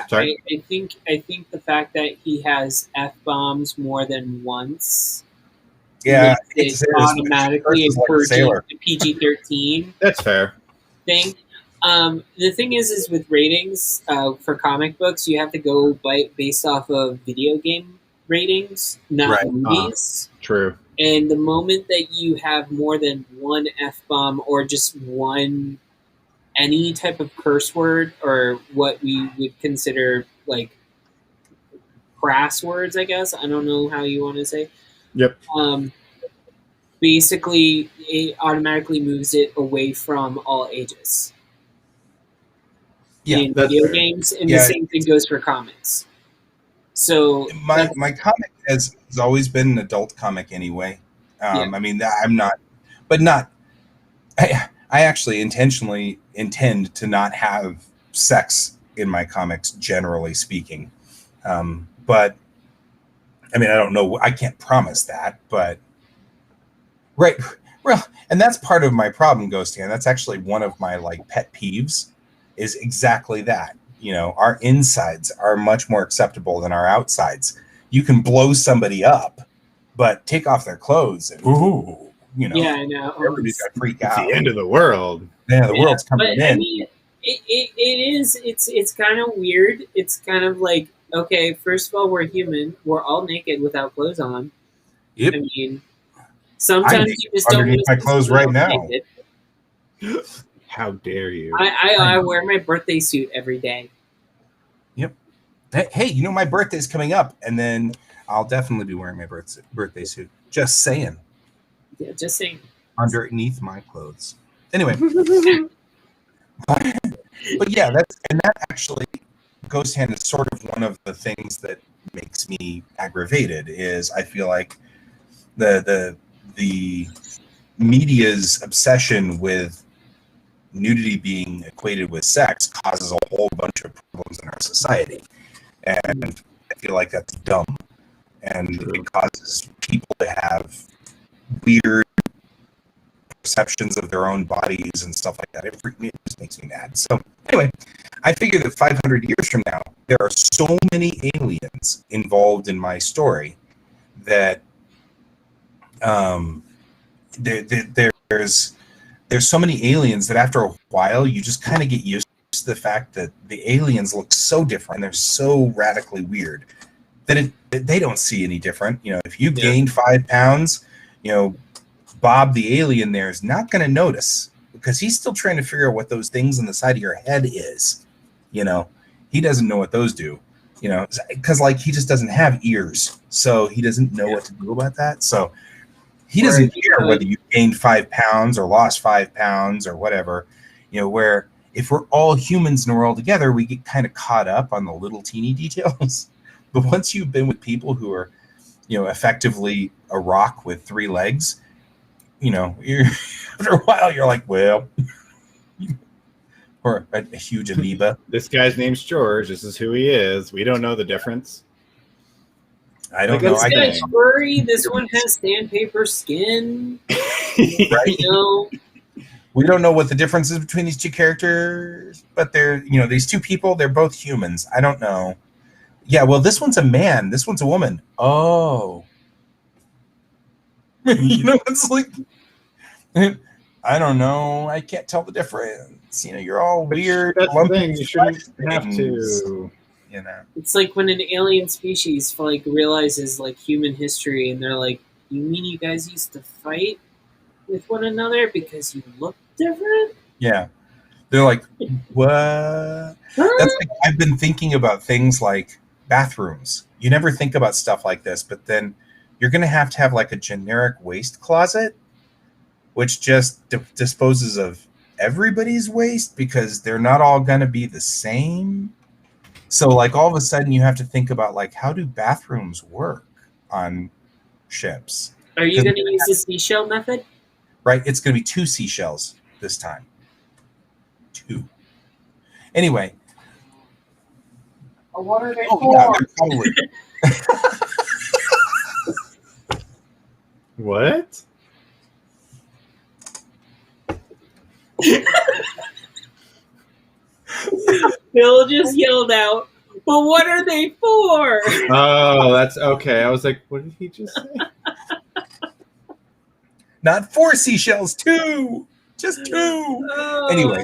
Sorry? I think the fact that he has F-bombs more than once Yeah, makes it it's automatically like a encouraging sailor. the PG-13 That's fair. thing. The thing is with ratings for comic books, you have to go based off of video game ratings, not Right. movies. True. And the moment that you have more than one F-bomb or just one any type of curse word or what we would consider like crass words, I guess. I don't know how you want to say. Yep. Basically, it automatically moves it away from all ages. Yeah, in that's video fair. games, and Yeah. the same thing goes for comics. So my comic has always been an adult comic anyway. Yeah. I mean, I'm not, but not. I actually intentionally intend to not have sex in my comics, generally speaking. But I mean, I don't know. I can't promise that, but right. Well, and that's part of my problem, Ghost Hand. That's actually one of my like pet peeves. Is exactly that. our insides are much more acceptable than our outsides. You can blow somebody up, but take off their clothes and Yeah, I know. everybody's got to freak It's out. the end of the world. Yeah, the world's coming But in. I mean, it is. It's kind of weird. It's kind of like, okay, first of all, we're human. We're all naked without clothes on. Yep. I mean, sometimes you just don't underneath my notice clothes you're right all now. naked. How dare you? I wear my birthday suit every day. Hey, my birthday's coming up, and then I'll definitely be wearing my birthday suit. Just saying. Yeah, just saying. Underneath my clothes. Anyway. But yeah, that actually Ghost Hand is sort of one of the things that makes me aggravated. Is I feel like the media's obsession with nudity being equated with sex causes a whole bunch of problems in our society, and I feel like that's dumb, and it causes people to have weird perceptions of their own bodies and stuff like that. It just makes me mad. So anyway, I figure that 500 years from now, there are so many aliens involved in my story that there's so many aliens that after a while you just kind of get used to the fact that the aliens look so different and they're so radically weird that they don't see any different. If you gained 5 pounds, Bob the alien there is not going to notice because he's still trying to figure out what those things on the side of your head is. He doesn't know what those do, because he just doesn't have ears, so he doesn't know what to do about that. So he doesn't care whether you gained 5 pounds or lost 5 pounds or whatever, where if we're all humans and we're all together, we get kind of caught up on the little teeny details. But once you've been with people who are, effectively a rock with 3 legs, you're after a while you're like, well, or a huge amoeba. This guy's name's George. This is who he is. We don't know the difference. I don't know. This guy's furry. This one has sandpaper skin. Right? We don't know what the difference is between these two characters, but they're, these two people, they're both humans. I don't know. Yeah, well, this one's a man. This one's a woman. Oh. It's like, I don't know. I can't tell the difference. You're all weird. That's the thing. You shouldn't have to. It's like when an alien species realizes human history, and they're like, "You mean you guys used to fight with one another because you look different?" Yeah, they're like, "What?" That's like I've been thinking about things like bathrooms. You never think about stuff like this, but then you're going to have a generic waste closet, which just disposes of everybody's waste because they're not all going to be the same. So all of a sudden you have to think about how do bathrooms work on ships? Are you going to use the seashell method? Right. It's going to be 2 seashells this time. 2. Anyway. What are they for? Yeah, they're probably. What? Bill just yelled out, "But what are they for?" Oh, that's okay. I was like, what did he just say? Not 4 seashells, 2. Just 2. Oh. Anyway.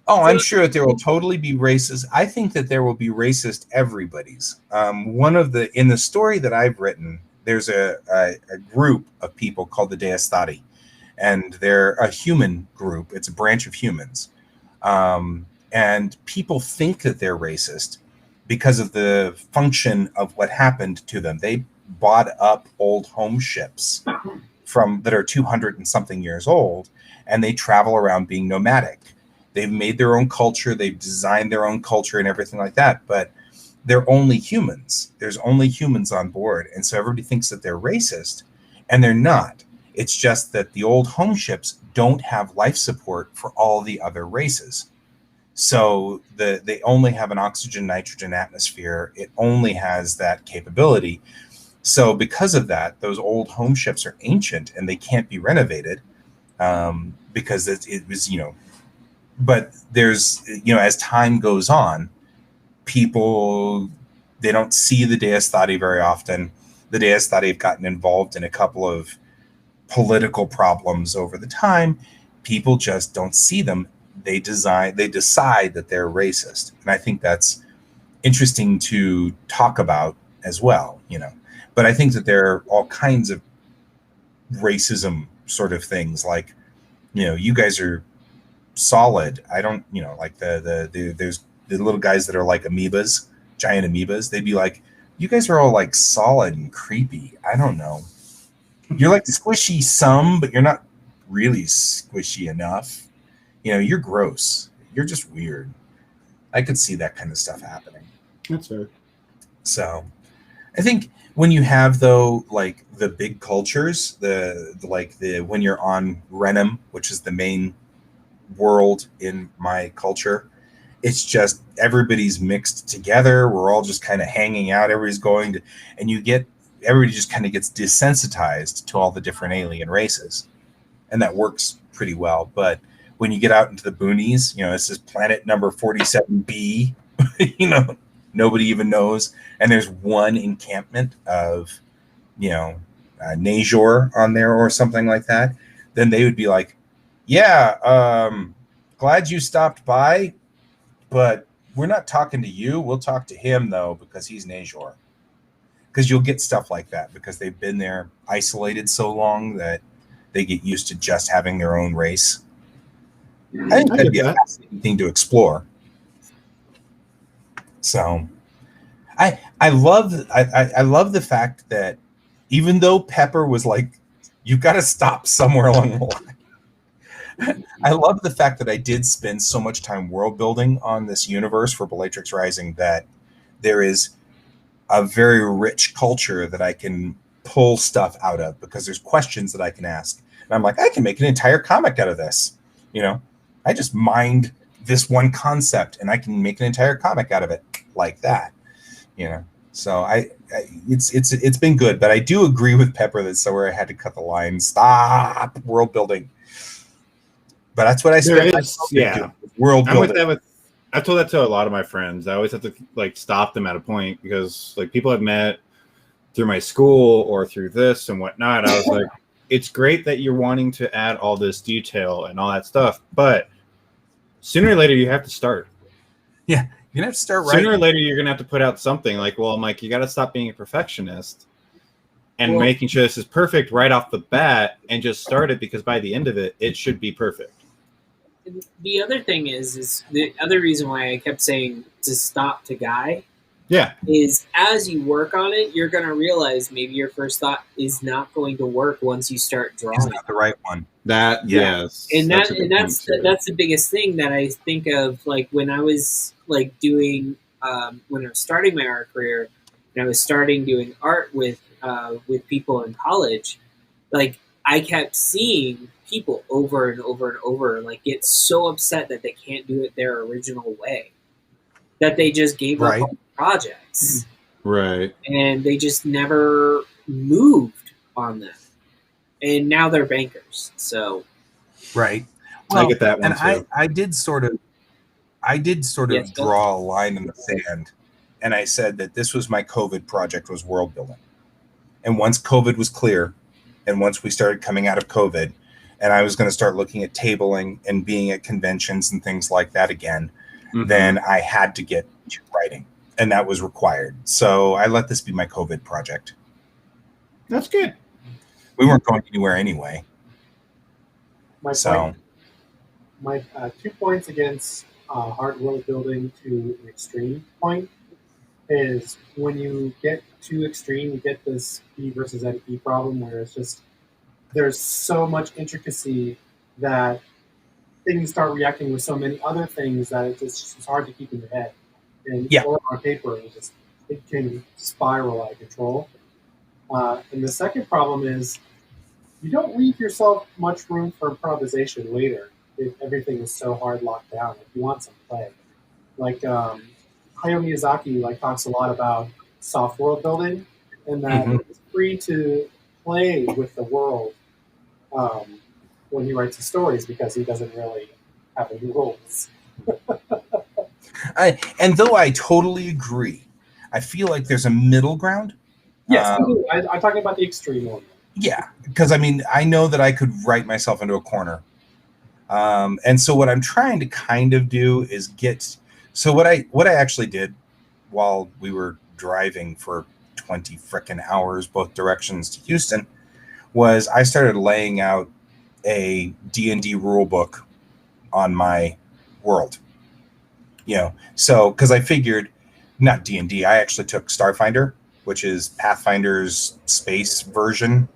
Oh, I'm sure that there will totally be racist. I think that there will be racist everybody's. In the story that I've written, there's a group of people called the Deistati, and they're a human group. It's a branch of humans. And people think that they're racist because of the function of what happened to them. They bought up old home ships that are 200 and something years old, and they travel around being nomadic. They've made their own culture. They've designed their own culture and everything like that. But they're only humans. There's only humans on board. And so everybody thinks that they're racist, and they're not. It's just that the old home ships don't have life support for all the other races. So they only have an oxygen, nitrogen atmosphere. It only has that capability. So because of that, those old home ships are ancient and they can't be renovated because it was, but there's, as time goes on, people, they don't see the Deus Thati very often. The Deus Thati have gotten involved in a couple of political problems over the time. People just don't see them. They decide that they're racist, and I think that's interesting to talk about as well. But I think that there are all kinds of racism sort of things, like, you guys are solid. I don't, like there's the little guys that are like amoebas, giant amoebas. They'd be like, you guys are all like solid and creepy. I don't know. You're like squishy some, but you're not really squishy enough. You're gross. You're just weird. I could see that kind of stuff happening. That's fair. So I think when you have, though, like the big cultures, when you're on Renem, which is the main world in my culture, it's just everybody's mixed together. We're all just kind of hanging out. Everybody's going to, and everybody just kind of gets desensitized to all the different alien races, and that works pretty well. But when you get out into the boonies, this is planet number 47B, nobody even knows, and there's one encampment of, Najor on there or something like that, then they would be like, yeah, glad you stopped by, but we're not talking to you. We'll talk to him, though, because he's Najor. Because you'll get stuff like that because they've been there isolated so long that they get used to just having their own race. I think that'd be a fascinating thing to explore. So I love the fact that even though Pepper was like, you've got to stop somewhere along the line, I love the fact that I did spend so much time world building on this universe for Bellatrix Rising that there is a very rich culture that I can pull stuff out of, because there's questions that I can ask. And I'm like, I can make an entire comic out of this. I just mined this one concept and I can make an entire comic out of it like that. So it's been good, but I do agree with Pepper that somewhere I had to cut the line. Stop world building. But that's what I said. World building. I've told that to a lot of my friends. I always have to stop them at a point, because people I've met through my school or through this and whatnot. I was like, it's great that you're wanting to add all this detail and all that stuff, but sooner or later you have to start. Yeah, you're gonna have to start writing. Sooner or later you're gonna have to put out something. You got to stop being a perfectionist and making sure this is perfect right off the bat, and just start it, because by the end of it, it should be perfect. The other thing is the other reason why I kept saying to stop to Guy. Yeah. Is as you work on it, you're going to realize maybe your first thought is not going to work once you start drawing. It's not the right one. Yes. And that's the biggest thing that I think of, when I was doing when I was starting my art career, and I was starting doing art with people in college. I kept seeing people over and over and over get so upset that they can't do it their original way, that they just gave up on projects, right? And they just never moved on them, and now they're bankers. So, right. Well, I get that one and too. I did sort of draw a line in the sand, and I said that this was my COVID project, was world building. And once COVID was clear, and once we started coming out of COVID, and I was going to start looking at tabling and being at conventions and things like that again, then I had to get to writing, and that was required. So I let this be my COVID project. That's good. We weren't going anywhere anyway. My 2 points against hard world building to an extreme point is when you get too extreme, you get this P versus NP problem where it's just there's so much intricacy that things start reacting with so many other things that it's hard to keep in your head. And on paper, it can spiral out of control. And the second problem is you don't leave yourself much room for improvisation later if everything is so hard locked down. If you want some play, Hayao Miyazaki talks a lot about soft world building, and that it's free to play with the world when he writes his stories, because he doesn't really having rules. And though I totally agree, I feel like there's a middle ground. Yes, I'm talking about the extreme one. Yeah, because I mean, I know that I could write myself into a corner. And so what I'm trying to kind of do is get. So what I actually did while we were driving for 20 frickin' hours both directions to Houston was I started laying out a D&D rule book on my world. You know, so because I figured not D&D, I actually took Starfinder, which is Pathfinder's space version,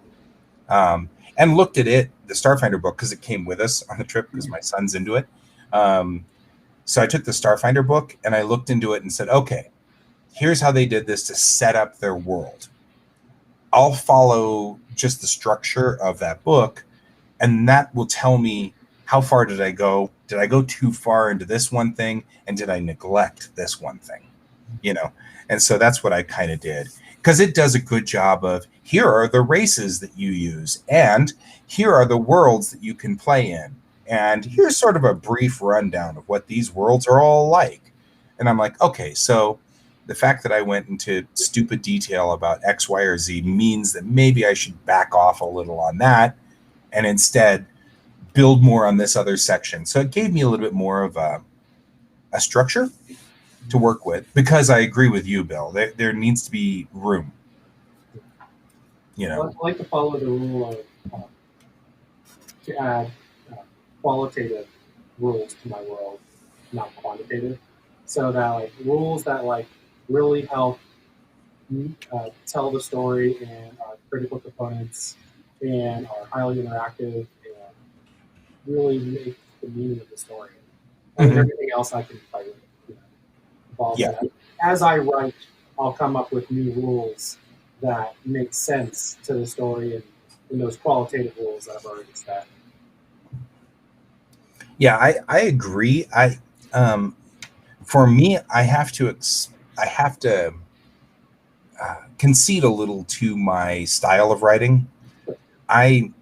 and looked at it, the Starfinder book, because it came with us on the trip because my son's into it. So I took the Starfinder book and I looked into it and said, okay, here's how they did this to set up their world. I'll follow just the structure of that book, and that will tell me how far did I go? Did I go too far into this one thing? And did I neglect this one thing? You know? And so that's what I kind of did. Because it does a good job of, here are the races that you use, and here are the worlds that you can play in. And here's sort of a brief rundown of what these worlds are all like. And I'm like, okay, so the fact that I went into stupid detail about X, Y, or Z means that maybe I should back off a little on that and instead build more on this other section. So it gave me a little bit more of a structure to work with, because I agree with you, Bill. There needs to be room. You know, I like to follow the rule of to add qualitative rules to my world, not quantitative. So that like rules that like really help tell the story and are critical components and are highly interactive and really make the meaning of the story. And Mhm. everything else I can play with. Involved Yeah. in that. As I write, I'll come up with new rules that make sense to the story and those qualitative rules that I've already set. Yeah, I agree. For me, I have to concede a little to my style of writing. I'm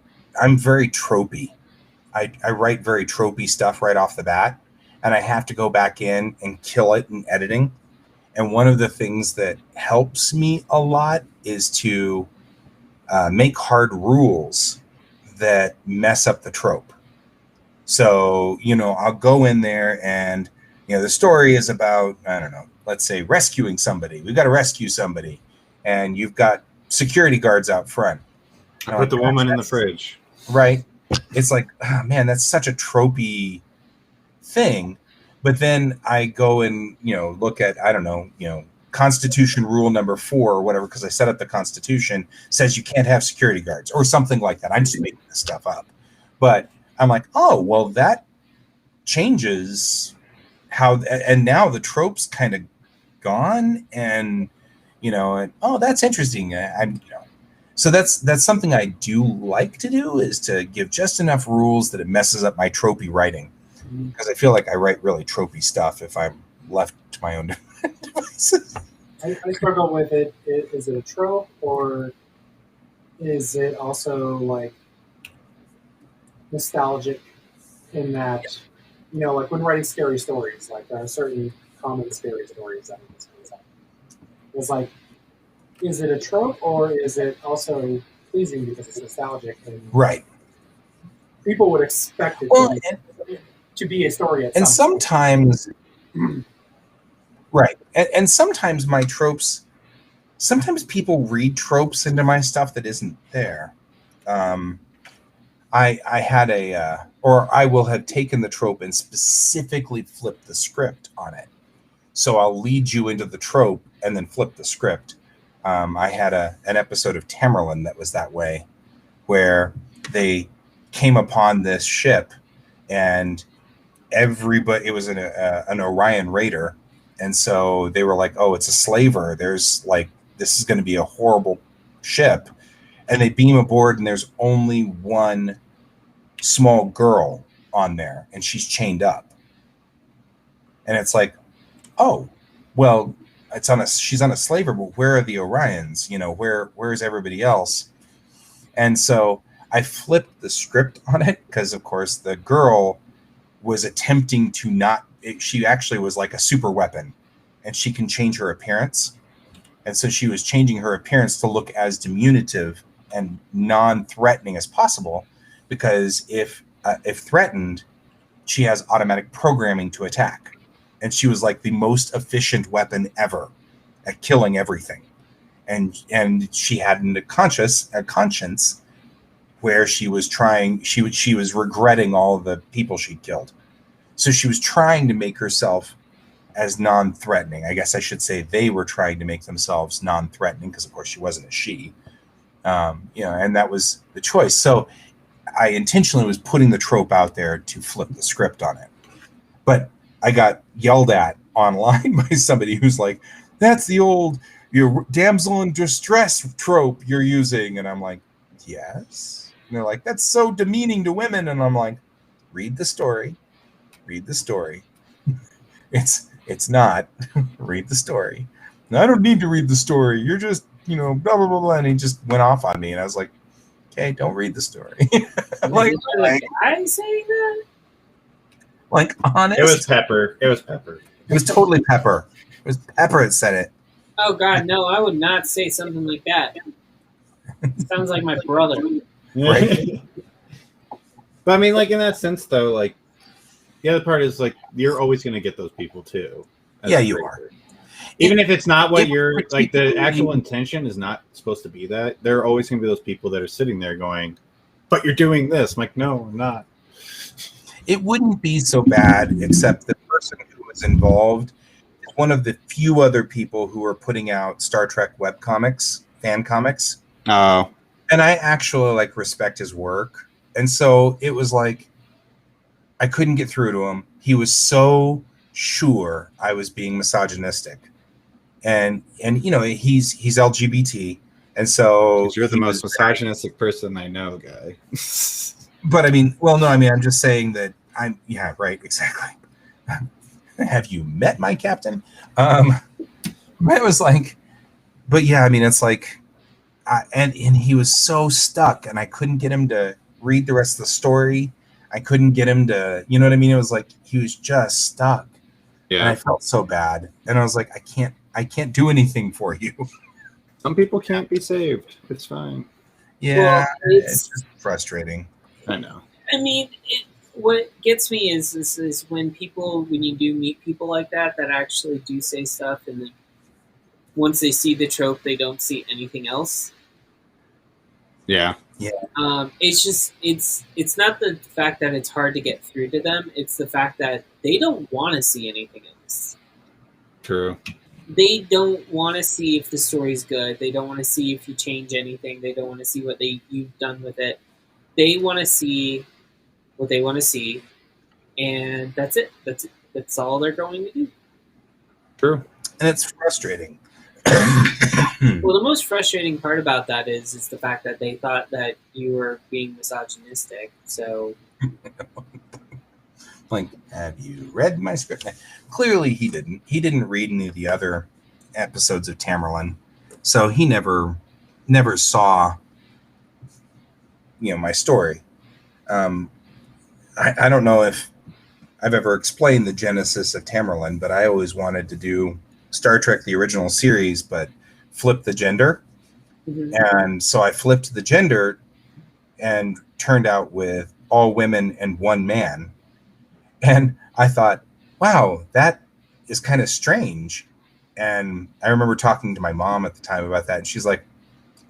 very tropey. I write very tropey stuff right off the bat, and I have to go back in and kill it in editing. And one of the things that helps me a lot is to make hard rules that mess up the trope. So, you know, I'll go in there and, you know, the story is about, I don't know, let's say rescuing somebody. We've got to rescue somebody. And you've got security guards out front. I put the woman in the fridge. Right. It's like, oh, man, that's such a tropey thing. But then I go and, you know, look at, I don't know, you know, Constitution rule number 4 or whatever, because I set up the Constitution, says you can't have security guards or something like that. I'm just making this stuff up. But I'm like, oh, well, that changes how, and now the trope's kind of gone, and, you know, and, oh, that's interesting. I'm, you know, so that's something I do like to do, is to give just enough rules that it messes up my tropey writing, because I feel like I write really tropey stuff if I'm left to my own devices. I struggle with it. Is it a trope, or is it also like nostalgic in that, you know, like when writing scary stories, like there are certain common scary stories that it's like, is it a trope, or is it also pleasing because it's nostalgic and Right. people would expect it Well, to be a story at and some point. sometimes right, and sometimes my tropes, sometimes people read tropes into my stuff that isn't there. I had or I will have taken the trope and specifically flipped the script on it. So I'll lead you into the trope and then flip the script. I had an episode of Tamerlane that was that way, where they came upon this ship, and everybody, it was an Orion Raider, and so they were like, oh, it's a slaver. There's like, this is going to be a horrible ship. And they beam aboard, and there's only one small girl on there, and she's chained up. And it's like, oh, well, she's on a slaver, but where are the Orions? You know, where's everybody else? And so I flipped the script on it, because of course the girl was attempting to not. She actually was like a super weapon, and she can change her appearance. And so she was changing her appearance to look as diminutive and non-threatening as possible, because if threatened, she has automatic programming to attack. And she was like the most efficient weapon ever at killing everything. And she had a conscience where she was trying, she was regretting all the people she'd killed. So she was trying to make herself as non-threatening. I guess I should say they were trying to make themselves non-threatening, because of course she wasn't a she. And that was the choice. So I intentionally was putting the trope out there to flip the script on it. But I got yelled at online by somebody who's like, that's the old your damsel in distress trope you're using. And I'm like, yes. And they're like, that's so demeaning to women. And I'm like, read the story. Read the story. It's not. Read the story. No, I don't need to read the story. You're just, blah, blah, blah, blah. And he just went off on me. And I was like, okay, don't read the story. Like I saying that? Like, honest. It was Pepper. It was Pepper. It was totally Pepper. It was Pepper that said it. Oh, God, no, I would not say something like that. Sounds like my brother. Right. But I mean, like, in that sense, though, like, the other part is, like, you're always going to get those people, too. Yeah, you are. Even if it's not what you're, like, the actual intention is not supposed to be that, there are always going to be those people that are sitting there going, but you're doing this. I'm like, no, I'm not. It wouldn't be so bad, except the person who was involved is one of the few other people who are putting out Star Trek webcomics, fan comics. Oh. And I actually, respect his work. And so it was like, I couldn't get through to him. He was so sure I was being misogynistic. And he's LGBT. And so you're the most misogynistic person I know, guy. But I'm just saying that exactly. Have you met my captain? It was like, but yeah, it's like, and he was so stuck, and I couldn't get him to read the rest of the story. I couldn't get him to, you know what I mean? It was like he was just stuck. Yeah. And I felt so bad, and I was like, I can't do anything for you. Some people can't be saved. It's fine. Yeah, Well, it's just frustrating. I know. I mean, what gets me is when you do meet people like that actually do say stuff, and then once they see the trope, they don't see anything else. Yeah. It's not the fact that it's hard to get through to them. It's the fact that they don't want to see anything else. True. They don't want to see if the story's good. They don't want to see if you change anything. They don't want to see what you've done with it. They want to see what they want to see, and that's it. That's all they're going to do. True. And it's frustrating. Well, the most frustrating part about that is the fact that they thought that you were being misogynistic. So, like, have you read my script? Clearly, he didn't. He didn't read any of the other episodes of Tamerlane, so he never saw, my story. I don't know if I've ever explained the genesis of Tamerlane, but I always wanted to do Star Trek, the original series, but flip the gender. mm-hmm. And so I flipped the gender and turned out with all women and one man. And I thought, wow, that is kind of strange. And I remember talking to my mom at the time about that, and she's like,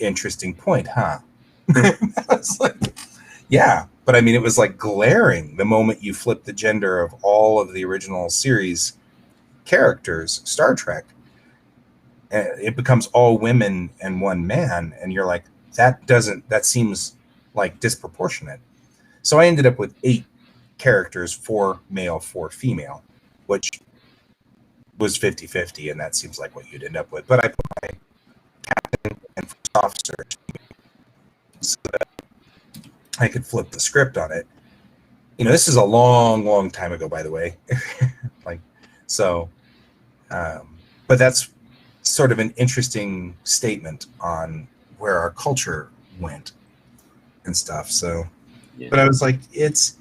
interesting point, huh? I was like, yeah. But it was like glaring the moment you flip the gender of all of the original series characters, Star Trek. It becomes all women and one man, and you're like, that seems like disproportionate. So I ended up with 8 characters, 4 male, 4 female, which was 50-50, and that seems like what you'd end up with. But I put my captain and first officer so that I could flip the script on it. This is a long, long time ago, by the way. But that's sort of an interesting statement on where our culture went and stuff. So, Yeah. But I was like, it's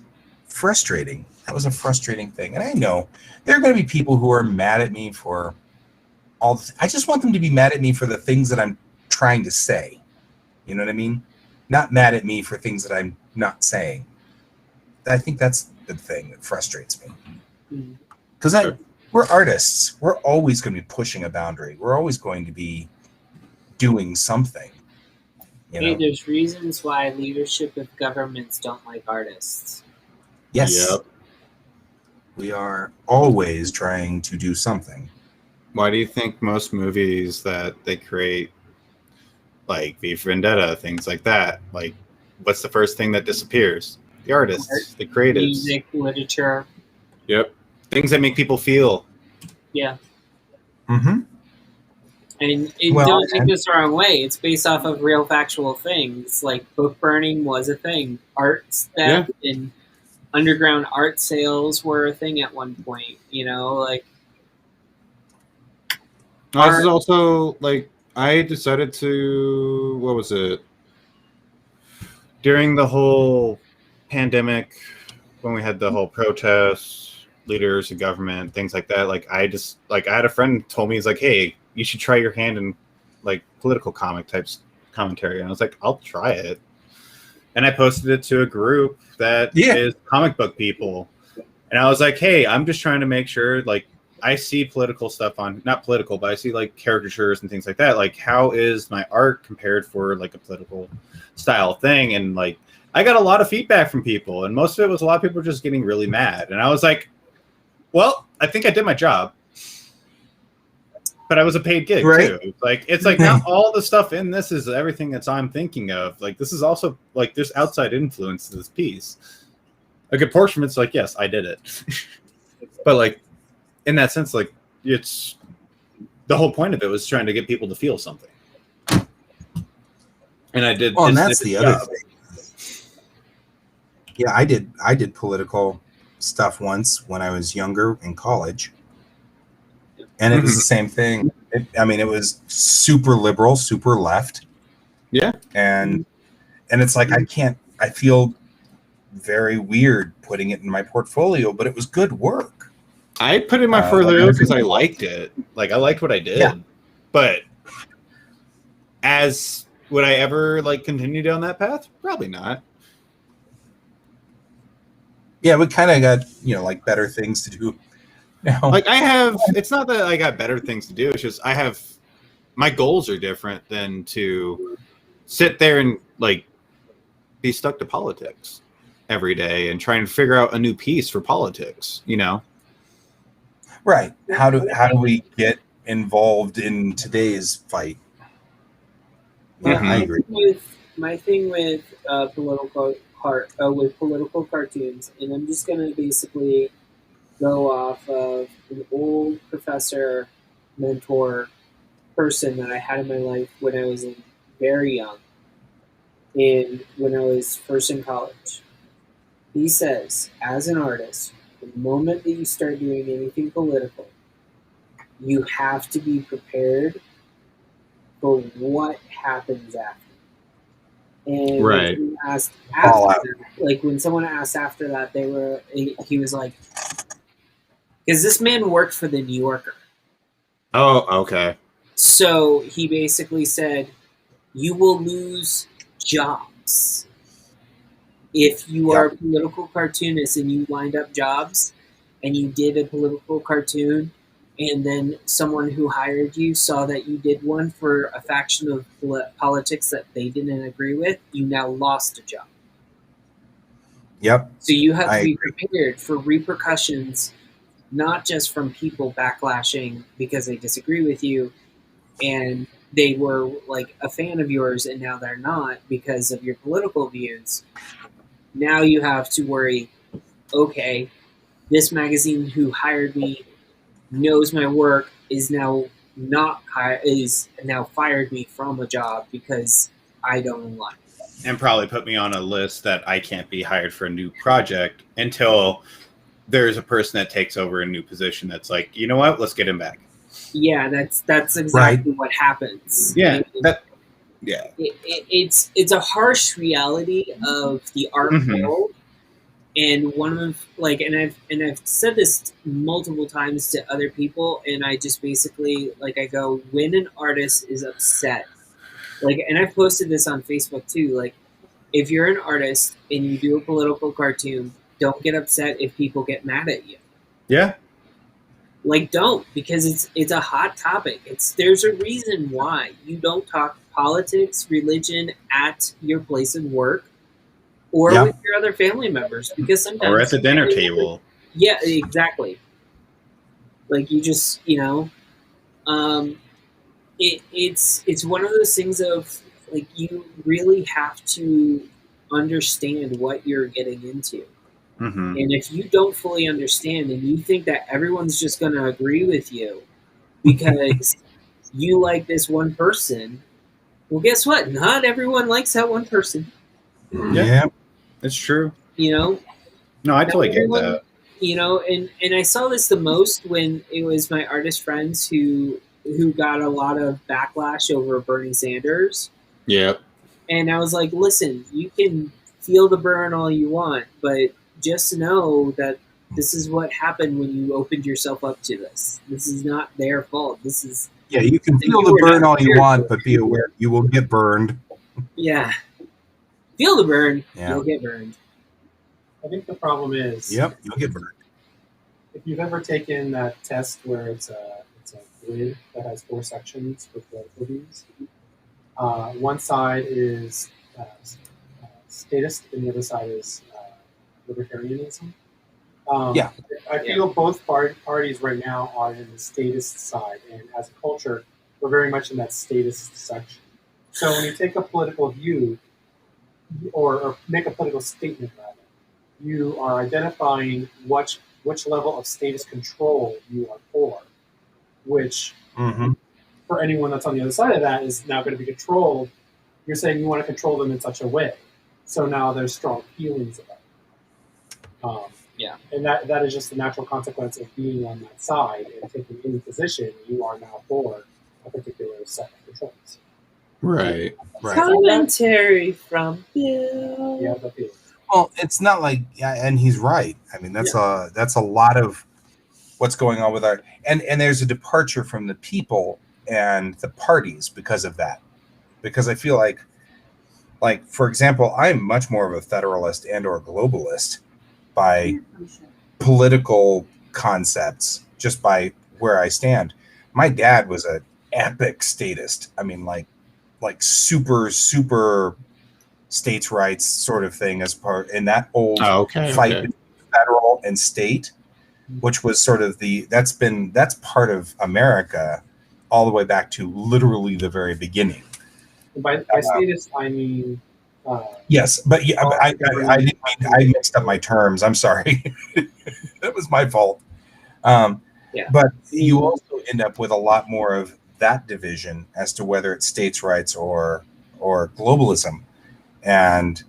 frustrating That was a frustrating thing. And I know there are going to be people who are mad at me for I just want them to be mad at me for the things that I'm trying to say. You know what I mean? Not mad at me for things that I'm not saying. I think that's the thing that frustrates me. Because we're artists. We're always going to be pushing a boundary. We're always going to be doing something. Hey, there's reasons why leadership of governments don't like artists. Yes. Yep. We are always trying to do something. Why do you think most movies that they create, like V for Vendetta, things like that, like what's the first thing that disappears? The artists, the creatives. Music, literature. Yep. Things that make people feel. Yeah. Mm-hmm. And don't take this the wrong way. It's based off of real factual things. Like book burning was a thing. Art theft and underground art sales were a thing at one point. You know, like. This is also like I decided to. What was it? During the whole pandemic, when we had the whole protests, leaders of government, things like that. Like I had a friend told me, he's like, "Hey, you should try your hand in like political comic types commentary." And I was like, "I'll try it." And I posted it to a group that is comic book people. And I was like, "Hey, I'm just trying to make sure like I see political stuff on, not political, but I see like caricatures and things like that. Like how is my art compared for like a political style thing?" And like, I got a lot of feedback from people, and most of it was a lot of people just getting really mad. And I was like, well, I think I did my job. But I was a paid gig too. Like it's like not all the stuff in this is everything that's I'm thinking of. Like this is also like there's outside influence to this piece. A good portion of it's like, yes, I did it. But like in that sense, like it's the whole point of it was trying to get people to feel something. And I did. Well, and that's the other thing. Yeah, I did political stuff once when I was younger in college. And it was the same thing. It was super liberal, super left. Yeah. And it's like I feel very weird putting it in my portfolio, but it was good work. I put it in my portfolio because I liked it. Like I liked what I did. Yeah. But would I ever like continue down that path? Probably not. Yeah, we kind of got, like better things to do now. Like it's not that I got better things to do. It's just my goals are different than to sit there and like be stuck to politics every day and trying to figure out a new piece for politics, Right. How do we get involved in today's fight? Yeah, I agree. My thing with political cartoons, and I'm just gonna basically go off of an old professor, mentor, person that I had in my life when I was very young, and when I was first in college. He says, as an artist, the moment that you start doing anything political, you have to be prepared for what happens after. And right. when asked after that, when someone asked after that, he was like, because this man worked for the New Yorker. Oh, okay. So he basically said, you will lose jobs. If you are a political cartoonist and you lined up jobs and you did a political cartoon and then someone who hired you saw that you did one for a faction of politics that they didn't agree with, you now lost a job. Yep. So you have to be prepared for repercussions, not just from people backlashing because they disagree with you and they were like a fan of yours and now they're not because of your political views. Now you have to worry, okay, this magazine who hired me knows my work is now fired me from a job because I don't like it. And probably put me on a list that I can't be hired for a new project until there's a person that takes over a new position that's like, you know what, let's get him back. Yeah, that's exactly what happens. Yeah. It's a harsh reality of the art world And one of like, and I've said this multiple times to other people, and I just basically like I go, when an artist is upset, like, and I've posted this on Facebook too. Like, if you're an artist and you do a political cartoon, don't get upset if people get mad at you. Yeah. Like, don't, because it's a hot topic. There's a reason why you don't talk politics, religion at your place of work or Yeah. with your other family members, because sometimes Or at the dinner table. Yeah, exactly. Like, you just, it's one of those things of like, you really have to understand what you're getting into. Mm-hmm. And if you don't fully understand and you think that everyone's just going to agree with you because you like this one person, well, guess what? Not everyone likes that one person. Yeah. It's true. You know, No, I totally get everyone- that. And I saw this the most when it was my artist friends who got a lot of backlash over Bernie Sanders. Yep. And I was like, listen, you can feel the burn all you want, but just know that this is what happened when you opened yourself up to this. This is not their fault. This is, Yeah, you can feel You the were burn not all you prepared want, for but be aware you will get burned. yeah. Feel the burn, Yeah. you'll get burned. I think the problem is, Yep, you'll get burned. if you've ever taken that test where it's a grid that has 4 sections with political views, one side is statist and the other side is libertarianism. Yeah. I feel both parties right now are in the statist side, and as a culture, we're very much in that statist section. So when you take a political view, or make a political statement rather, you are identifying which level of statist control you are for, which Mm-hmm. for anyone that's on the other side of that is now going to be controlled. You're saying you want to control them in such a way, so now there's strong feelings about it. Yeah. And that is just the natural consequence of being on that side and taking any position. You are now for a particular set of controls. Right. Right. Commentary from Bill. You have the feeling. Well, it's not like, yeah, and he's right. I mean, that's a lot of what's going on with art, and there's a departure from the people and the parties because of that. Because I feel like for example, I'm much more of a federalist and or globalist by political concepts, just by where I stand. My dad was an epic statist. I mean, like super states' rights sort of thing as part in that old fight between federal and state, which was sort of that's part of America all the way back to literally the very beginning. And by statist, I mean. Yes, but yeah, I didn't mean, I mixed up my terms. I'm sorry. That was my fault. Yeah. But you also end up with a lot more of that division as to whether it's states' rights or globalism. And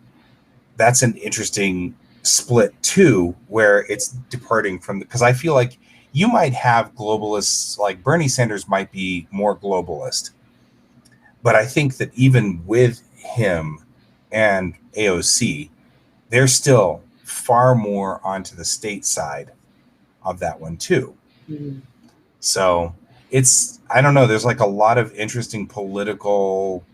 that's an interesting split too, where it's departing from because I feel like you might have globalists, like Bernie Sanders might be more globalist. But I think that even with him and AOC, they're still far more onto the state side of that one too. Mm-hmm. So I don't know, there's like a lot of interesting political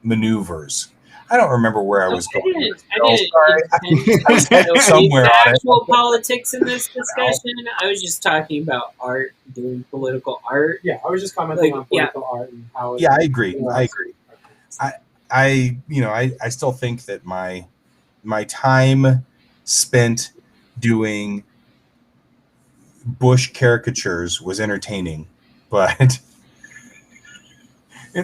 maneuvers. I don't remember where I was going. I was heading somewhere on it. actual politics in this discussion. I was just talking about art, doing political art. Yeah, I was just commenting Like, on political art and how. It, Yeah, I agree. I still think that my time spent doing Bush caricatures was entertaining, but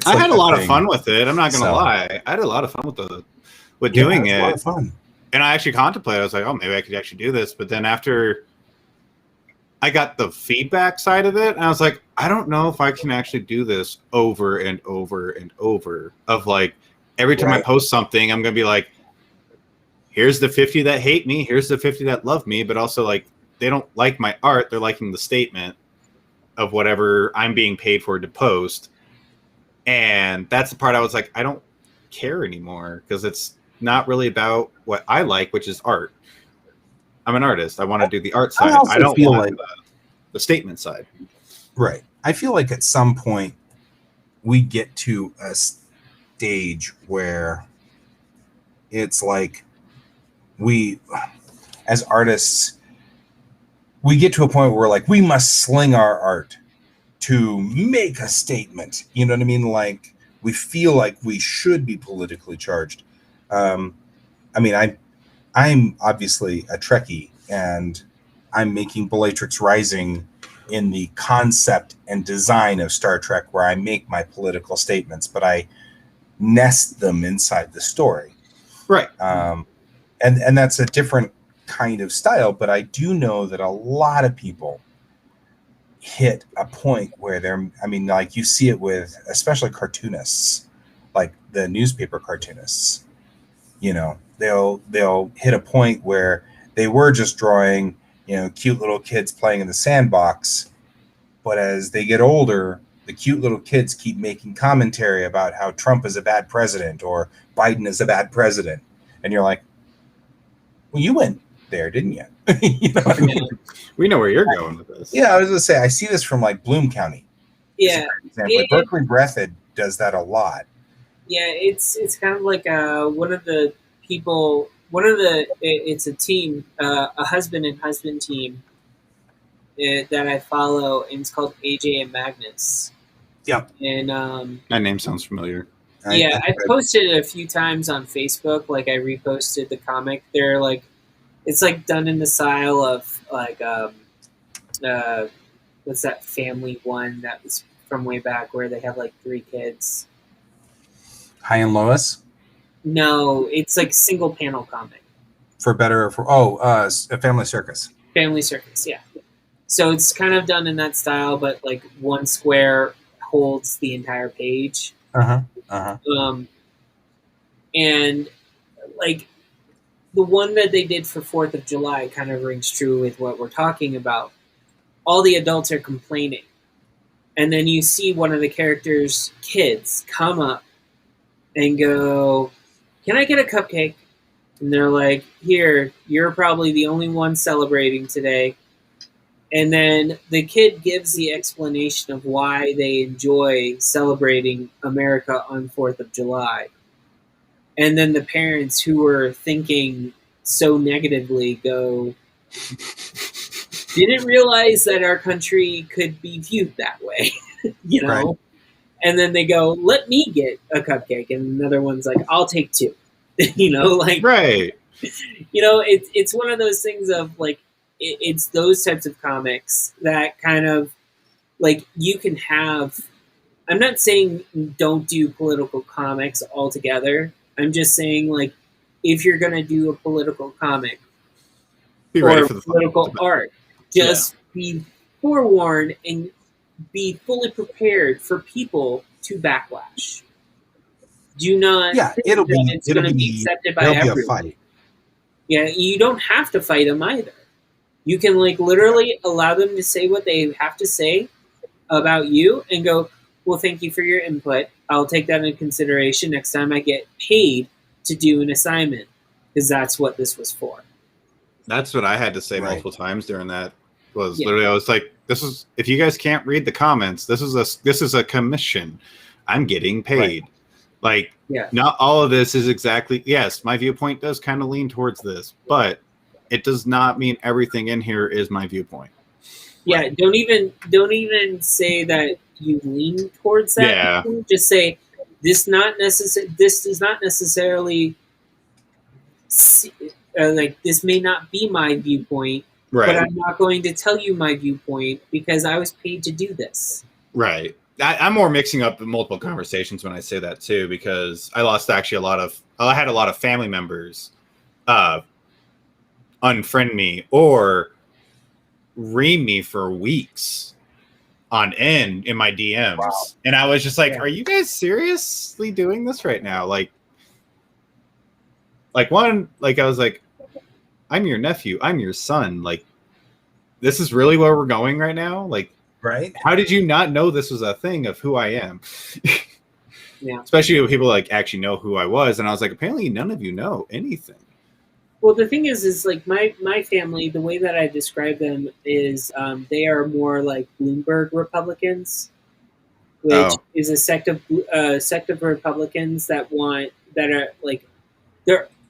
I had a lot of fun with it. I'm not gonna lie. I had a lot of fun with doing it. it. A lot of fun. And I actually contemplated. I was like, oh, maybe I could actually do this. But then after I got the feedback side of it, and I was like, I don't know if I can actually do this over and over and over. Of like every time I post something, I'm gonna be like, here's the 50 that hate me, here's the 50 that love me, but also like they don't like my art, they're liking the statement of whatever I'm being paid for to post. And that's the part I was like, I don't care anymore, because not really about what I like, which is art. I'm an artist. I want to do the art I side. also I don't feel want like- the statement side. Right. I feel like at some point we get to a stage where it's like we, as artists, we get to a point where we're like, we must sling our art to make a statement. You know what I mean? Like we feel like we should be politically charged. I mean, I'm obviously a Trekkie, and I'm making Bellatrix Rising in the concept and design of Star Trek, where I make my political statements, but I nest them inside the story. Right. And that's a different kind of style, but I do know that a lot of people hit a point where like you see it with especially cartoonists, like the newspaper cartoonists. You know, they'll hit a point where they were just drawing, cute little kids playing in the sandbox, but as they get older, the cute little kids keep making commentary about how Trump is a bad president or Biden is a bad president, and you're like, well, you went there, didn't you? You know what I mean? We know where you're going with this. Yeah, I was gonna say I see this from like Bloom County. Yeah, Berkeley Breathed does that a lot. yeah, it's kind of like it's a team, a husband and husband team that I follow, and it's called AJ and Magnus. Yep. And That name sounds familiar. I posted it a few times on Facebook. Like I reposted the comic. They're like, it's like done in the style of like what's that family one that was from way back where they have like 3 kids. High and Lois, No, it's like single panel comic. for better or for a Family Circus. Family Circus, yeah. So it's kind of done in that style, but like one square holds the entire page. And like the one that they did for 4th of July kind of rings true with what we're talking about. All the adults are complaining. And then you see one of the characters' kids come up and go, "Can I get a cupcake?" And they're like, "Here, you're probably the only one celebrating today." And then the kid gives the explanation of why they enjoy celebrating America on 4th of July. And then the parents who were thinking so negatively go, "Didn't realize that our country could be viewed that way," you know? Right. And then they go, "Let me get a cupcake." And another one's like, "I'll take 2." Like, Right. It's one of those things of like, it's those types of comics that kind of like you can have. I'm not saying don't do political comics altogether. I'm just saying, like, if you're going to do a political comic Be ready or for the political art, just be forewarned and be fully prepared for people to backlash. Do not Yeah, think it'll that be it's going to be accepted by it'll be a everyone. fight. Yeah, you don't have to fight them either. You can like literally allow them to say what they have to say about you and go, "Well, thank you for your input. I'll take that into consideration next time I get paid to do an assignment, because that's what this was for." That's what I had to say Right. multiple times during that. Was Yeah. literally I was like, "This is if you guys can't read the comments, this is a commission. I'm getting paid." Like, Yeah. not all of this is exactly. Yes, my viewpoint does kind of lean towards this, but it does not mean everything in here is my viewpoint. Yeah, don't even say that you lean towards that. Yeah. Just say this does not necessarily like this may not be my viewpoint, but I'm not going to tell you my viewpoint because I was paid to do this. Right. I'm more mixing up the multiple conversations when I say that too, because I lost actually I had a lot of family members unfriend me or ream me for weeks on end in my DMs. Wow. And I was just like, Yeah. are you guys seriously doing this right now? Like I was like, I'm your nephew, I'm your son. Like, this is really where we're going right now? Like, Right? how did you not know this was a thing of who I am? Yeah. Especially when people like actually know who I was, and I was like, apparently none of you know anything. Well, the thing is like my family, the way that I describe them is they are more like Bloomberg Republicans, which is a sect of Republicans that are like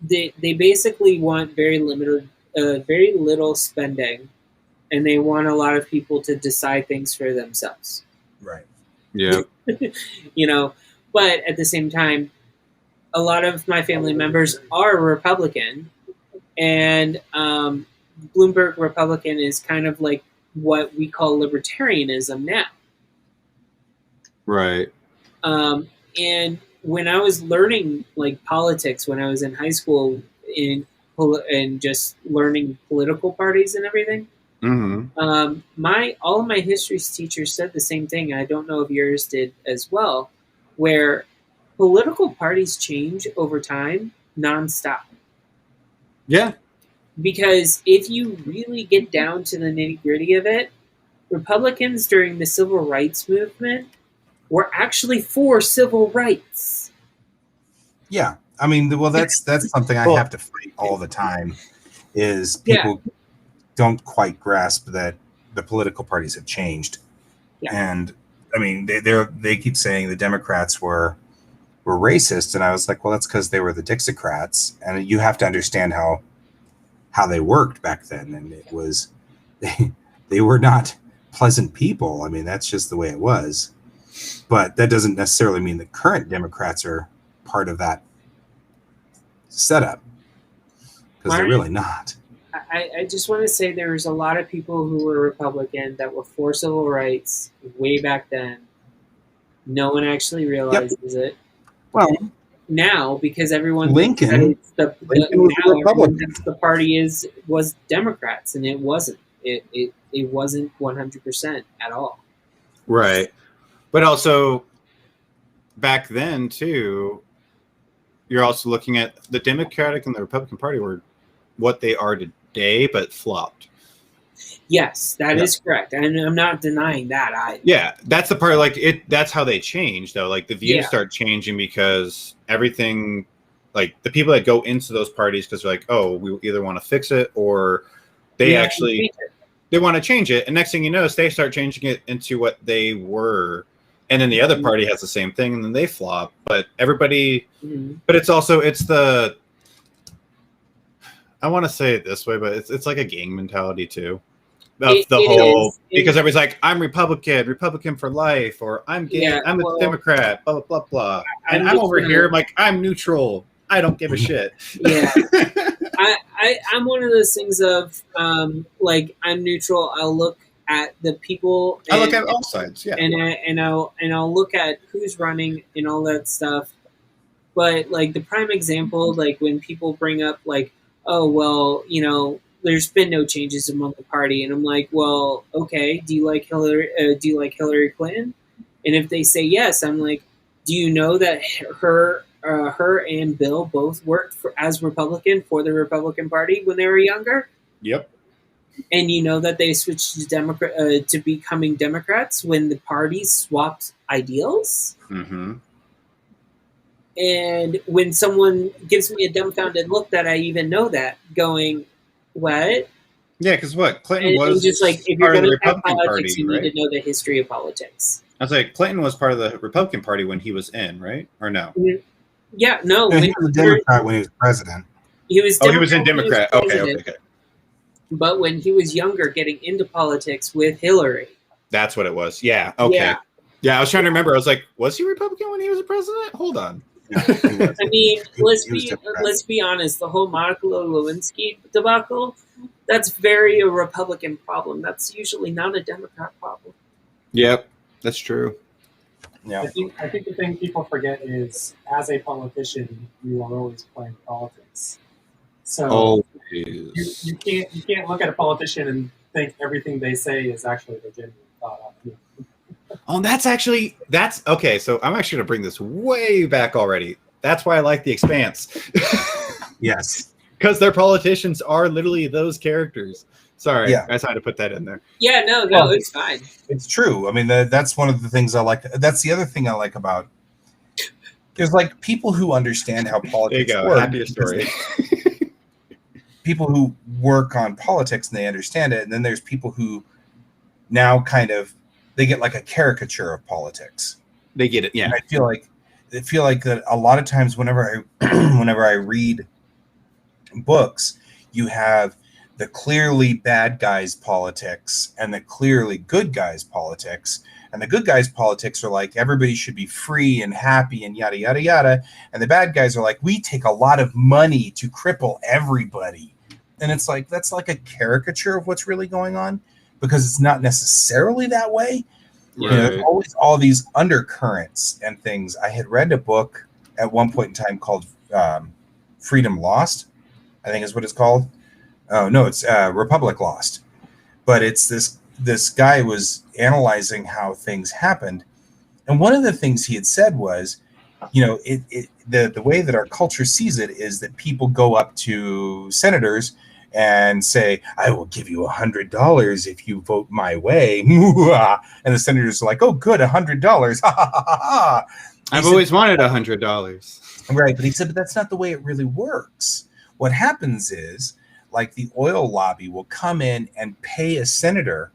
they basically want very very little spending, and they want a lot of people to decide things for themselves. Right. Yeah. You know, but at the same time, a lot of my family members are Republican, and Bloomberg Republican is kind of like what we call libertarianism now. Right. And when I was learning like politics when I was in high school and just learning political parties and everything, all of my history teachers said the same thing. I don't know if yours did as well, where political parties change over time nonstop. Yeah. Because if you really get down to the nitty-gritty of it, Republicans during the civil rights movement were actually for civil rights. Yeah. I mean, well, that's something I have to fight all the time is people don't quite grasp that the political parties have changed. Yeah. And I mean, they keep saying the Democrats were racist. And I was like, well, that's because they were the Dixiecrats. And you have to understand how they worked back then. And it was, they were not pleasant people. I mean, that's just the way it was. But that doesn't necessarily mean the current Democrats are part of that setup, because they're really not. I just want to say there's a lot of people who were Republican that were for civil rights way back then. No one actually realizes it. Well, now, because everyone Lincoln was now Republican. the party was Democrats, and it wasn't. It wasn't 100% at all. Right. But also, back then, too, you're also looking at the Democratic and the Republican Party were what they are today, but flopped. Yes, that is correct. And I'm not denying that either. Yeah, that's the part, like, that's how they change, though. Like, the views start changing because everything, like, the people that go into those parties because they're like, oh, we either want to fix it or they actually, they want to change it. And next thing you know, they start changing it into what they were. And then the other party has the same thing, and then they flop. But everybody, but it's the, I want to say it this way, but it's like a gang mentality too. Because everybody's like, I'm Republican for life, or I'm gay, I'm a Democrat, blah, blah, blah. And I'm over here, like, I'm neutral. I don't give a shit. Yeah. I'm one of those things of, like, I'm neutral. I'll look at the people. I look at all sides, yeah. And I'll look at who's running and all that stuff. But, like, the prime example, like, when people bring up, like, oh, well, you know, there's been no changes among the party, and I'm like, well, okay, do you like Hillary Clinton? And if they say yes, I'm like, do you know that her and Bill both worked as Republican for the Republican Party when they were younger? Yep. And you know that they switched to to becoming Democrats when the parties swapped ideals? Mm-hmm. And when someone gives me a dumbfounded look that I even know that, going, what? Yeah, because what? Clinton was just like, if you're part of going the to have Republican politics, Party, you right? need to know the history of politics. I was like, Clinton was part of the Republican Party when he was in, right? Or no? Yeah, no. Yeah, he was a Democrat when he was president. He was in Democrat. Okay. But when he was younger, getting into politics with Hillary. That's what it was. Yeah. Okay. Yeah, I was trying to remember. I was like, was he Republican when he was a president? Hold on. I mean, let's be honest. The whole Monica Lewinsky debacle, that's very a Republican problem. That's usually not a Democrat problem. Yep, that's true. Yeah. I think the thing people forget is, as a politician, you are always playing politics. So you can't look at a politician and think everything they say is actually legitimately thought out. Oh, that's okay. So I'm actually going to bring this way back already. That's why I like The Expanse. Yes. Because their politicians are literally those characters. Sorry, Yeah. I just had to put that in there. Yeah, no, Well, it's fine. It's true. I mean, that's one of the things I like. That's the other thing I like about there's like people who understand how There you politics go. work. Happier story. People who work on politics and they understand it, and then there's people who now kind of they get like a caricature of politics. They get it. Yeah. And I feel like that a lot of times whenever I read books, you have the clearly bad guys politics and the clearly good guys politics. And the good guys politics are like everybody should be free and happy and yada yada yada. And the bad guys are like, we take a lot of money to cripple everybody. And it's like that's like a caricature of what's really going on, because it's not necessarily that way. You know, there's always all these undercurrents and things. I had read a book at one point in time called Freedom Lost, I think is what it's called. Oh, no, it's Republic Lost. But it's this guy was analyzing how things happened. And one of the things he had said was, you know, the way that our culture sees it is that people go up to senators and say, I will give you $100 if you vote my way. And the senators are like, oh, good, $100. I've always wanted $100. Right. But he said, but that's not the way it really works. What happens is, like, the oil lobby will come in and pay a senator,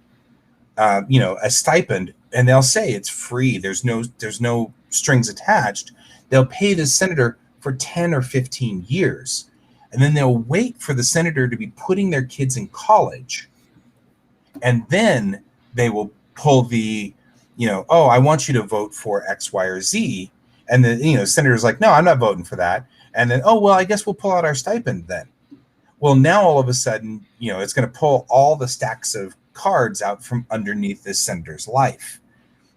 you know, a stipend, and they'll say it's free. There's no strings attached. They'll pay the senator for 10 or 15 years. And then they'll wait for the senator to be putting their kids in college. And then they will pull the, you know, oh, I want you to vote for X, Y, or Z. And the, you know, senator's like, no, I'm not voting for that. And then, oh, well, I guess we'll pull out our stipend then. Well, now all of a sudden, you know, it's going to pull all the stacks of cards out from underneath this senator's life.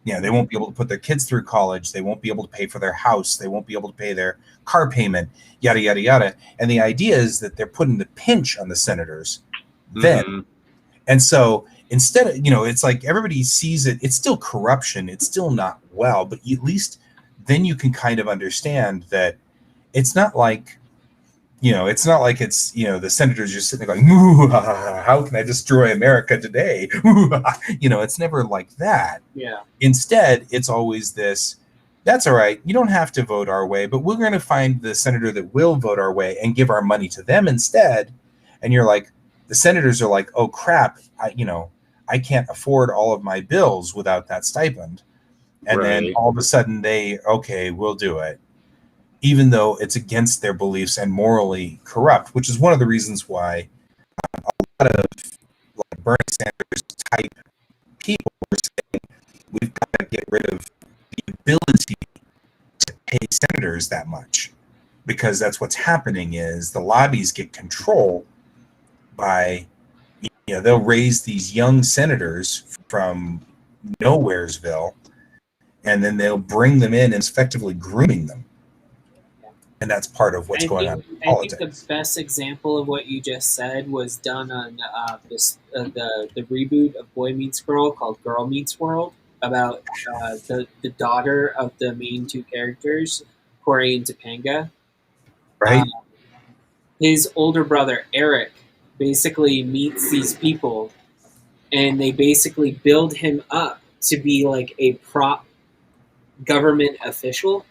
You know, they won't be able to put their kids through college. They won't be able to pay for their house. They won't be able to pay their car payment, yada, yada, yada. And the idea is that they're putting the pinch on the senators then. Mm-hmm. And so instead of, you know, it's like everybody sees it. It's still corruption. It's still not well, but at least then you can kind of understand that it's not like, you know, it's not like it's, you know, the senators just sitting there going, how can I destroy America today? You know, it's never like that. Yeah. Instead, it's always this, that's all right. You don't have to vote our way, but we're going to find the senator that will vote our way and give our money to them instead. And you're like, the senators are like, oh, crap. I can't afford all of my bills without that stipend. And then all of a sudden okay, we'll do it. Even though it's against their beliefs and morally corrupt, which is one of the reasons why a lot of like Bernie Sanders type people were saying we've got to get rid of the ability to pay senators that much, because that's what's happening is the lobbies get control by, you know, they'll raise these young senators from Nowheresville, and then they'll bring them in and effectively grooming them. And that's part of what's going on in politics. I think the best example of what you just said was done on the reboot of Boy Meets Girl called Girl Meets World, about the daughter of the main two characters, Corey and Topanga. Right. His older brother, Eric, basically meets these people, and they basically build him up to be like a prop government official.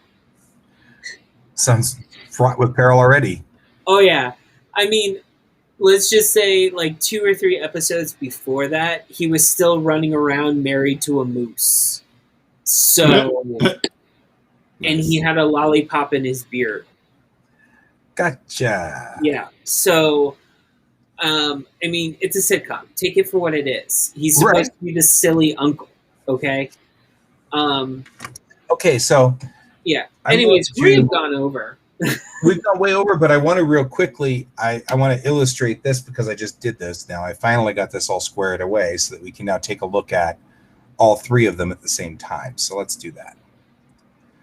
Sounds fraught with peril already. Oh, yeah. I mean, let's just say like 2 or 3 episodes before that, he was still running around married to a moose. So, and he had a lollipop in his beard. Gotcha. Yeah. So, I mean, it's a sitcom. Take it for what it is. He's supposed to be the silly uncle. Okay. Okay, so. Yeah. Anyways, we've gone over. We've gone way over, but I want to real quickly, I want to illustrate this because I just did this now. I finally got this all squared away so that we can now take a look at all 3 of them at the same time. So let's do that.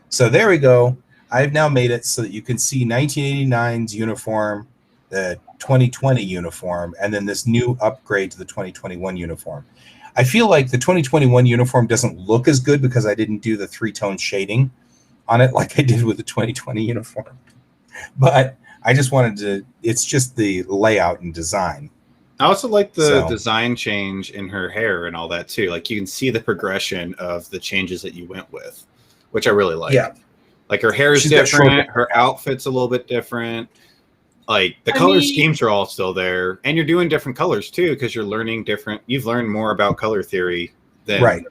So there we go. I've now made it so that you can see 1989's uniform, the 2020 uniform, and then this new upgrade to the 2021 uniform. I feel like the 2021 uniform doesn't look as good because I didn't do the 3-tone shading on it like I did with the 2020 uniform. But I just wanted to, it's just the layout and design. I also like the design change in her hair and all that too. Like you can see the progression of the changes that you went with, which I really like. Yeah. Like her hair is She's got short different, her outfit's a little bit different. Like the color schemes are all still there, and you're doing different colors too because you're learning different. You've learned more about color theory than Right.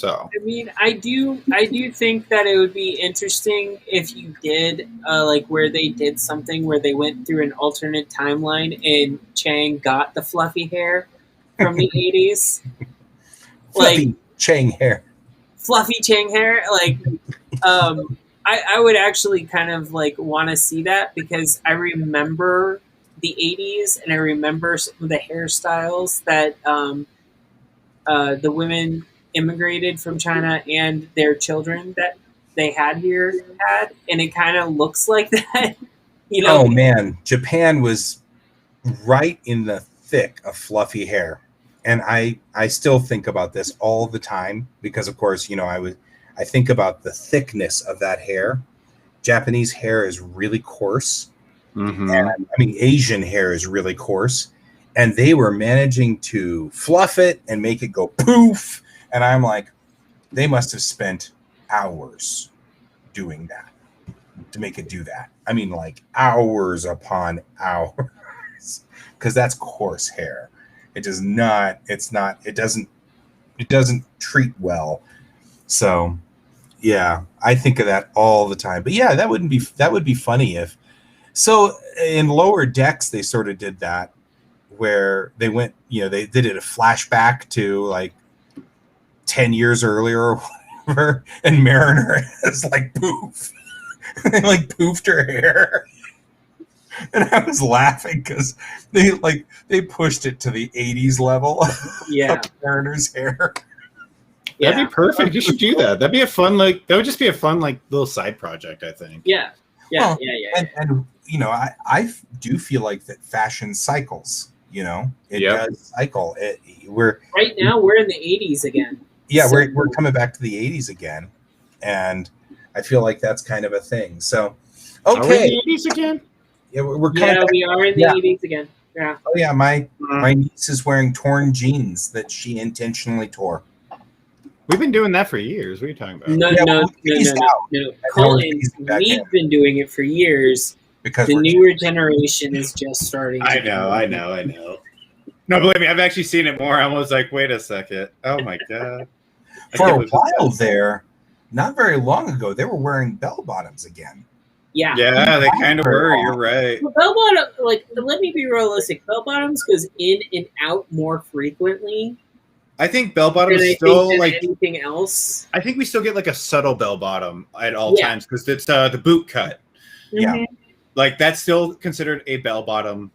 I mean, I do think that it would be interesting if you did like where they did something where they went through an alternate timeline and Chang got the fluffy hair from the 80s. Fluffy Chang hair. Fluffy Chang hair. Like, I would actually kind of like want to see that because I remember the 80s and I remember some of the hairstyles that the women immigrated from China and their children that they had here had, and it kind of looks like that. You know? Oh man, Japan was right in the thick of fluffy hair, and I still think about this all the time because, of course, I think about the thickness of that hair. Japanese hair is really coarse, Mm-hmm. and I mean Asian hair is really coarse, and they were managing to fluff it and make it go poof. And I'm like, they must have spent hours doing that to make it do that. I mean, like hours upon hours, because that's coarse hair. It does not. It's not. It doesn't treat well. So, yeah, I think of that all the time. But yeah, that would be funny if. So in Lower Decks, they sort of did that, where they went. They did a flashback to like 10 years earlier or whatever, and Mariner is like poof. They like poofed her hair. And I was laughing because they pushed it to the 80s level Yeah. of Mariner's hair. That'd be perfect. You should do that. That'd be a fun that would just be a fun little side project, I think. Yeah. Well, and I do feel like that fashion cycles. It does cycle. Right now we're in the 80s again. Yeah, So- we're coming back to the 80s again, and I feel like that's kind of a thing. So, Are we in okay, the 80s again? yeah, we're coming Yeah, back. we are in the Yeah. 80s again. Yeah. Oh yeah, my niece is wearing torn jeans that she intentionally tore. We've been doing that for years. What are you talking about? No, Yeah, no, well, no, phased no, out. no. we're Colin, phasing back we've in. been doing it for years. Because The we're newer generation is just starting. I to do know, it. I know. No, believe me, I've actually seen it more. I was like, wait a second. Oh my god. I for can't a believe while this. there, not very long ago, they were wearing bell bottoms again. Yeah. Yeah, they kind of were. You're right. Well, bell bottom, let me be realistic. Bell bottoms goes in and out more frequently I think bell than bottoms I still think than like. anything else. I think we still get like a subtle bell bottom at all Yeah. times because it's the boot cut. Yeah. Mhm. Like that's still considered a bell bottom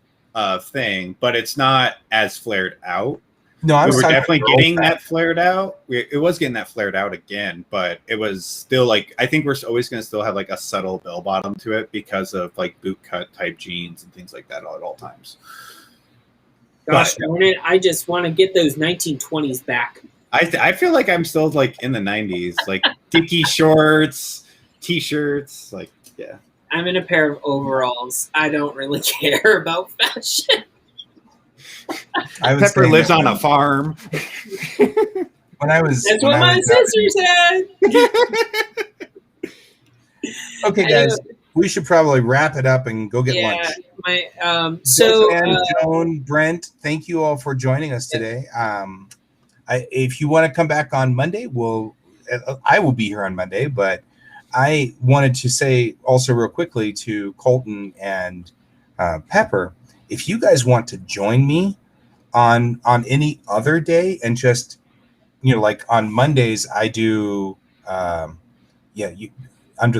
thing, but it's not as flared out. No, I We was were talking definitely about getting girl that flared out. It was getting that flared out again, but it was still like I think we're always going to still have like a subtle bell bottom to it because of like boot cut type jeans and things like that at all times. Gosh But- darn it! I just want to get those 1920s back. I feel like I'm still like in the 90s, like dicky shorts, t-shirts, like yeah. I'm in a pair of overalls. I don't really care about fashion. I was Pepper saying lives that on a farm. when I was. That's when what I my was, sister said. Okay, guys, we should probably wrap it up and go get lunch. So Joan, Brent, thank you all for joining us today. If you want to come back on Monday, I will be here on Monday, but I wanted to say also real quickly to Colton and Pepper, if you guys want to join me on any other day and just, like on Mondays, I do, Under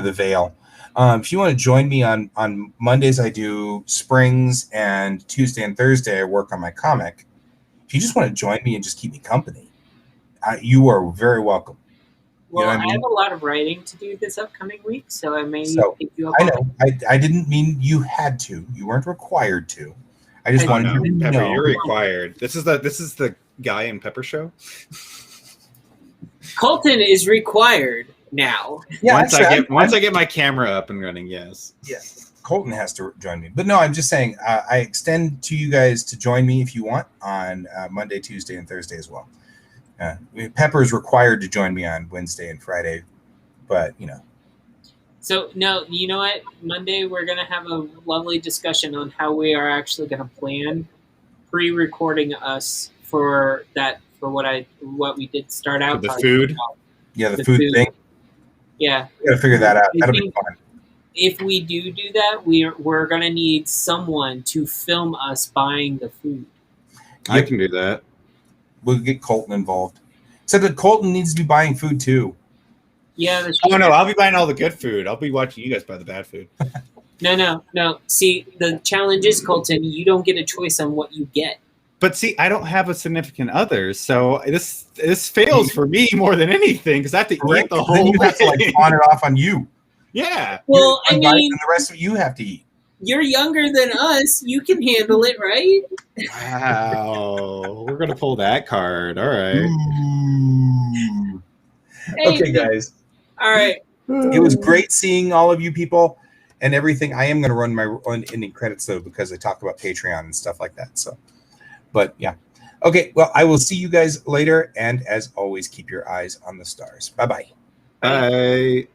the Veil. If you want to join me on Mondays, I do Springs, and Tuesday and Thursday, I work on my comic. If you just want to join me and just keep me company, you are very welcome. well, what I mean? I have a lot of writing to do this upcoming week, so I may So, pick you up I on know. I didn't mean you had to. You weren't required to. I just I wanted know. you to Pepper, know. you're required. This is the Guy and Pepper show. Colton is required now. Yeah, once actually, I get my camera up and running, yes. Colton has to join me. But no, I'm just saying, I extend to you guys to join me if you want on Monday, Tuesday, and Thursday as well. Pepper is required to join me on Wednesday and Friday, but So no, you know what? Monday we're gonna have a lovely discussion on how we are actually gonna plan pre-recording us for that for what we did start out the talking food? about. Yeah, the The food food. thing. Yeah, We gotta figure that out. I That'll be think- fun. if we do that, we're gonna need someone to film us buying the food. I Yep. can do that. We'll get Colton involved. Except that Colton needs to be buying food too. Yeah, that's Oh no, I'll be buying all the good food. I'll be watching you guys buy the bad food. No. See, the challenge is, Colton, you don't get a choice on what you get. But see, I don't have a significant other, so this fails for me more than anything because I have to eat the Then whole you have to like thing. pawn it off on you. Yeah. Well, I One bite, mean, and the rest of it you have to eat. you're younger than us. You can handle it, right? Wow. We're gonna pull that card. All right. Ooh. Hey, Okay, guys. All right. It was great seeing all of you people and everything. I am going to run my own ending credits though because I talk about Patreon and stuff like that. So, but yeah. Okay. Well, I will see you guys later. And as always, keep your eyes on the stars. Bye-bye. Bye.